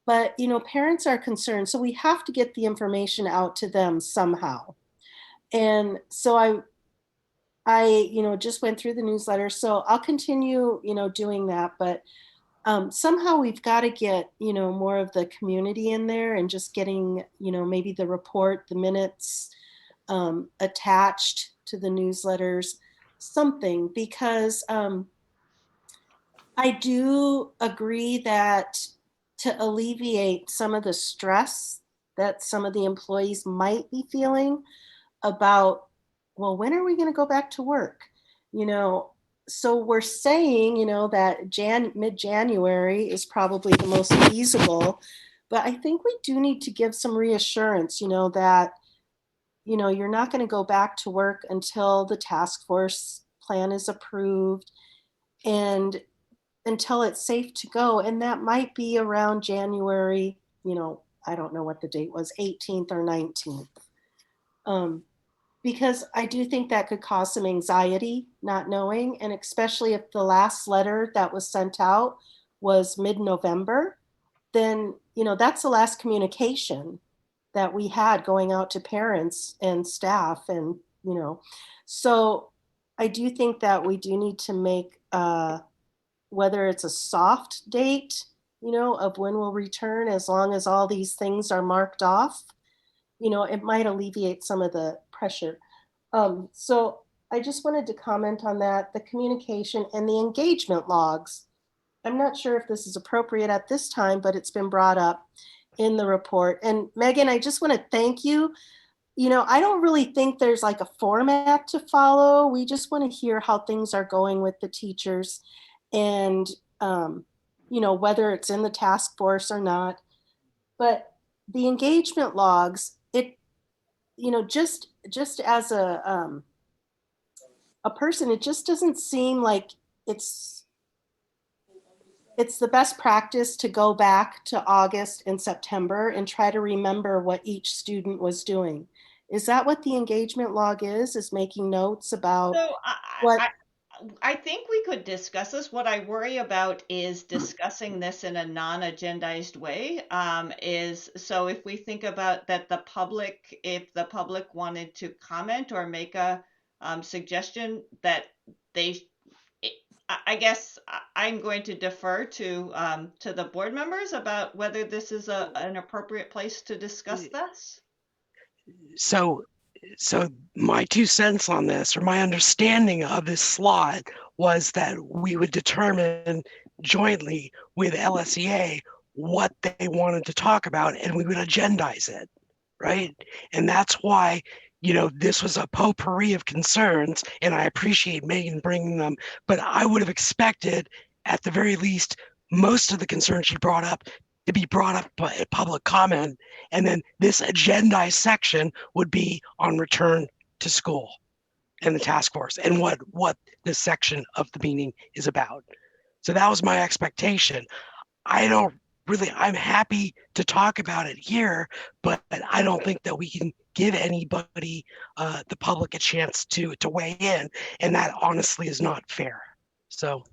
but, you know, parents are concerned. So we have to get the information out to them somehow. And so you know, just went through the newsletter. So I'll continue, you know, doing that. But somehow we've got to get, you know, more of the community in there and just getting, you know, maybe the report, the minutes attached to the newsletters, something, because I do agree that to alleviate some of the stress that some of the employees might be feeling about, well, when are we going to go back to work? You know, so we're saying, you know, that mid-January is probably the most feasible, but I think we do need to give some reassurance, you know, that, you know, you're not going to go back to work until the task force plan is approved and until it's safe to go. And that might be around January, you know, I don't know what the date was, 18th or 19th. Because I do think that could cause some anxiety, not knowing, and especially if the last letter that was sent out was mid-November, then, you know, that's the last communication that we had going out to parents and staff, and, you know, so I do think that we do need to make, whether it's a soft date, you know, of when we'll return, as long as all these things are marked off, you know, it might alleviate some of the pressure. So I just wanted to comment on that, the communication and the engagement logs. I'm not sure if this is appropriate at this time, but it's been brought up in the report. And Megan, I just want to thank you. You know, I don't really think there's like a format to follow. We just want to hear how things are going with the teachers and, you know, whether it's in the task force or not. But the engagement logs, it, you know, just as a person, it just doesn't seem like it's the best practice to go back to August and September and try to remember what each student was doing. Is that what the engagement log is making notes about So what? I think we could discuss this. What I worry about is discussing this in a non-agendized way. So if we think about that, if the public wanted to comment or make a suggestion that I guess I'm going to defer to the board members about whether this is an appropriate place to discuss this. So, so my 2 cents on this, or my understanding of this slot, was that we would determine jointly with LSEA what they wanted to talk about, and we would agendize it, right? And that's why, you know, this was a potpourri of concerns, and I appreciate Megan bringing them, but I would have expected, at the very least, most of the concerns she brought up to be brought up by public comment, and then this agendized section would be on return to school and the task force and what this section of the meeting is about. So that was my expectation. I'm happy to talk about it here, but I don't think that we can give anybody, the public, a chance to weigh in, and that honestly is not fair. So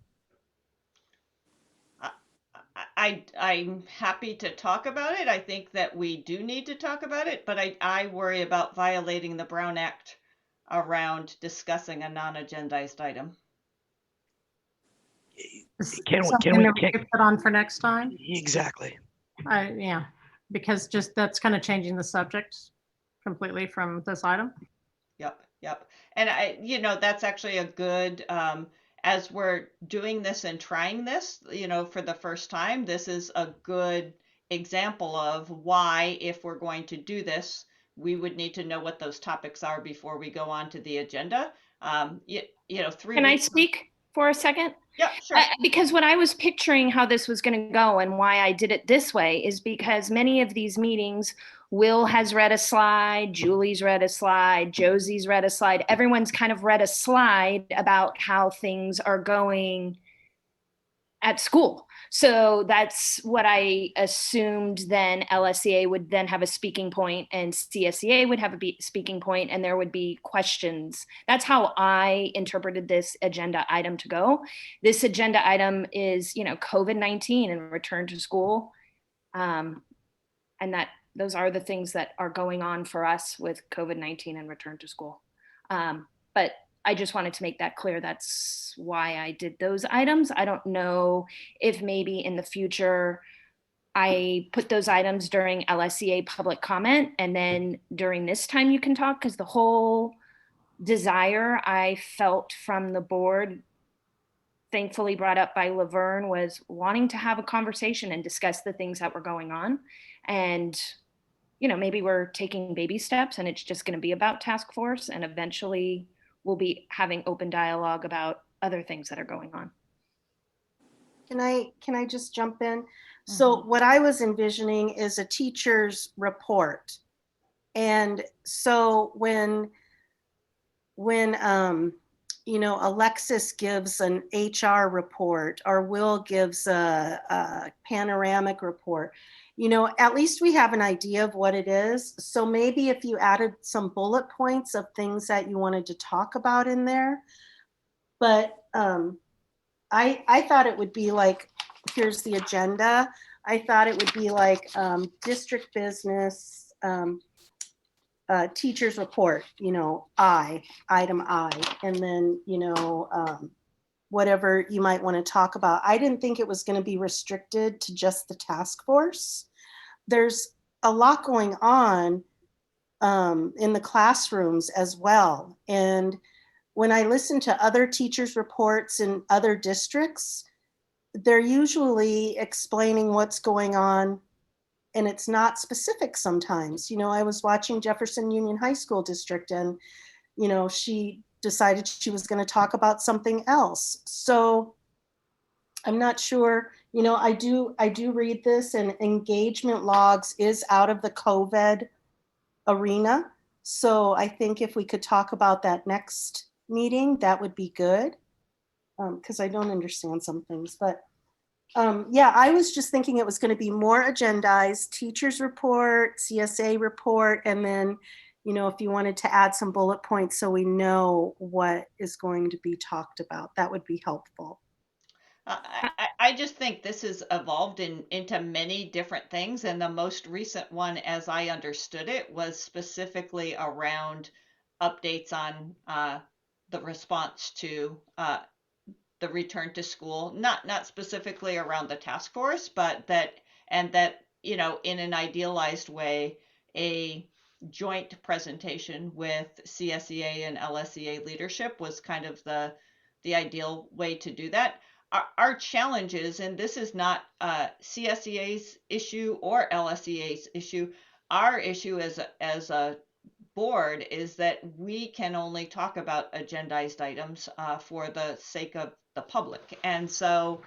I'm happy to talk about it. I think that we do need to talk about it, but I worry about violating the Brown Act around discussing a non-agendized item. Can Something we that we could put on for next time? Exactly. Yeah, because just that's kind of changing the subject completely from this item. Yep. And you know, that's actually a good, as we're doing this and trying this, you know, for the first time, this is a good example of why, if we're going to do this, we would need to know what those topics are before we go on to the agenda. You know, 3 Can I weeks. speak for a second? Yeah, sure. Because what I was picturing how this was going to go and why I did it this way is because many of these meetings, Will has read a slide, Julie's read a slide, Josie's read a slide. Everyone's kind of read a slide about how things are going at school. So that's what I assumed. Then LSEA would then have a speaking point and CSEA would have a speaking point, and there would be questions. That's how I interpreted this agenda item to go. This agenda item is, COVID-19 and return to school. And that those are the things that are going on for us with COVID-19 and return to school. But I just wanted to make that clear. That's why I did those items. I don't know if maybe in the future I put those items during LSEA public comment and then during this time you can talk, because the whole desire I felt from the board, thankfully brought up by Laverne, was wanting to have a conversation and discuss the things that were going on. And maybe we're taking baby steps and it's just going to be about task force, and eventually we'll be having open dialogue about other things that are going on. Can I just jump in? So what I was envisioning is a teacher's report. And so when Alexis gives an HR report or Will gives a panoramic report, at least we have an idea of what it is. So maybe if you added some bullet points of things that you wanted to talk about in there. But I thought it would be like, here's the agenda. I thought it would be like district business, teacher's report, item I, and then, whatever you might want to talk about. I didn't think it was going to be restricted to just the task force. There's a lot going on in the classrooms as well. And when I listen to other teachers' reports in other districts, they're usually explaining what's going on, and it's not specific sometimes. I was watching Jefferson Union High School District, and, she decided she was going to talk about something else. So I'm not sure, I do read this, and engagement logs is out of the COVID arena. So I think if we could talk about that next meeting, that would be good, because I don't understand some things. But yeah, I was just thinking it was going to be more agendized, teachers report, CSA report, and then, if you wanted to add some bullet points so we know what is going to be talked about, that would be helpful. I just think this has evolved into many different things. And the most recent one, as I understood it, was specifically around updates on the response to the return to school, not specifically around the task force, but that in an idealized way, a joint presentation with CSEA and LSEA leadership was kind of the ideal way to do that. Our challenge is, and this is not CSEA's issue or LSEA's issue, our issue as a board is that we can only talk about agendized items for the sake of the public. And so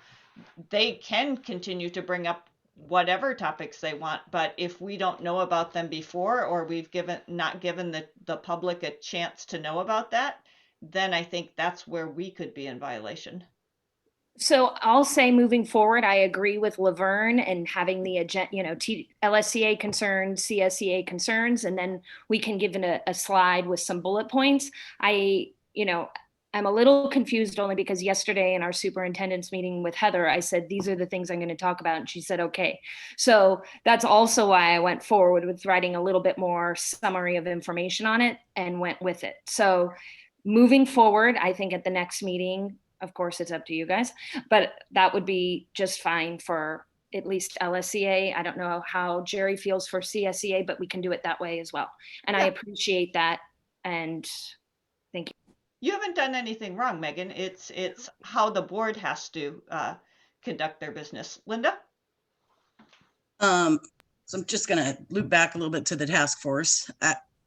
they can continue to bring up whatever topics they want, but if we don't know about them before, or we've not given the public a chance to know about that, then I think that's where we could be in violation. So I'll say moving forward, I agree with Laverne and having the agenda, LSCA concerns, CSEA concerns, and then we can give in a slide with some bullet points. I'm a little confused only because yesterday in our superintendent's meeting with Heather, I said, these are the things I'm going to talk about. And she said, okay. So that's also why I went forward with writing a little bit more summary of information on it and went with it. So moving forward, I think at the next meeting, of course, it's up to you guys, but that would be just fine for at least LSCA. I don't know how Jerry feels for CSEA, but we can do it that way as well. And yeah. I appreciate that. And thank you. You haven't done anything wrong, Megan. It's how the board has to conduct their business. Linda? So I'm just going to loop back a little bit to the task force.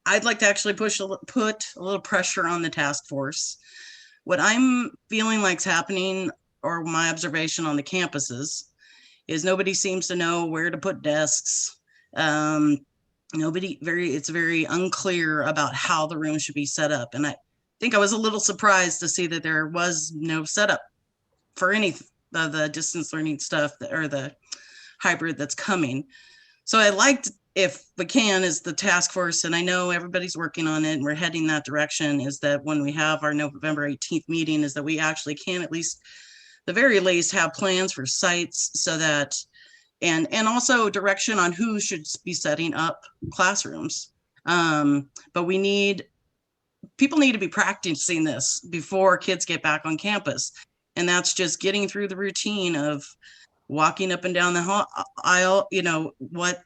I'd like to actually put a little pressure on the task force. What I'm feeling like's happening, or my observation on the campuses, is nobody seems to know where to put desks. It's very unclear about how the room should be set up. And I think I was a little surprised to see that there was no setup for any of the distance learning stuff or the hybrid that's coming. So I liked, if we can, is the task force, and I know everybody's working on it and we're heading that direction, is that when we have our November 18th meeting, is that we actually can at least, the very least, have plans for sites so that, and also direction on who should be setting up classrooms. But people need to be practicing this before kids get back on campus. And that's just getting through the routine of walking up and down the aisle, what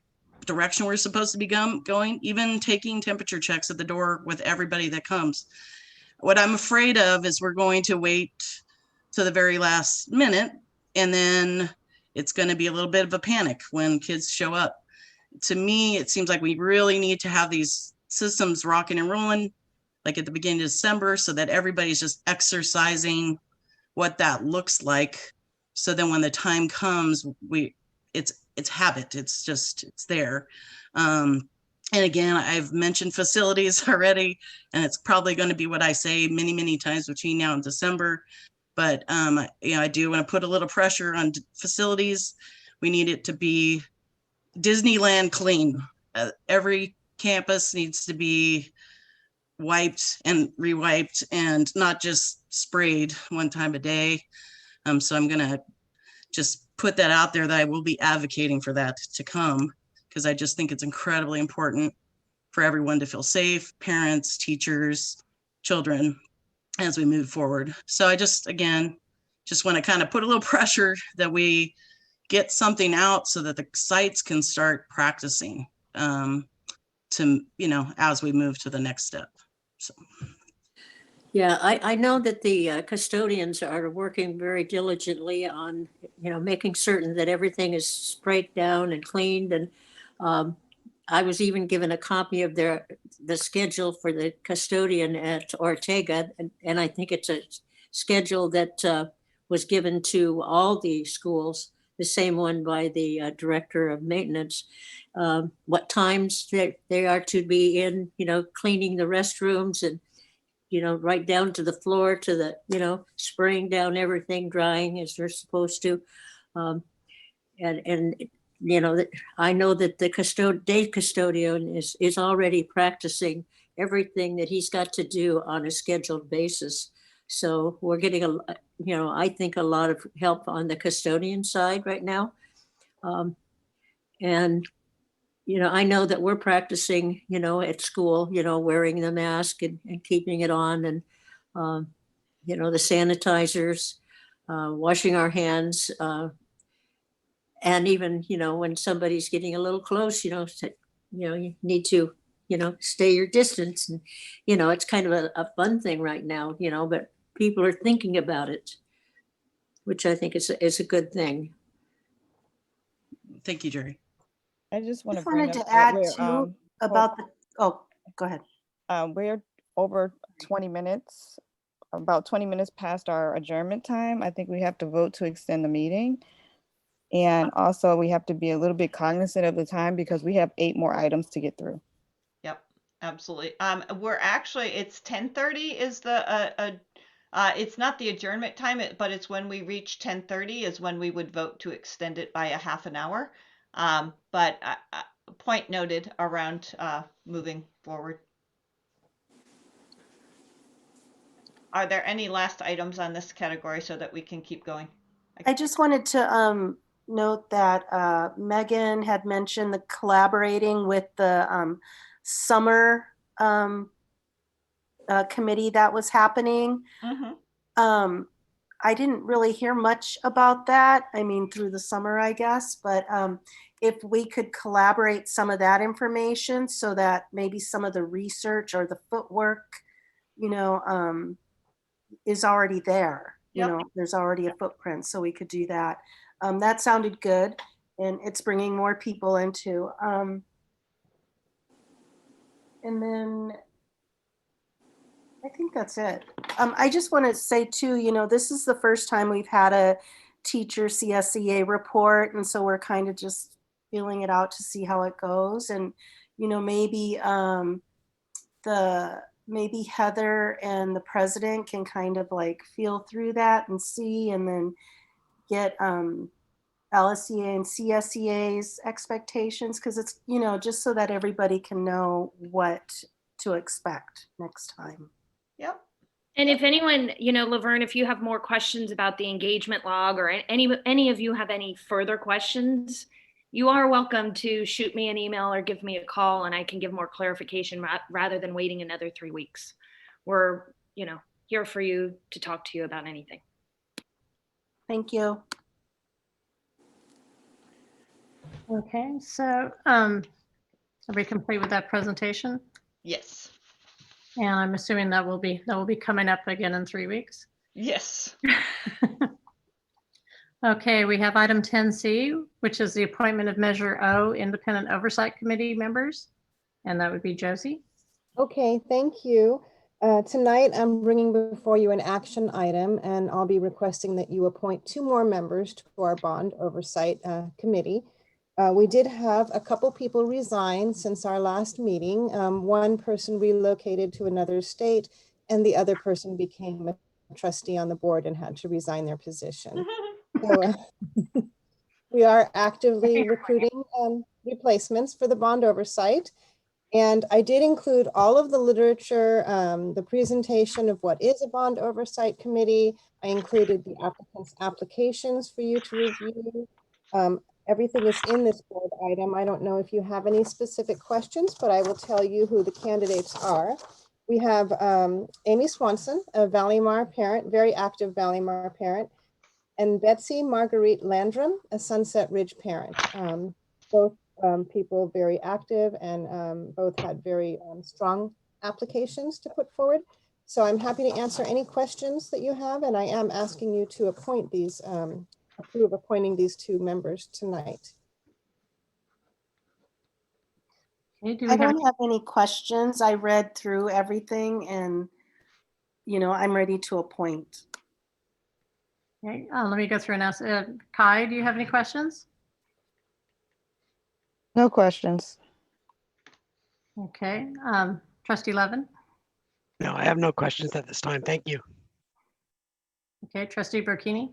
direction we're supposed to be going, even taking temperature checks at the door with everybody that comes. What I'm afraid of is we're going to wait to the very last minute, and then it's going to be a little bit of a panic when kids show up. To me, it seems like we really need to have these systems rocking and rolling like at the beginning of December, so that everybody's just exercising what that looks like. So then when the time comes, it's habit. It's there. And again, I've mentioned facilities already, and it's probably going to be what I say many, many times between now and December. But I do want to put a little pressure on facilities. We need it to be Disneyland clean. Every campus needs to be wiped and rewiped and not just sprayed one time a day. So I'm going to just put that out there that I will be advocating for that to come, because I just think it's incredibly important for everyone to feel safe, parents, teachers, children, as we move forward. So I just want to kind of put a little pressure that we get something out so that the sites can start practicing as we move to the next step. So. Yeah, I know that the custodians are working very diligently on, making certain that everything is sprayed down and cleaned. And I was even given a copy of the schedule for the custodian at Ortega. And I think it's a schedule that was given to all the schools, the same one by the director of maintenance, what times they are to be in, cleaning the restrooms and, right down to the floor, to the, spraying down everything, drying as they're supposed to. And I know that the day custodian is already practicing everything that he's got to do on a scheduled basis. So we're getting I think a lot of help on the custodian side right now. And I know that we're practicing, at school, wearing the mask and keeping it on, and, the sanitizers, washing our hands, and even, when somebody's getting a little close, you need to, stay your distance. And, it's kind of a fun thing right now, but people are thinking about it, which I think is a good thing. Thank you, Jerry. I just want Just to bring wanted up to that add we're, too about the, oh, go ahead. we're over 20 minutes, about 20 minutes past our adjournment time. I think we have to vote to extend the meeting. And also we have to be a little bit cognizant of the time because we have 8 more items to get through. Yep, absolutely. We're actually, it's 10:30 is the, it's not the adjournment time, but it's when we reach 10:30 is when we would vote to extend it by a half an hour. But point noted around moving forward. Are there any last items on this category so that we can keep going? I just wanted to note that Megan had mentioned the collaborating with the summer committee that was happening. Mm-hmm. I didn't really hear much about that. I mean, through the summer, I guess, but if we could collaborate some of that information so that maybe some of the research or the footwork, is already there. Yep. There's already a footprint, so we could do that. That sounded good, and it's bringing more people into. And then I think that's it. I just want to say too, this is the first time we've had a teacher CSEA report. And so we're kind of just feeling it out to see how it goes. And, maybe maybe Heather and the president can kind of like feel through that and see, and then get LSEA and CSEA's expectations, because it's, just so that everybody can know what to expect next time. Yep. And if anyone, Laverne, if you have more questions about the engagement log, or any of you have any further questions, you are welcome to shoot me an email or give me a call, and I can give more clarification rather than waiting another 3 weeks. We're, here for you to talk to you about anything. Thank you. Okay, so are we complete with that presentation? Yes. And I'm assuming that will be coming up again in 3 weeks. Yes. Okay, we have item 10C, which is the appointment of Measure O Independent Oversight Committee members, and that would be Josie. Okay, thank you. Tonight, I'm bringing before you an action item, and I'll be requesting that you appoint 2 more members to our Bond Oversight Committee. We did have a couple people resign since our last meeting. One person relocated to another state, and the other person became a trustee on the board and had to resign their position. So we are actively recruiting replacements for the bond oversight. And I did include all of the literature, the presentation of what is a bond oversight committee. I included the applicants' applications for you to review. Everything is in this board item. I don't know if you have any specific questions, but I will tell you who the candidates are. We have Amy Swanson, a Valleymar parent, very active Valleymar parent, and Betsy Marguerite Landrum, a Sunset Ridge parent. Both people very active, and both had very strong applications to put forward. So I'm happy to answer any questions that you have, and I am asking you to appoint these, approve appointing these 2 members tonight. I don't have any questions. I read through everything, and I'm ready to appoint. Okay, let me go through and ask. Kai, do you have any questions? No questions. Okay, Trustee Levin. No, I have no questions at this time. Thank you. Okay, Trustee Burkini.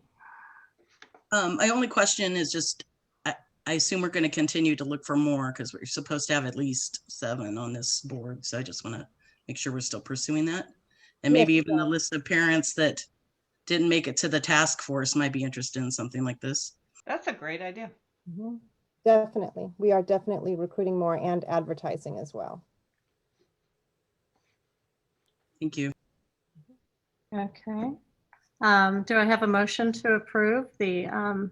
My only question is just, I assume we're going to continue to look for more, because we're supposed to have at least 7 on this board. So I just want to make sure we're still pursuing that. And maybe even the list of parents that didn't make it to the task force might be interested in something like this. That's a great idea. Mm-hmm. Definitely. We are definitely recruiting more and advertising as well. Thank you. Okay. Do I have a motion to approve the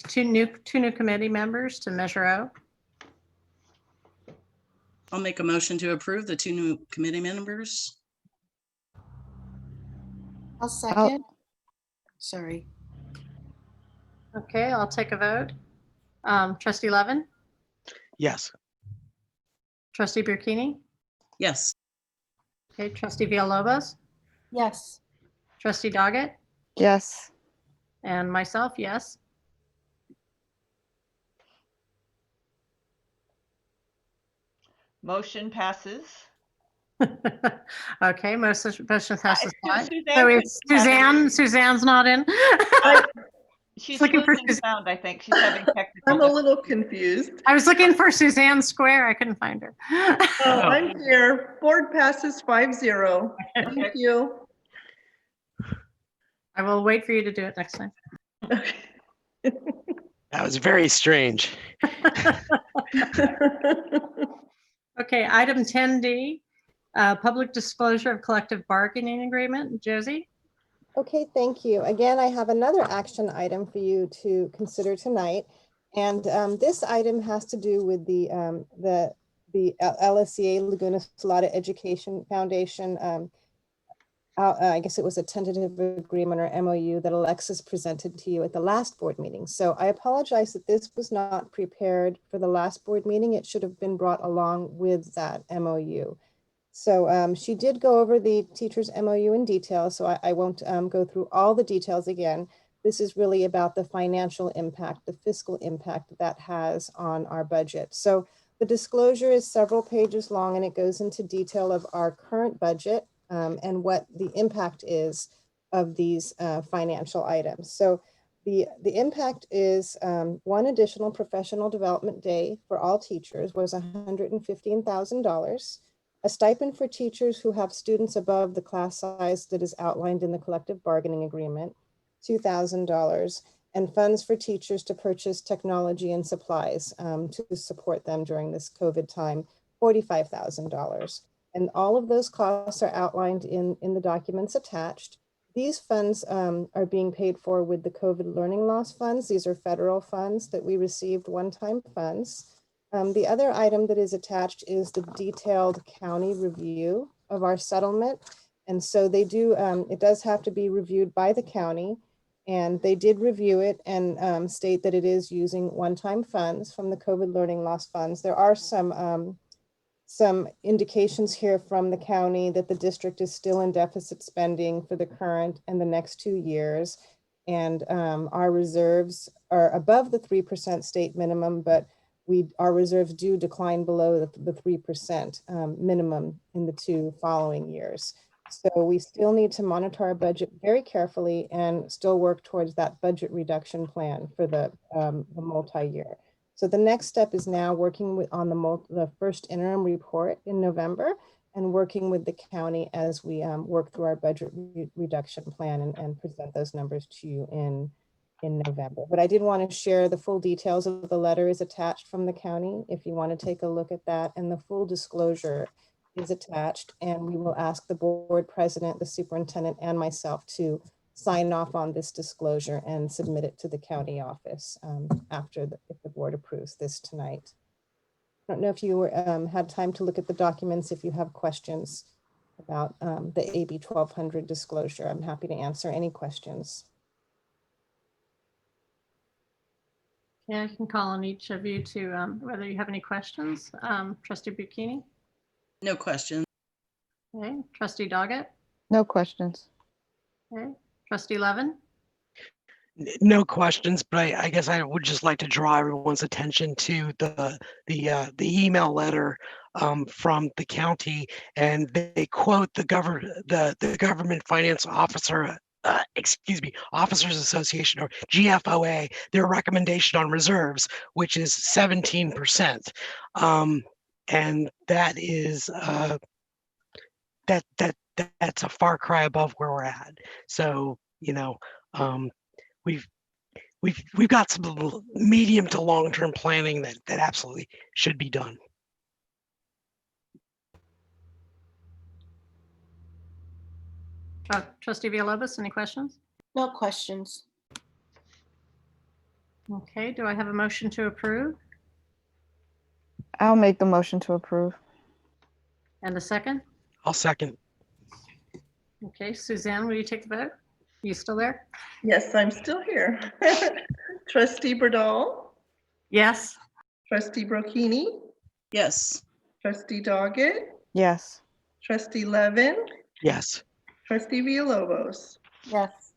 two new committee members to Measure O? I'll make a motion to approve the 2 new committee members. I'll second. Sorry. Okay, I'll take a vote. Trustee Levin? Yes. Trustee Burkini? Yes. Okay, Trustee Villalobos? Yes. Trustee Doggett? Yes. And myself, yes. Motion passes. Okay, motion passes. Suzanne So it's Suzanne's not in. She's looking for losing sound, I think. She's having technical I'm a little confused. I was looking for Suzanne Square. I couldn't find her. Oh, I'm here. Board passes 5-0. Thank you. I will wait for you to do it next time. That was very strange. Okay, item 10D, public disclosure of collective bargaining agreement. Josie? Okay, thank you. Again, I have another action item for you to consider tonight. And this item has to do with the LSEA Laguna Salada Education Foundation. I guess it was a tentative agreement or MOU that Alexis presented to you at the last board meeting. So I apologize that this was not prepared for the last board meeting. It should have been brought along with that MOU. So she did go over the teacher's MOU in detail, so I won't go through all the details again. This is really about the financial impact, the fiscal impact that has on our budget. So the disclosure is several pages long, and it goes into detail of our current budget and what the impact is of these financial items. So the impact is one additional professional development day for all teachers was $115,000. A stipend for teachers who have students above the class size that is outlined in the collective bargaining agreement, $2,000, and funds for teachers to purchase technology and supplies to support them during this COVID time, $45,000. And all of those costs are outlined in the documents attached. These funds are being paid for with the COVID learning loss funds. These are federal funds that we received one-time funds. The other item that is attached is the detailed county review of our settlement. And so they do, it does have to be reviewed by the county, and they did review it and state that it is using one-time funds from the COVID learning loss funds. There are some indications here from the county that the district is still in deficit spending for the current and the next 2 years. And our reserves are above the 3% state minimum, but our reserves do decline below the 3% minimum in the 2 following years. So we still need to monitor our budget very carefully and still work towards that budget reduction plan for the multi-year. So the next step is now working on the first interim report in November and working with the county as we work through our budget reduction plan and present those numbers to you in November. But I did want to share the full details of the letter is attached from the county if you want to take a look at that, and the full disclosure is attached, and we will ask the board president, the superintendent, and myself to sign off on this disclosure and submit it to the county office if the board approves this tonight. I don't know if you had time to look at the documents. If you have questions about the AB 1200 disclosure, I'm happy to answer any questions. Yeah, I can call on each of you to whether you have any questions. Trustee Bucchini? No questions. Okay. Trustee Doggett? No questions. Okay. Trustee Levin? No questions, but I guess I would just like to draw everyone's attention to the email letter from the county, and they quote the government finance officer, Officers Association, or GFOA, their recommendation on reserves, which is 17%, and that is that's a far cry above where we're at. So we've got some medium to long-term planning that absolutely should be done. Trustee Villalobos, any questions? No questions. Okay, do I have a motion to approve? I'll make the motion to approve. And a second? I'll second. Okay, Suzanne, will you take the vote? You still there? Yes, I'm still here. Trustee Burdall? Yes. Trustee Brocchini? Yes. Trustee Doggett? Yes. Trustee Levin? Yes. Trustee Villalobos? Yes.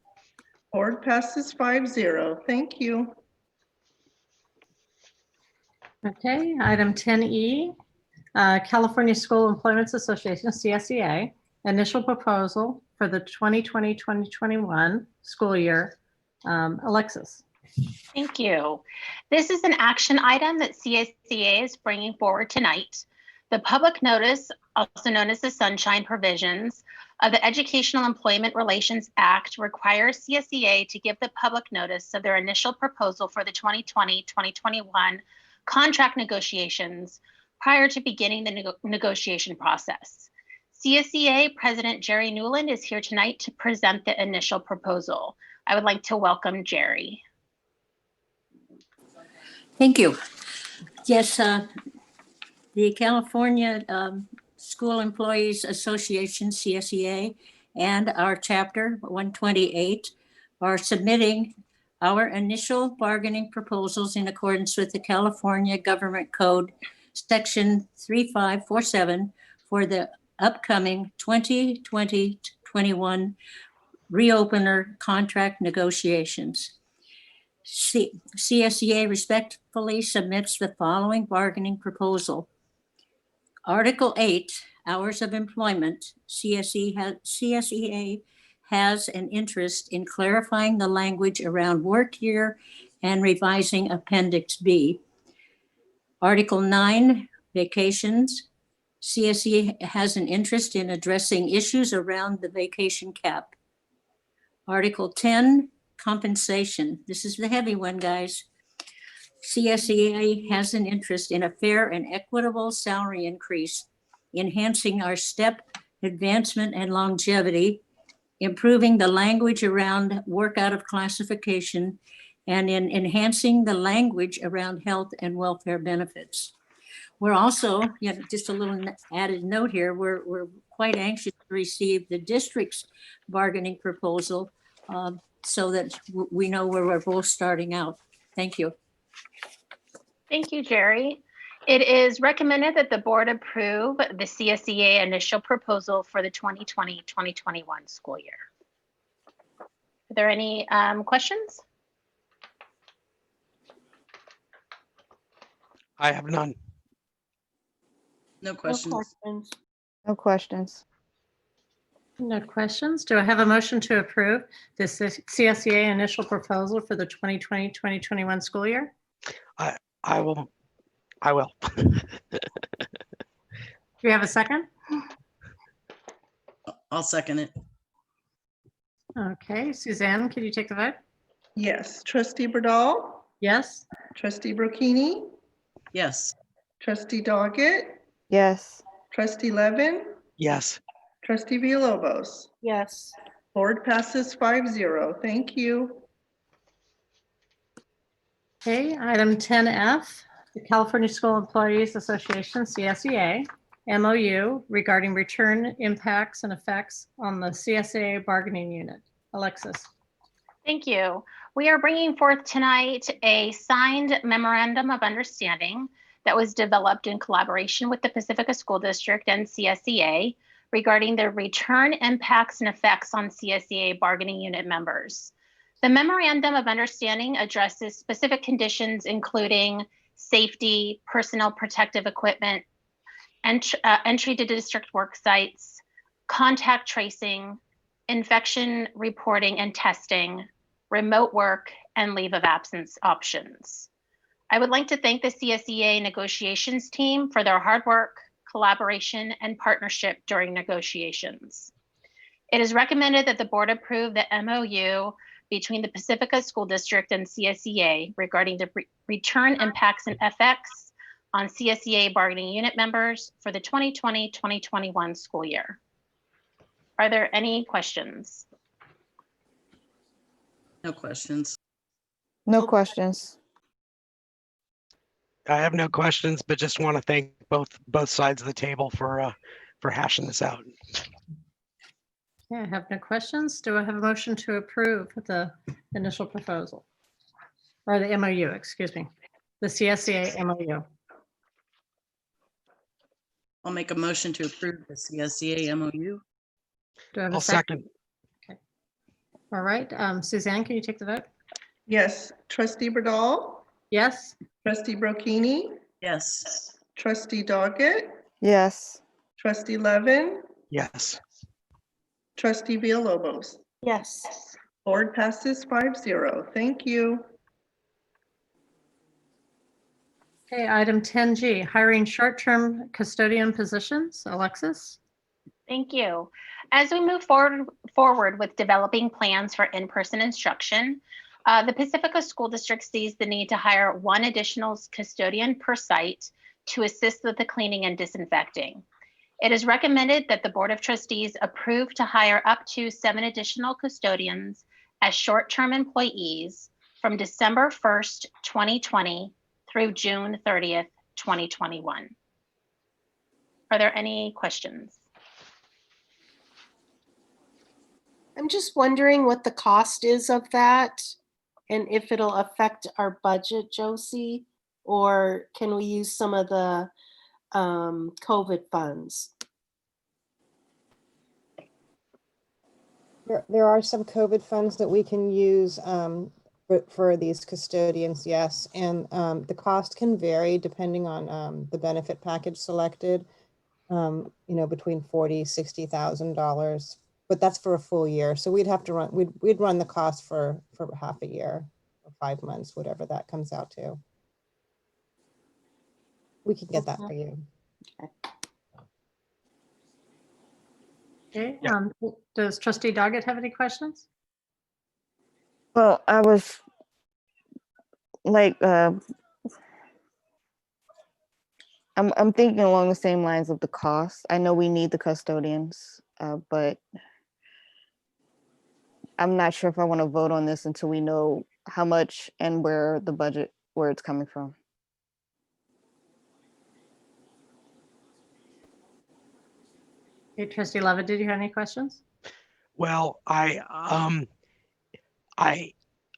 Board passes 5-0. Thank you. Okay, item 10E, California School Employment Association, CSEA, initial proposal for the 2020-2021 school year. Alexis. Thank you. This is an action item that CSEA is bringing forward tonight. The public notice, also known as the Sunshine Provisions of the Educational Employment Relations Act, requires CSEA to give the public notice of their initial proposal for the 2020-2021 contract negotiations prior to beginning the negotiation process. CSEA President Jerry Newland is here tonight to present the initial proposal. I would like to welcome Jerry. Thank you. Yes, the California School Employees Association, CSEA, and our chapter 128 are submitting our initial bargaining proposals in accordance with the California Government Code, Section 3547, for the upcoming 2020-21 reopener contract negotiations. CSEA respectfully submits the following bargaining proposal. Article 8, hours of employment. CSEA has an interest in clarifying the language around work year and revising Appendix B. Article 9, vacations. CSE has an interest in addressing issues around the vacation cap. Article 10, compensation. This is the heavy one, guys. CSEA has an interest in a fair and equitable salary increase, enhancing our step advancement and longevity, improving the language around work out of classification, and in enhancing the language around health and welfare benefits. We're also, just a little added note here, we're quite anxious to receive the district's bargaining proposal so that we know where we're both starting out. Thank you. Thank you, Jerry. It is recommended that the board approve the CSEA initial proposal for the 2020-2021 school year. Are there any questions? I have none. No questions. No questions. No questions. Do I have a motion to approve the CSEA initial proposal for the 2020-2021 school year? I will. Do you have a second? I'll second it. Okay, Suzanne, could you take the vote? Yes. Trustee Burdall, Yes. Trustee Brocchini, Yes. Trustee Doggett, Yes. Trustee Levin, Yes. Trustee Villalobos. Yes. Board passes 5-0. Thank you. Okay, item 10F, the California School Employees Association, CSEA, MOU regarding return impacts and effects on the CSEA bargaining unit. Alexis. Thank you. We are bringing forth tonight a signed memorandum of understanding that was developed in collaboration with the Pacifica School District and CSEA regarding the return impacts and effects on CSEA bargaining unit members. The memorandum of understanding addresses specific conditions, including safety, personal protective equipment, entry to district work sites, contact tracing, infection reporting and testing, remote work, and leave of absence options. I would like to thank the CSEA negotiations team for their hard work, collaboration, and partnership during negotiations. It is recommended that the board approve the MOU between the Pacifica School District and CSEA regarding the return impacts and effects on CSEA bargaining unit members for the 2020-2021 school year. Are there any questions? No questions. No questions. I have no questions, but just want to thank both sides of the table for hashing this out. Okay, I have no questions. Do I have a motion to approve the initial proposal? Or the MOU, excuse me, the CSEA MOU. I'll make a motion to approve the CSEA MOU. Do I have a I'll second? second. Okay. All right, Suzanne, can you take the vote? Yes. Trustee Burdall, Yes. Trustee Brocchini, Yes. Trustee Doggett, Yes. Trustee Levin, Yes. Trustee Villalobos. Yes. Board passes 5-0. Thank you. Okay, item 10G, hiring short-term custodian positions. Alexis? Thank you. As we move forward with developing plans for in-person instruction, the Pacifica School District sees the need to hire one additional custodian per site to assist with the cleaning and disinfecting. It is recommended that the Board of Trustees approve to hire up to 7 additional custodians as short-term employees from December 1st, 2020 through June 30th, 2021. Are there any questions? I'm just wondering what the cost is of that and if it'll affect our budget, Josie, or can we use some of the COVID funds? There are some COVID funds that we can use for these custodians, yes. And the cost can vary depending on the benefit package selected, you know, between $40,000-$60,000. But that's for a full year. So we'd have to run, we'd run the cost for half a year or 5 months, whatever that comes out to. We can get that for you. Okay, does Trustee Doggett have any questions? Well, I was like, I'm thinking along the same lines of the cost. I know we need the custodians, but I'm not sure if I want to vote on this until we know how much and where the budget, where it's coming from. Okay, Trustee Levitt, did you have any questions? Well, I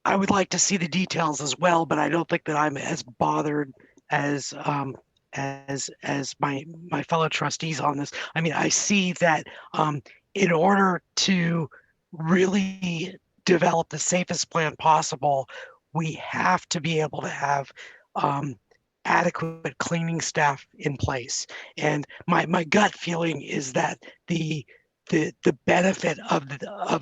would like to see the details as well, but I don't think that I'm as bothered as my fellow trustees on this. I mean, I see that in order to really develop the safest plan possible, we have to be able to have adequate cleaning staff in place. And my gut feeling is that the benefit of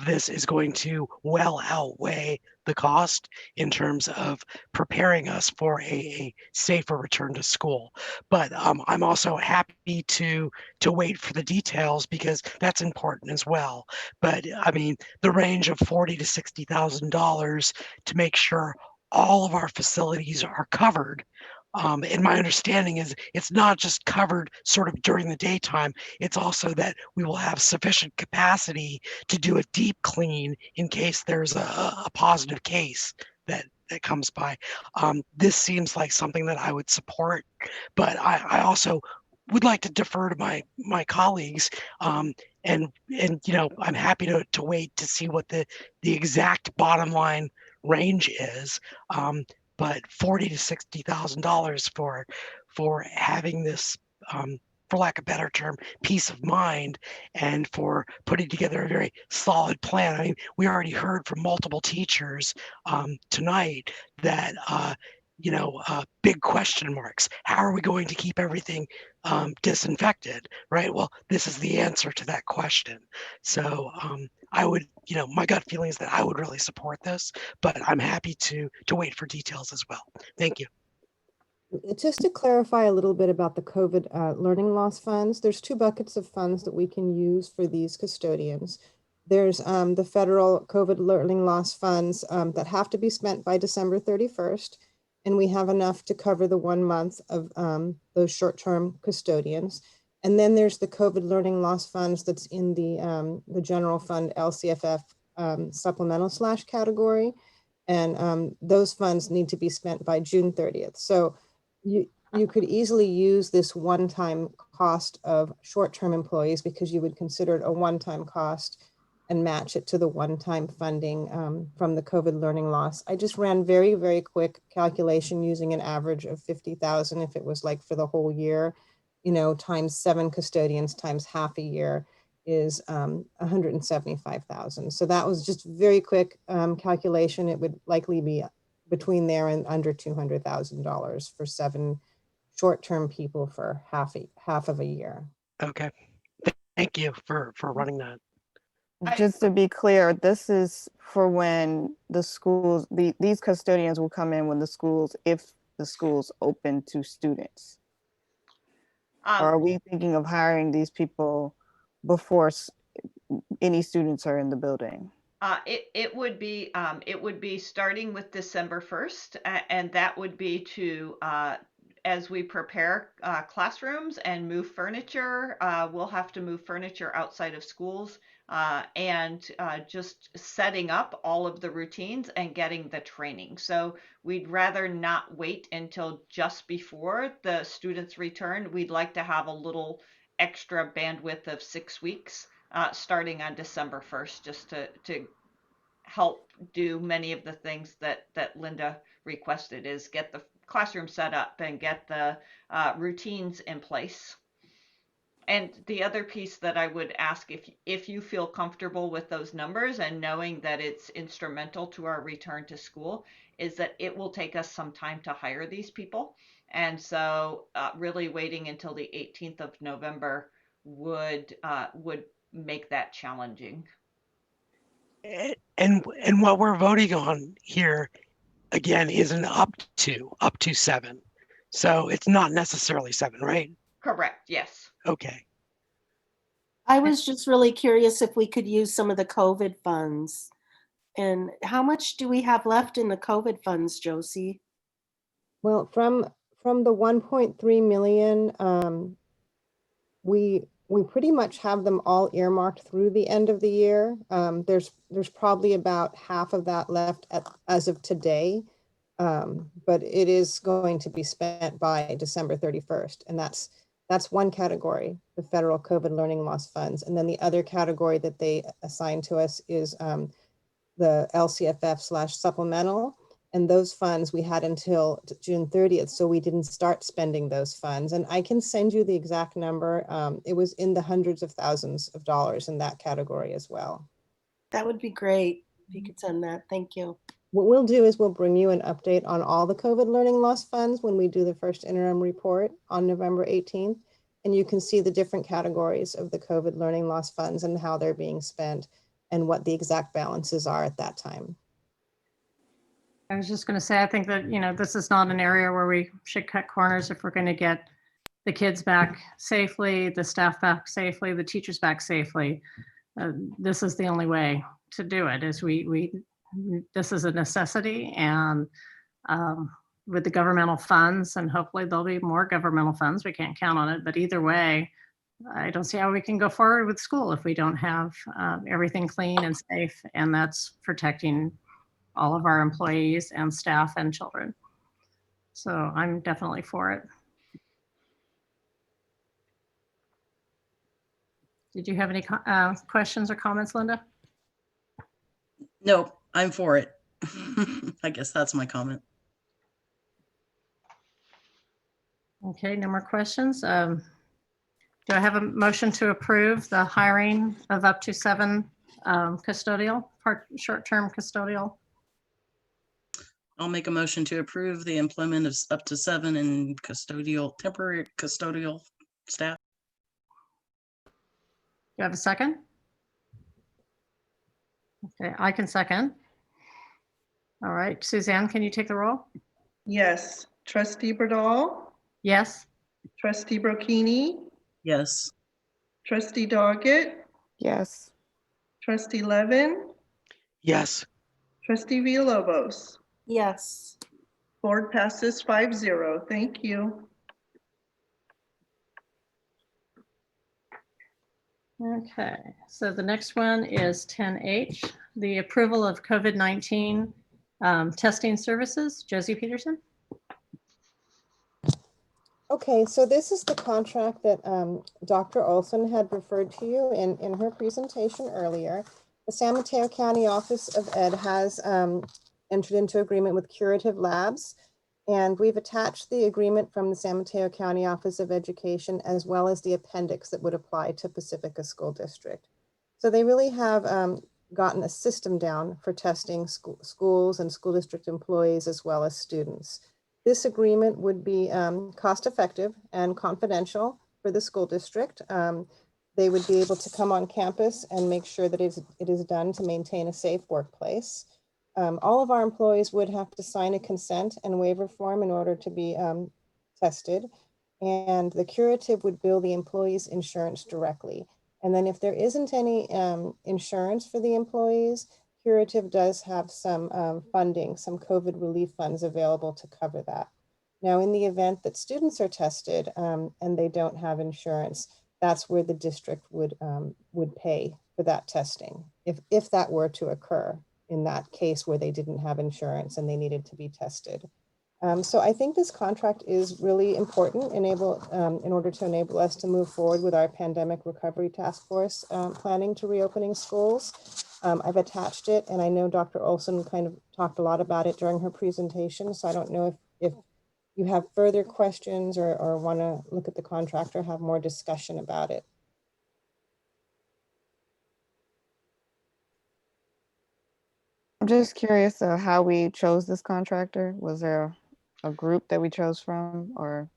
this is going to well outweigh the cost in terms of preparing us for a safer return to school. But I'm also happy to wait for the details because that's important as well. But I mean, the range of $40,000 to $60,000 to make sure all of our facilities are covered. And my understanding is it's not just covered sort of during the daytime, it's also that we will have sufficient capacity to do a deep clean in case there's a positive case that comes by. This seems like something that I would support, but I also would like to defer to my colleagues, and you know, I'm happy to wait to see what the exact bottom line range is. But $40,000 to $60,000 for having this, for lack of a better term, peace of mind, and for putting together a very solid plan. I mean, we already heard from multiple teachers tonight that you know, big question marks. How are we going to keep everything disinfected, right? Well, this is the answer to that question. So I would, you know, my gut feeling is that I would really support this, but I'm happy to wait for details as well. Thank you. Just to clarify a little bit about the COVID learning loss funds, there's two buckets of funds that we can use for these custodians. There's the federal COVID learning loss funds that have to be spent by December 31st. And we have enough to cover the 1 month of those short-term custodians. And then there's the COVID learning loss funds that's in the general fund LCFF supplemental / category. And those funds need to be spent by June 30th. So you could easily use this one-time cost of short-term employees because you would consider it a one-time cost and match it to the one-time funding from the COVID learning loss. I just ran very, very quick calculation using an average of 50,000 if it was like for the whole year, you know, times 7 custodians times half a year is 175,000. So that was just very quick calculation. It would likely be between there and under $200,000 for 7 short-term people for half of a year. Okay. Thank you for running that. Just to be clear, this is for when the schools, these custodians will come in when the schools, if the schools open to students. Or are we thinking of hiring these people before any students are in the building? It would be starting with December 1st, and that would be to as we prepare classrooms and move furniture. We'll have to move furniture outside of schools, and just setting up all of the routines and getting the training. So we'd rather not wait until just before the students return. We'd like to have a little extra bandwidth of 6 weeks. Starting on December 1st, just to help do many of the things that Linda requested, is get the classroom set up and get the routines in place. And the other piece that I would ask, if you feel comfortable with those numbers and knowing that it's instrumental to our return to school, is that it will take us some time to hire these people. And so really waiting until the 18th of November would make that challenging. And what we're voting on here again is an up to 7. So it's not necessarily 7, right? Correct, yes. Okay. I was just really curious if we could use some of the COVID funds. And how much do we have left in the COVID funds, Josie? Well, from the 1.3 million, we pretty much have them all earmarked through the end of the year. There's probably about half of that left as of today, but it is going to be spent by December 31st, and that's one category, the federal COVID learning loss funds, and then the other category that they assign to us is the LCFF/supplemental. And those funds we had until June 30th, so we didn't start spending those funds. And I can send you the exact number. It was in the hundreds of thousands of dollars in that category as well. That would be great if you could send that. Thank you. What we'll do is we'll bring you an update on all the COVID learning loss funds when we do the first interim report on November 18th. And you can see the different categories of the COVID learning loss funds and how they're being spent and what the exact balances are at that time. I was just going to say, I think that, this is not an area where we should cut corners if we're going to get the kids back safely, the staff back safely, the teachers back safely. This is the only way to do it. Is this is a necessity, and with the governmental funds, and hopefully there'll be more governmental funds. We can't count on it, but either way, I don't see how we can go forward with school if we don't have everything clean and safe, and that's protecting all of our employees and staff and children. So I'm definitely for it. Did you have any questions or comments, Linda? No, I'm for it. I guess that's my comment. Okay, no more questions. Do I have a motion to approve the hiring of up to 7 short-term custodial? I'll make a motion to approve the employment of up to 7 in temporary custodial staff. Do you have a second? Okay, I can second. All right, Suzanne, can you take the roll? Yes. Trustee Burdall? Yes. Trustee Brocchini? Yes. Trustee Doggett? Yes. Trustee Levin? Yes. Trustee Villalobos? Yes. Board passes 5-0. Thank you. Okay, so the next one is 10H, the approval of COVID-19 testing services. Josie Peterson. Okay, so this is the contract that Dr. Olson had referred to you in her presentation earlier. The San Mateo County Office of Ed has entered into agreement with Curative Labs, and we've attached the agreement from the San Mateo County Office of Education, as well as the appendix that would apply to Pacifica School District. So they really have gotten a system down for testing schools and school district employees, as well as students. This agreement would be cost effective and confidential for the school district. They would be able to come on campus and make sure that it is done to maintain a safe workplace. All of our employees would have to sign a consent and waiver form in order to be tested. And the curative would bill the employees' insurance directly. And then if there isn't any insurance for the employees, Curative does have some funding, some COVID relief funds available to cover that. Now, in the event that students are tested and they don't have insurance, that's where the district would pay for that testing, if that were to occur in that case where they didn't have insurance and they needed to be tested. So I think this contract is really important in order to enable us to move forward with our pandemic recovery task force planning to reopening schools. I've attached it, and I know Dr. Olson kind of talked a lot about it during her presentation, so I don't know if you have further questions or want to look at the contract or have more discussion about it. I'm just curious how we chose this contractor. Was there a group that we chose from, or?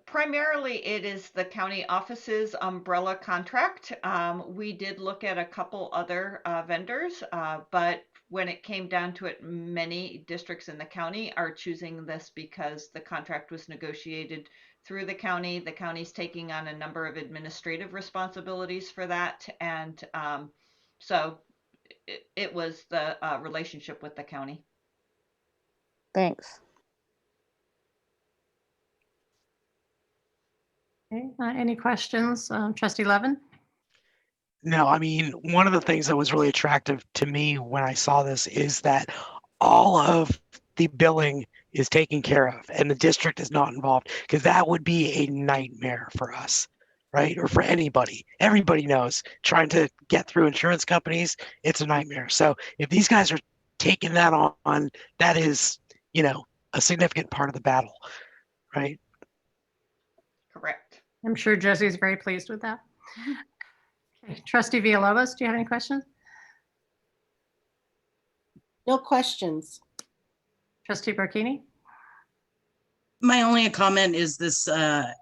Primarily, it is the county office's umbrella contract. We did look at a couple other vendors, but when it came down to it, many districts in the county are choosing this because the contract was negotiated through the county. The county's taking on a number of administrative responsibilities for that. And so it was the relationship with the county. Thanks. Okay, any questions, Trustee Levin? No, I mean, one of the things that was really attractive to me when I saw this is that all of the billing is taken care of and the district is not involved, because that would be a nightmare for us, right? Or for anybody. Everybody knows trying to get through insurance companies, it's a nightmare. So if these guys are taking that on, that is, you know, a significant part of the battle, right? Correct. I'm sure Josie's very pleased with that. Okay. Trustee Villalobos, do you have any questions? No questions. Trustee Burkini? My only comment is this, I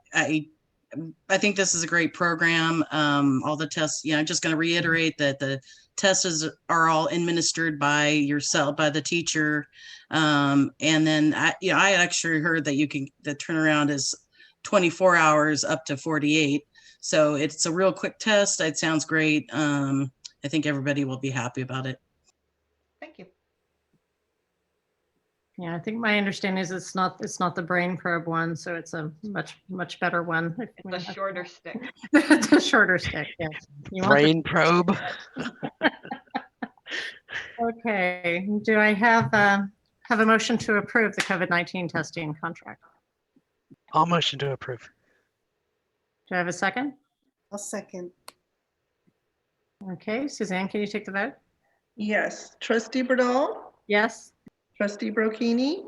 think this is a great program. All the tests, I'm just going to reiterate that the tests are all administered by yourself, by the teacher. And then I actually heard that the turnaround is 24 hours up to 48. So it's a real quick test. It sounds great. I think everybody will be happy about it. Thank you. Yeah, I think my understanding is it's not the brain probe one, so it's a much better one. It's a shorter stick. It's a shorter stick, yes. You want Brain probe. Okay, do I have a motion to approve the COVID-19 testing contract? I'll motion to approve. Do I have a second? I'll second. Okay, Suzanne, can you take the vote? Yes. Trustee Burdall? Yes. Trustee Brocchini?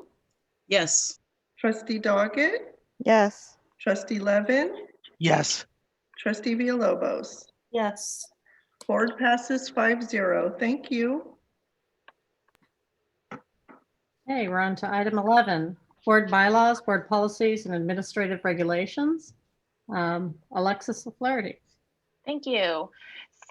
Yes. Trustee Doggett? Yes. Trustee Levin? Yes. Trustee Villalobos? Yes. Board passes 5-0. Thank you. Okay, we're on to item 11, board bylaws, board policies, and administrative regulations. Alexis LaFlaherty. Thank you.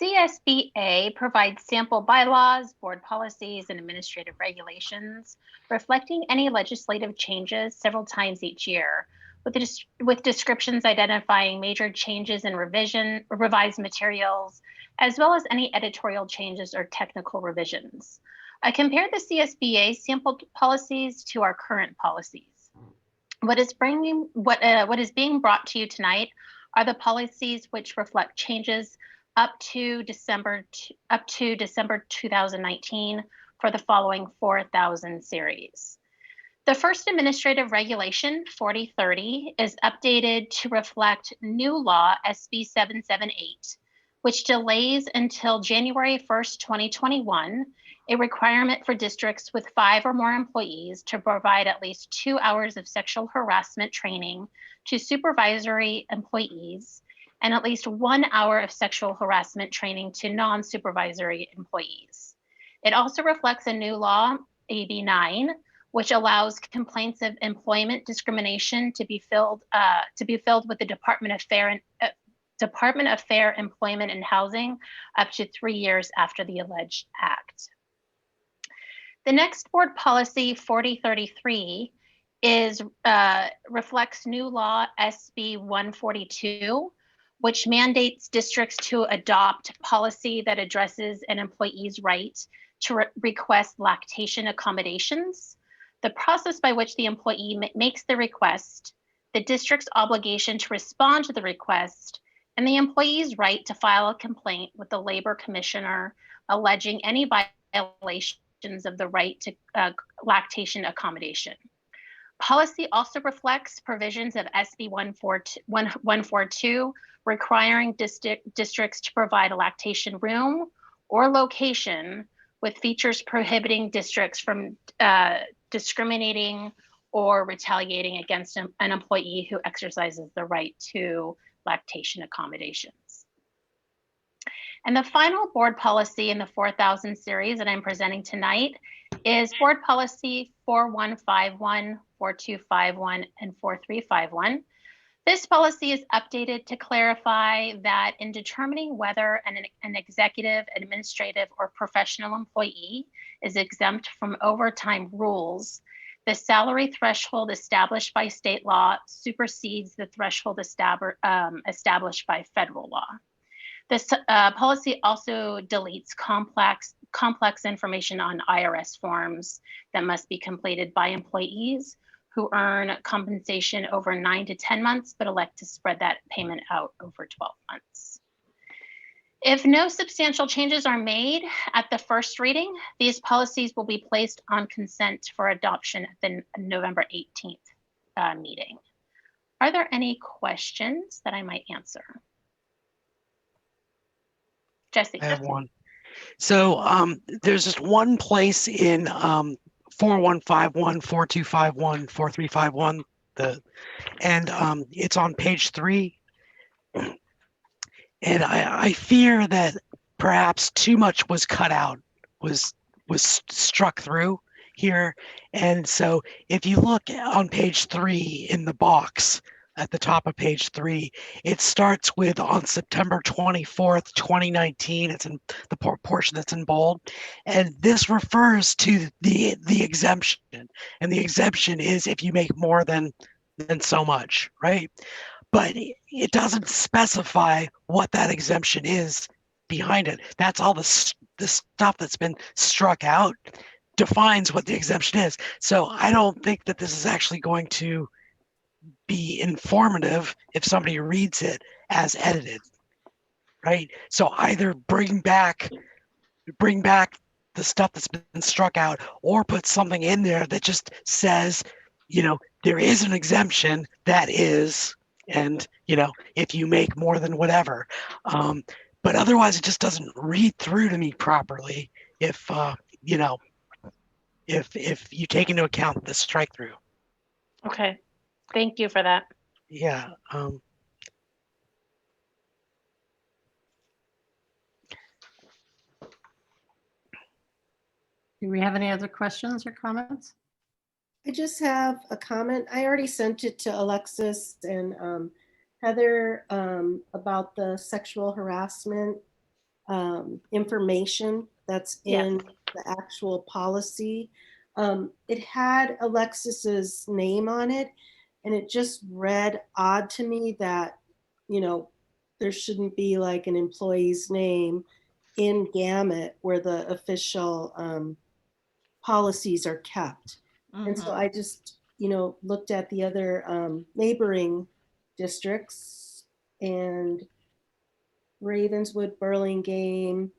CSBA provides sample bylaws, board policies, and administrative regulations, reflecting any legislative changes several times each year, with descriptions identifying major changes in revised materials, as well as any editorial changes or technical revisions. I compared the CSBA sample policies to our current policies. What is being brought to you tonight are the policies which reflect changes up to December 2019 for the following 4,000 series. The first administrative regulation, 4030, is updated to reflect new law SB 778, which delays until January 1st, 2021, a requirement for districts with 5 or more employees to provide at least 2 hours of sexual harassment training to supervisory employees and at least 1 hour of sexual harassment training to non-supervisory employees. It also reflects a new law, AB 9, which allows complaints of employment discrimination to be filled with the Department of Fair Employment and Housing up to 3 years after the alleged act. The next board policy, 4033, reflects new law SB 142, which mandates districts to adopt policy that addresses an employee's right to request lactation accommodations, the process by which the employee makes the request, the district's obligation to respond to the request, and the employee's right to file a complaint with the labor commissioner alleging any violations of the right to lactation accommodation. Policy also reflects provisions of SB 142 requiring districts to provide a lactation room or location with features prohibiting districts from discriminating or retaliating against an employee who exercises the right to lactation accommodations. And the final board policy in the 4000 series that I'm presenting tonight is board policy 4151, 4251, and 4351. This policy is updated to clarify that in determining whether an executive, administrative, or professional employee is exempt from overtime rules, the salary threshold established by state law supersedes the threshold established by federal law. This policy also deletes complex information on IRS forms that must be completed by employees who earn compensation over 9 to 10 months, but elect to spread that payment out over 12 months. If no substantial changes are made at the first reading, these policies will be placed on consent for adoption at the November 18th meeting. Are there any questions that I might answer? Jesse. I have one. So there's just one place in 4151, 4251, 4351, and it's on page 3. And I fear that perhaps too much was cut out, was struck through here. And so if you look on page 3 in the box at the top of page 3, it starts with on September 24th, 2019. It's in the portion that's in bold. And this refers to the exemption. And the exemption is if you make more than so much, right? But it doesn't specify what that exemption is behind it. That's all the stuff that's been struck out defines what the exemption is. So I don't think that this is actually going to be informative if somebody reads it as edited, right? So either bring back the stuff that's been struck out, or put something in there that just says, there is an exemption that is, and if you make more than whatever, but otherwise it just doesn't read through to me properly if you take into account the strike through. Okay, thank you for that. Yeah. Do we have any other questions or comments? I just have a comment. I already sent it to Alexis and Heather about the sexual harassment information that's in the actual policy. It had Alexis's name on it, and it just read odd to me that, there shouldn't be like an employee's name in Gamut where the official policies are kept. And so I just, looked at the other neighboring districts, and Ravenswood, Burlingame,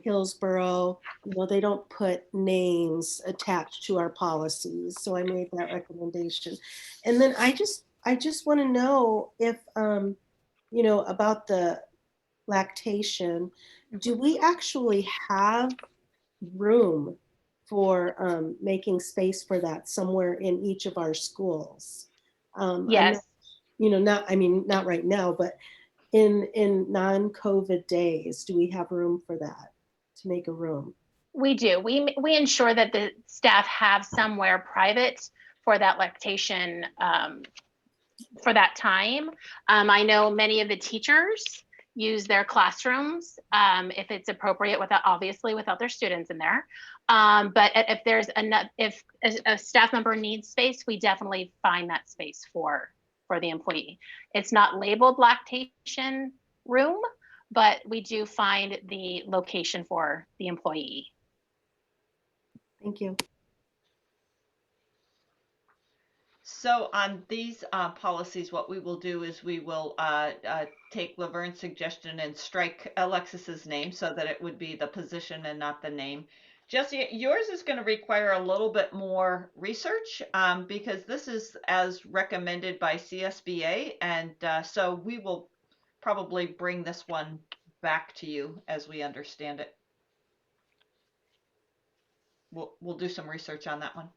Hillsborough, they don't put names attached to our policies. So I made that recommendation. And then I just want to know if, about the lactation, do we actually have room for making space for that somewhere in each of our schools? Yes. Not right now, but in non-COVID days, do we have room for that, to make a room? We do. We ensure that the staff have somewhere private for that lactation for that time. I know many of the teachers use their classrooms if it's appropriate, obviously without their students in there. But if a staff member needs space, we definitely find that space for the employee. It's not labeled lactation room, but we do find the location for the employee. Thank you. So on these policies, what we will do is we will take Laverne's suggestion and strike Alexis's name so that it would be the position and not the name. Jesse, yours is going to require a little bit more research because this is as recommended by CSBA. And so we will probably bring this one back to you as we understand it. We'll do some research on that one.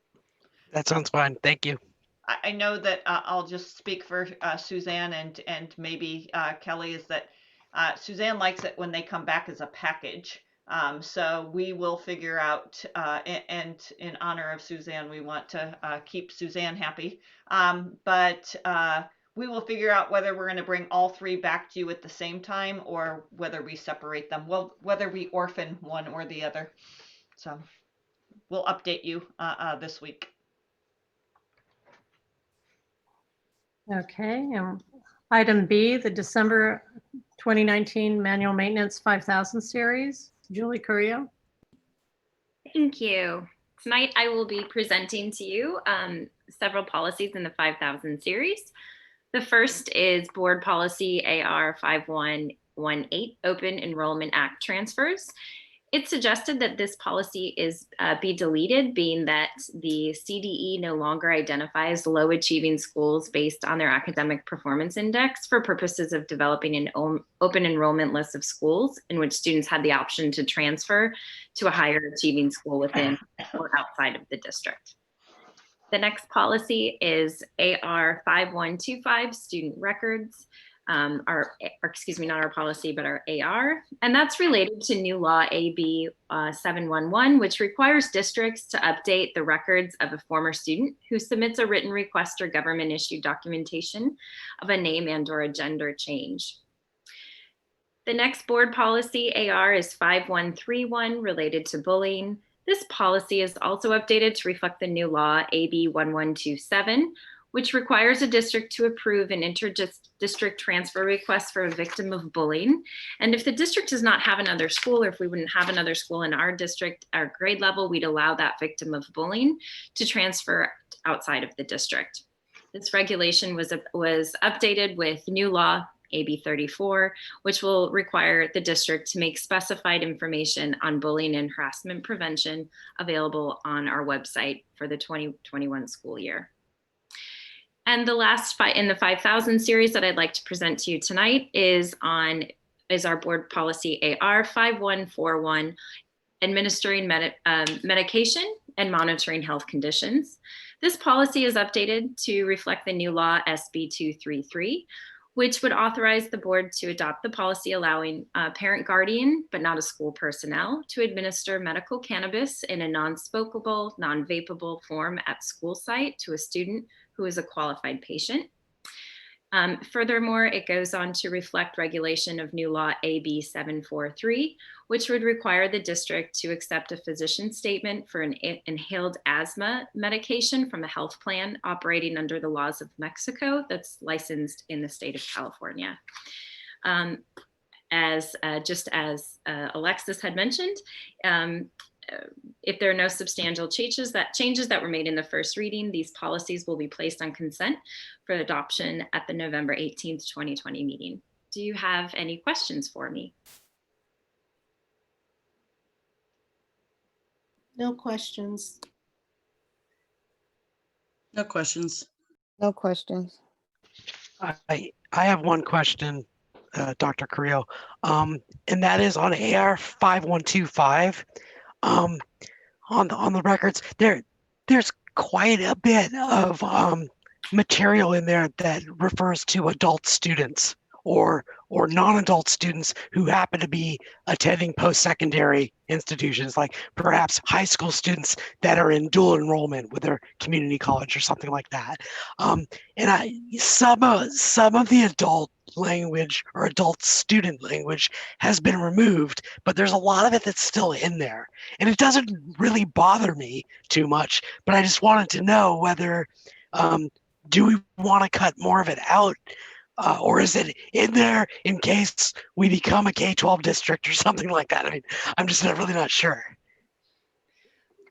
That sounds fine. Thank you. I know that I'll just speak for Suzanne and maybe Kelly, is that Suzanne likes it when they come back as a package. So we will figure out, and in honor of Suzanne, we want to keep Suzanne happy. But we will figure out whether we're going to bring all three back to you at the same time or whether we separate them. Well, whether we orphan one or the other. So we'll update you this week. Okay. Item B, the December 2019 Manual Maintenance 5000 series. Julie Carrillo. Thank you. Tonight I will be presenting to you several policies in the 5000 series. The first is Board Policy AR 5118, Open Enrollment Act transfers. It's suggested that this policy be deleted, being that the CDE no longer identifies low achieving schools based on their academic performance index for purposes of developing an open enrollment list of schools in which students had the option to transfer to a higher achieving school within or outside of the district. The next policy is AR 5125, Student Records. Excuse me, not our policy, but our AR. And that's related to new law AB 711, which requires districts to update the records of a former student who submits a written request or government issued documentation of a name and/or a gender change. The next board policy AR is 5131, related to bullying. This policy is also updated to reflect the new law AB 1127, which requires a district to approve an inter-district transfer request for a victim of bullying. And if the district does not have another school, or if we wouldn't have another school in our district, our grade level, we'd allow that victim of bullying to transfer outside of the district. This regulation was updated with new law, AB 34, which will require the district to make specified information on bullying and harassment prevention available on our website for the 2021 school year. And the last in the 5000 series that I'd like to present to you tonight is our board policy AR 5141, administering medication and monitoring health conditions. This policy is updated to reflect the new law SB 233, which would authorize the board to adopt the policy allowing parent guardian, but not a school personnel, to administer medical cannabis in a non-smokable, non-vapable form at school site to a student who is a qualified patient. Furthermore, it goes on to reflect regulation of new law AB 743, which would require the district to accept a physician statement for an inhaled asthma medication from a health plan operating under the laws of Mexico that's licensed in the state of California. Just as Alexis had mentioned, if there are no substantial changes that were made in the first reading, these policies will be placed on consent for adoption at the November 18th, 2020 meeting. Do you have any questions for me? No questions. No questions. No questions. I have one question, Dr. Carrillo, and that is on AR 5125. On the records, there's quite a bit of material in there that refers to adult students or non-adult students who happen to be attending post-secondary institutions, like perhaps high school students that are in dual enrollment with their community college or something like that. Some of the adult language or adult student language has been removed, but there's a lot of it that's still in there. And it doesn't really bother me too much, but I just wanted to know whether, do we want to cut more of it out? Or is it in there in case we become a K-12 district or something like that? I mean, I'm just really not sure.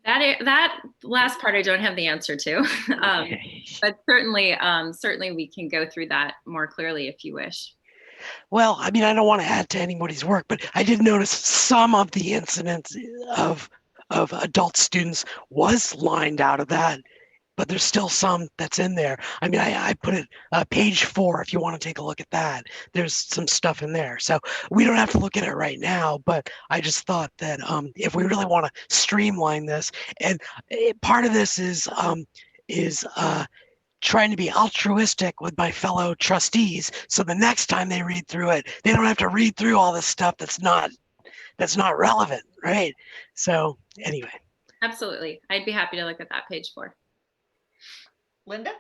That last part I don't have the answer to, but certainly we can go through that more clearly if you wish. Well, I mean, I don't want to add to anybody's work, but I did notice some of the incidents of adult students was lined out of that, but there's still some that's in there. I mean, I put it page 4 if you want to take a look at that. There's some stuff in there. So we don't have to look at it right now, but I just thought that if we really want to streamline this, and part of this is is trying to be altruistic with my fellow trustees, so the next time they read through it, they don't have to read through all this stuff that's not relevant, right? So anyway. Absolutely. I'd be happy to look at that page 4. Linda?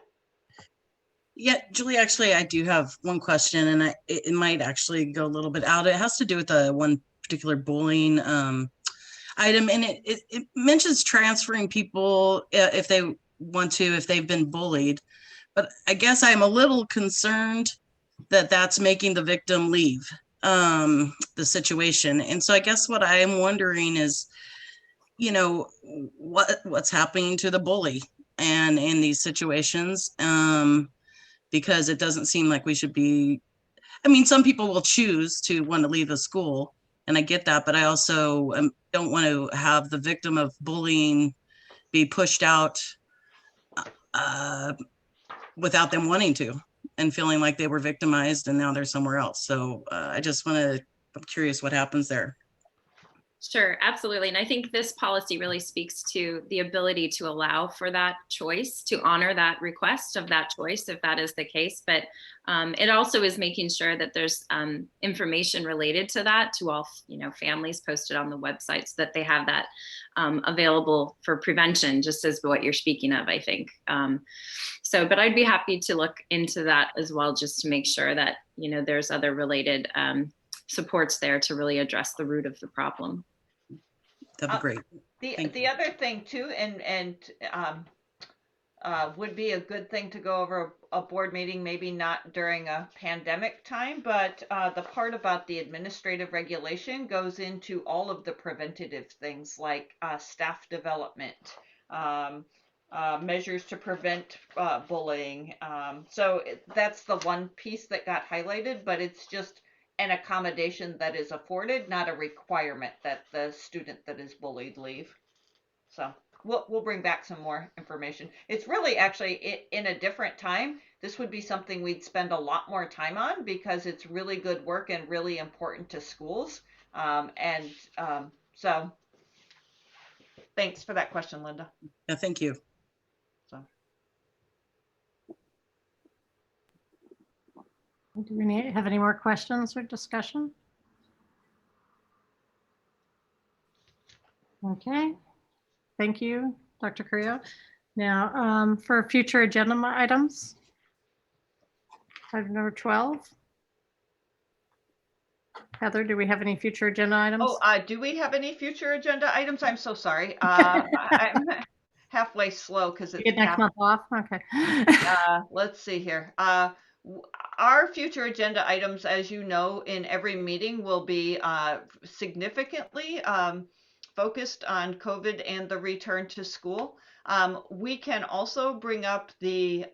Yeah, Julie, actually, I do have one question, and it might actually go a little bit out. It has to do with one particular bullying item, and it mentions transferring people if they want to, if they've been bullied. But I guess I'm a little concerned that that's making the victim leave the situation. And so I guess what I am wondering is, you know, what's happening to the bully and in these situations, because it doesn't seem like we should be, I mean, some people will choose to want to leave the school, and I get that, but I also don't want to have the victim of bullying be pushed out without them wanting to and feeling like they were victimized and now they're somewhere else. So I'm curious what happens there. Sure, absolutely. And I think this policy really speaks to the ability to allow for that choice, to honor that request of that choice, if that is the case. But it also is making sure that there's information related to that to all, families posted on the website, so that they have that available for prevention, just as what you're speaking of, I think. But I'd be happy to look into that as well, just to make sure that, there's other related supports there to really address the root of the problem. That'd be great. The other thing too, and would be a good thing to go over a board meeting, maybe not during a pandemic time, but the part about the administrative regulation goes into all of the preventative things like staff development, measures to prevent bullying. So that's the one piece that got highlighted, but it's just an accommodation that is afforded, not a requirement that the student that is bullied leave. So we'll bring back some more information. It's really actually in a different time. This would be something we'd spend a lot more time on, because it's really good work and really important to schools. So thanks for that question, Linda. Yeah, thank you. Do we have any more questions or discussion? Okay, thank you, Dr. Carrillo. Now, for future agenda items, item number 12. Heather, do we have any future agenda items? Oh, do we have any future agenda items? I'm so sorry. I'm halfway slow because it's next month off. Okay. Let's see here. Our future agenda items, as you know, in every meeting will be significantly focused on COVID and the return to school. We can also bring up the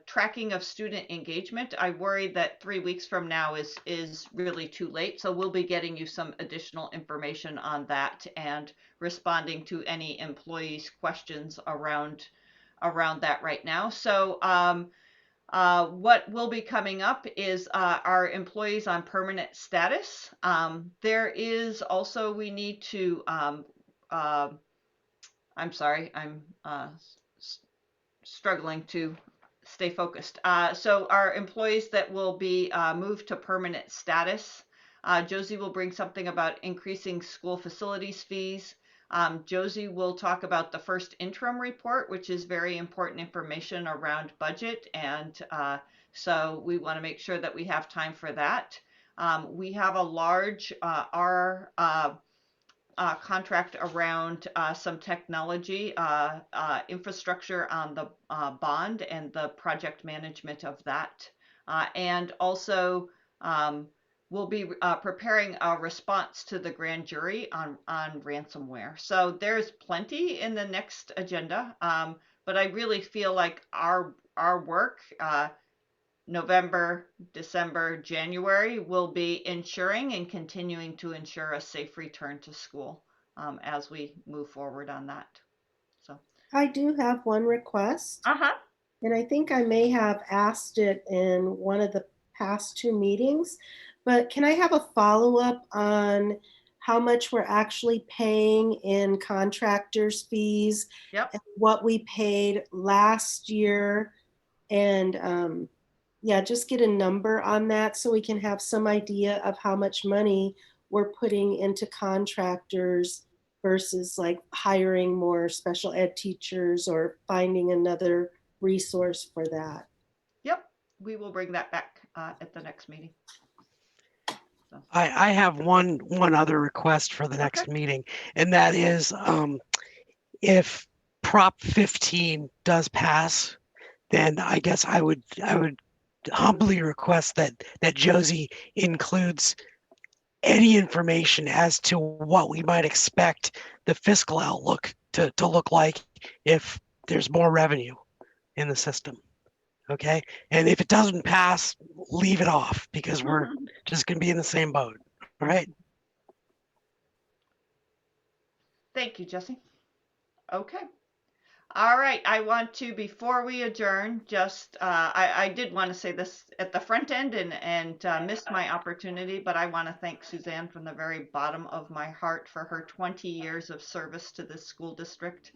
tracking of student engagement. I worry that 3 weeks from now is really too late. So we'll be getting you some additional information on that and responding to any employees' questions around that right now. So what will be coming up is our employees on permanent status. There is also, we need to, I'm sorry, I'm struggling to stay focused. So our employees that will be moved to permanent status, Josie will bring something about increasing school facilities fees. Josie will talk about the first interim report, which is very important information around budget. And so we want to make sure that we have time for that. We have a large contract around some technology infrastructure on the bond and the project management of that. And also we'll be preparing a response to the grand jury on ransomware. So there's plenty in the next agenda, but I really feel like our work, November, December, January, will be ensuring and continuing to ensure a safe return to school as we move forward on that. So I do have one request. And I think I may have asked it in one of the past 2 meetings, but can I have a follow-up on how much we're actually paying in contractors' fees, Yep. and what we paid last year, and yeah, just get a number on that so we can have some idea of how much money we're putting into contractors versus like hiring more special ed teachers or finding another resource for that. Yep, we will bring that back at the next meeting. So. I have one other request for the next meeting, and that is if Prop 15 does pass, then I guess I would humbly request that Josie includes any information as to what we might expect the fiscal outlook to look like if there's more revenue in the system. Okay. And if it doesn't pass, leave it off because we're just going to be in the same boat. All right. Thank you, Jesse. Okay. All right. I want to, before we adjourn, just I did want to say this at the front end and missed my opportunity, but I want to thank Suzanne from the very bottom of my heart for her 20 years of service to this school district.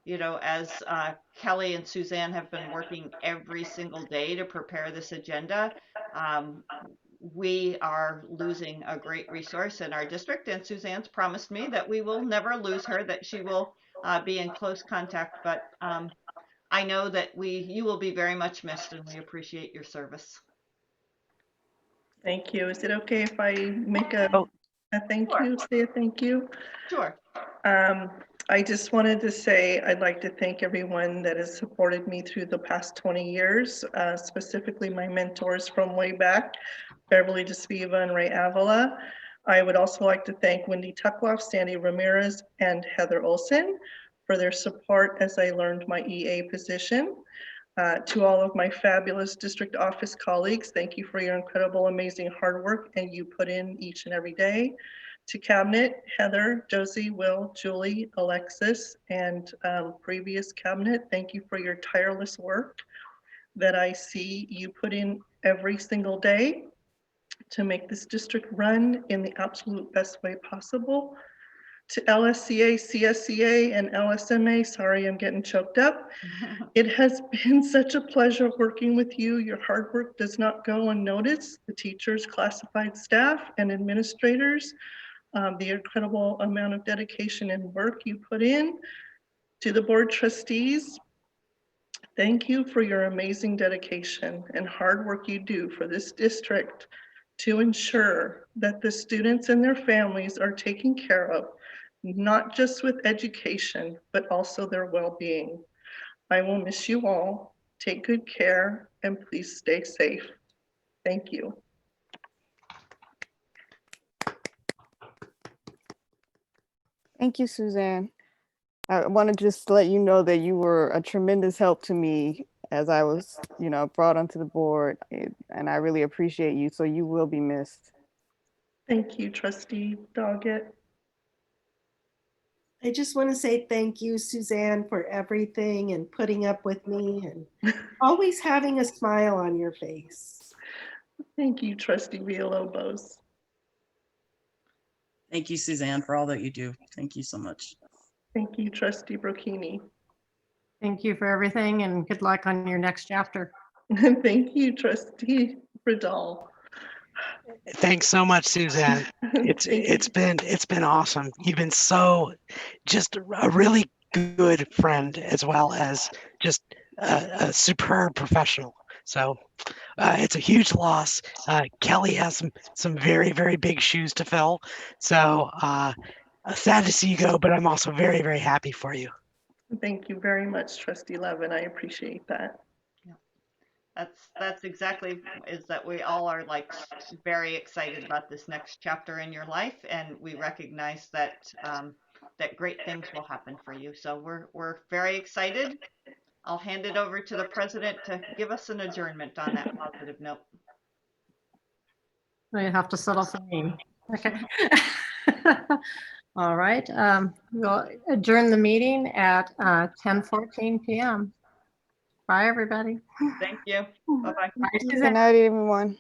You know, as Kelly and Suzanne have been working every single day to prepare this agenda, we are losing a great resource in our district, and Suzanne's promised me that we will never lose her, that she will be in close contact, but I know that you will be very much missed, and we appreciate your service. Thank you. Is it okay if I make a thank you, say a thank you? Sure. I just wanted to say I'd like to thank everyone that has supported me through the past 20 years, specifically my mentors from way back, Beverly DeSpiva and Ray Avila. I would also like to thank Wendy Tuckloff, Sandy Ramirez, and Heather Olson for their support as I learned my EA position. To all of my fabulous district office colleagues, thank you for your incredible, amazing hard work and you put in each and every day. To Cabinet, Heather, Josie, Will, Julie, Alexis, and previous Cabinet, thank you for your tireless work that I see you put in every single day to make this district run in the absolute best way possible. To LSCA, CSCA, and LSMA, sorry, I'm getting choked up. It has been such a pleasure working with you. Your hard work does not go unnoticed. The teachers, classified staff, and administrators, the incredible amount of dedication and work you put in. To the board trustees, thank you for your amazing dedication and hard work you do for this district to ensure that the students and their families are taken care of, not just with education, but also their well-being. I will miss you all. Take good care and please stay safe. Thank you. Thank you, Suzanne. I want to just let you know that you were a tremendous help to me as I was, brought onto the board, and I really appreciate you. So you will be missed. Thank you, Trustee Doggett. I just want to say thank you, Suzanne, for everything and putting up with me and always having a smile on your face. Thank you, Trustee Villalobos. Thank you, Suzanne, for all that you do. Thank you so much. Thank you, Trustee Brocchini. Thank you for everything and good luck on your next chapter. Thank you, Trustee Riddall. Thanks so much, Suzanne. It's been awesome. You've been so just a really good friend as well as just a superb professional. So it's a huge loss. Kelly has some very, very big shoes to fill. So sad to see you go, but I'm also very, very happy for you. Thank you very much, Trustee Levin. I appreciate that. That's exactly is that we all are like very excited about this next chapter in your life, and we recognize that that great things will happen for you. So we're very excited. I'll hand it over to the president to give us an adjournment on that positive note. We have to settle for me. Okay. All right. We'll adjourn the meeting at 10:14 p.m. Bye, everybody. Thank you. Bye-bye. Good night, everyone.